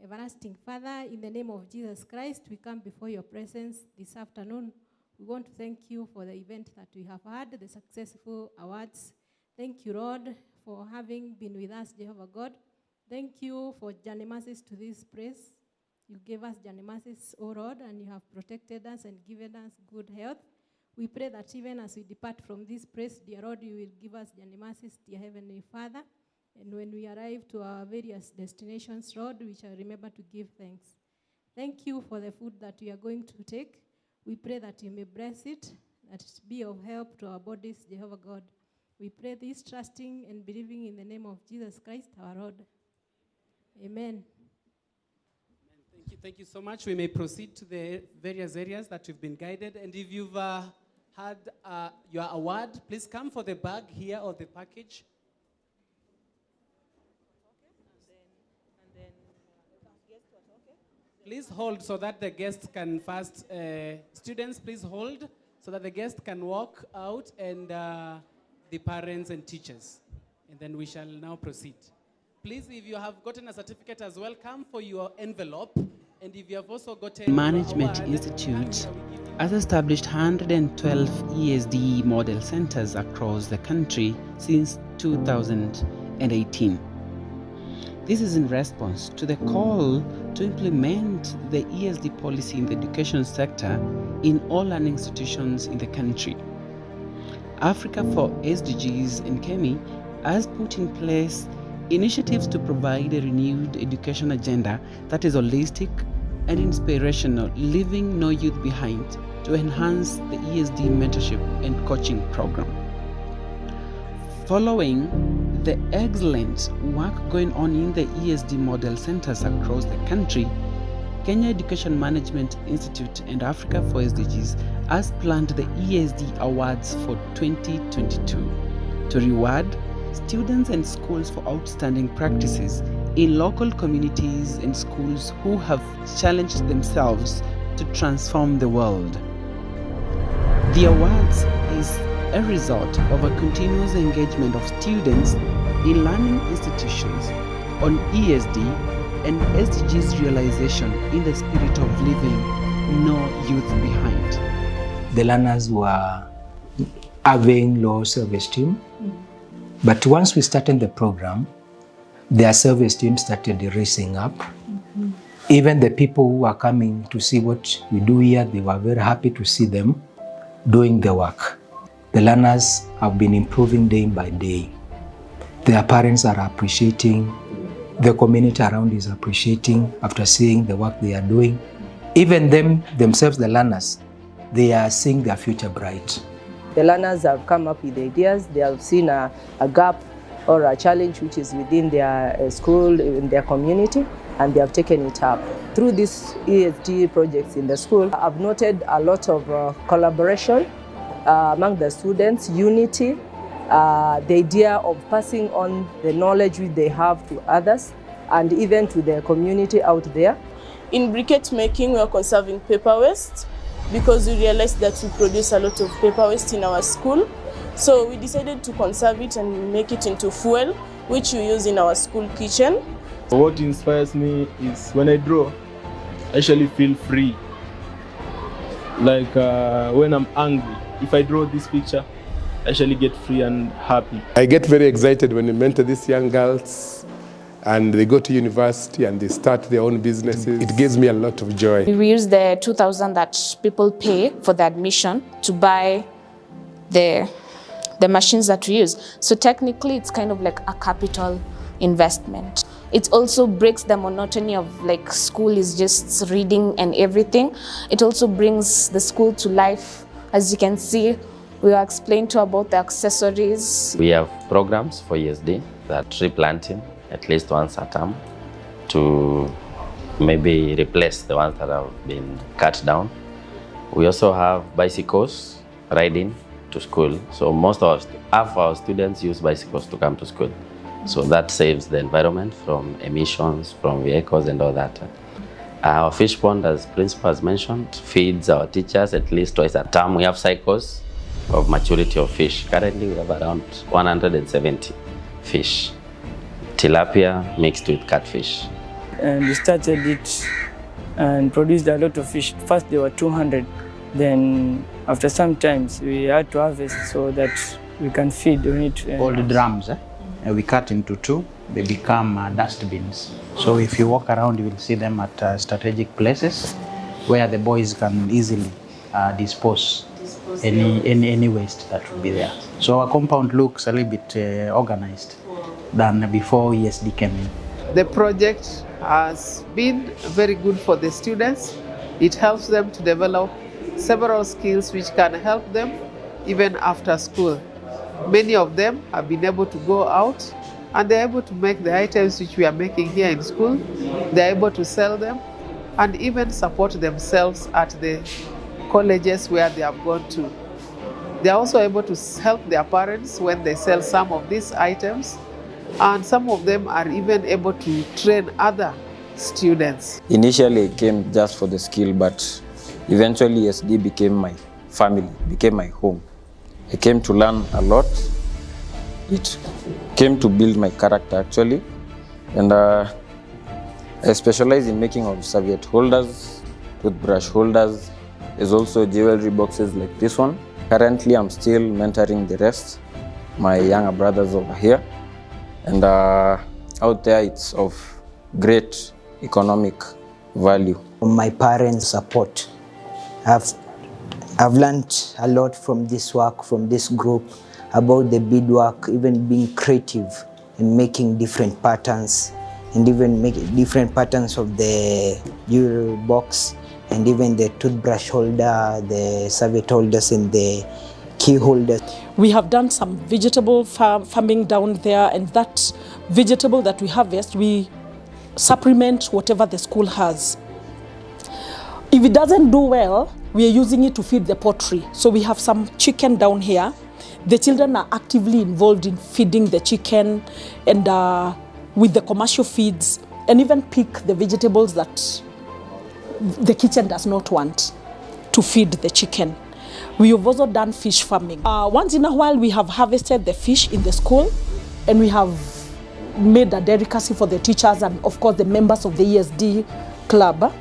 Everlasting Father, in the name of Jesus Christ, we come before your presence this afternoon. We want to thank you for the event that we have had, the successful awards. Thank you, Lord, for having been with us, Jehovah God. Thank you for journey mercies to this place. You gave us journey mercies, O Lord, and you have protected us and given us good health. We pray that even as we depart from this place, dear Lord, you will give us journey mercies, dear Heavenly Father. And when we arrive to our various destinations, Lord, we shall remember to give thanks. Thank you for the food that we are going to take. We pray that you may bless it, that it be of help to our bodies, Jehovah God. We pray this trusting and believing in the name of Jesus Christ, our Lord. Amen. Thank you so much. We may proceed to the various areas that we've been guided. And if you've had your award, please come for the bag here or the package. Please hold so that the guests can first, students, please hold so that the guests can walk out and the parents and teachers. And then we shall now proceed. Please, if you have gotten a certificate as well, come for your envelope. And if you have also gotten Management Institute has established 112 ESD model centers across the country since 2018. This is in response to the call to implement the ESD policy in the education sector in all learning institutions in the country. Africa for SDGs and KEMI has put in place initiatives to provide a renewed education agenda that is holistic and inspirational, leaving no youth behind, to enhance the ESD mentorship and coaching program. Following the excellent work going on in the ESD model centers across the country, Kenya Education Management Institute and Africa for SDGs has planned the ESD Awards for 2022 to reward students and schools for outstanding practices in local communities and schools who have challenged themselves to transform the world. The awards is a result of a continuous engagement of students in learning institutions on ESD and SDGs realization in the spirit of leaving no youth behind. The learners were having low self-esteem, but once we started the program, their self-esteem started raising up. Even the people who are coming to see what we do here, they were very happy to see them doing the work. The learners have been improving day by day. their parents are appreciating, the community around is appreciating after seeing the work they are doing. Even themselves, the learners, they are seeing their future bright. The learners have come up with ideas. They have seen a gap or a challenge which is within their school, in their community, and they have taken it up. Through these ESD projects in the school, I've noted a lot of collaboration among the students, unity, the idea of passing on the knowledge which they have to others and even to the community out there. In briquette making, we are conserving paper waste because we realized that we produce a lot of paper waste in our school. So we decided to conserve it and make it into fuel, which we use in our school kitchen. What inspires me is when I draw, I actually feel free. Like when I'm angry, if I draw this picture, I actually get free and happy. I get very excited when I mentor these young girls and they go to university and they start their own businesses. It gives me a lot of joy. We use the 2,000 that people pay for the admission to buy the machines that we use. So technically it's kind of like a capital investment. It also breaks the monotony of like school is just reading and everything. It also brings the school to life. As you can see, we are explained to about the accessories. We have programs for ESD that tree planting at least once a term to maybe replace the ones that have been cut down. We also have bicycles riding to school. So most of our students use bicycles to come to school. So that saves the environment from emissions from vehicles and all that. Our fish pond, as principal has mentioned, feeds our teachers at least twice a term. We have cycles of maturity of fish. Currently we have around 170 fish. Tilapia mixed with catfish. And we started it and produced a lot of fish. First there were 200. Then after some times we had to harvest so that we can feed on it. All the drums, we cut into two. They become dustbins. So if you walk around, you will see them at strategic places where the boys can easily dispose any waste that will be there. So our compound looks a little bit organized than before ESD came in. The project has been very good for the students. It helps them to develop several skills which can help them even after school. Many of them have been able to go out and they're able to make the items which we are making here in school. They're able to sell them and even support themselves at the colleges where they have gone to. They are also able to help their parents when they sell some of these items, and some of them are even able to train other students. Initially I came just for the skill, but eventually ESD became my family, became my home. I came to learn a lot. It came to build my character actually, and I specialize in making of serviette holders, toothbrush holders. There's also jewelry boxes like this one. Currently I'm still mentoring the rest, my younger brothers over here, and out there it's of great economic value. My parents' support. I've learned a lot from this work, from this group, about the beadwork, even being creative and making different patterns, and even making different patterns of the jewelry box, and even the toothbrush holder, the serviette holders, and the key holders. We have done some vegetable farming down there, and that vegetable that we harvest, we supplement whatever the school has. If it doesn't do well, we are using it to feed the poultry. So we have some chicken down here. The children are actively involved in feeding the chicken and with the commercial feeds, and even pick the vegetables that the kitchen does not want to feed the chicken. We have also done fish farming. Once in a while we have harvested the fish in the school, and we have made a delicacy for the teachers and of course the members of the ESD club.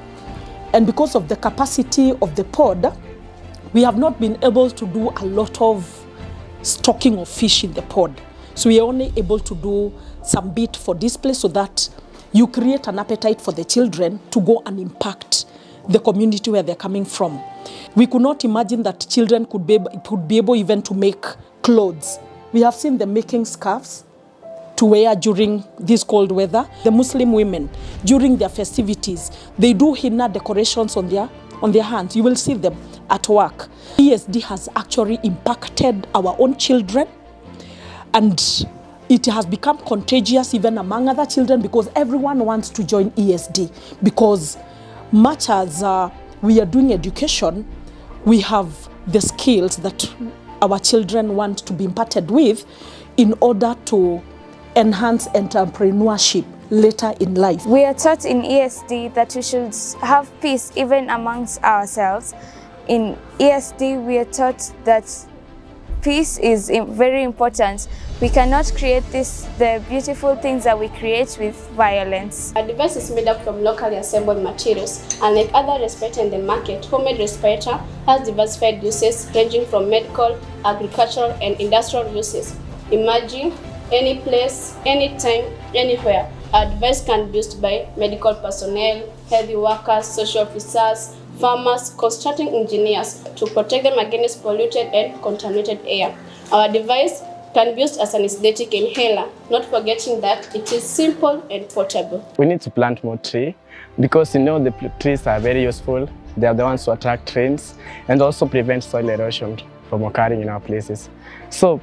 And because of the capacity of the pod, we have not been able to do a lot of stocking of fish in the pod. So we are only able to do some bit for display so that you create an appetite for the children to go and impact the community where they're coming from. We could not imagine that children could be able even to make clothes. We have seen them making scarves, to wear during this cold weather. The Muslim women, during their festivities, they do henna decorations on their hands. You will see them at work. ESD has actually impacted our own children, and it has become contagious even among other children because everyone wants to join ESD. Because much as we are doing education, we have the skills that our children want to be imparted with in order to enhance entrepreneurship later in life. We are taught in ESD that we should have peace even amongst ourselves. In ESD, we are taught that peace is very important. We cannot create the beautiful things that we create with violence. Our device is made up from locally assembled materials. Unlike other respirators in the market, homemade respirator has diversified uses ranging from medical, agricultural, and industrial uses. Imagine any place, anytime, anywhere. Our device can be used by medical personnel, health workers, social officers, farmers, construction engineers to protect them against polluted and contaminated air. Our device can be used as an aesthetic inhaler, not forgetting that it is simple and portable. We need to plant more trees because the trees are very useful. They are the ones who attract rains and also prevent soil erosion from occurring in our places. So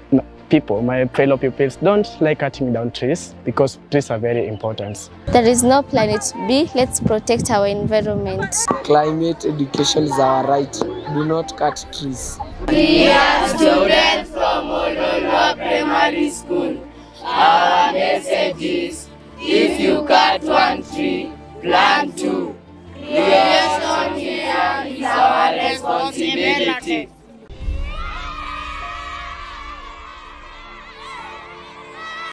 my fellow pupils, don't like cutting down trees because trees are very important. There is no planet B. Let's protect our environment. Climate education is our right. Do not cut trees. We are students from Ololua Primary School. Our message is, if you cut one tree, plant two. Creation here is our responsibility.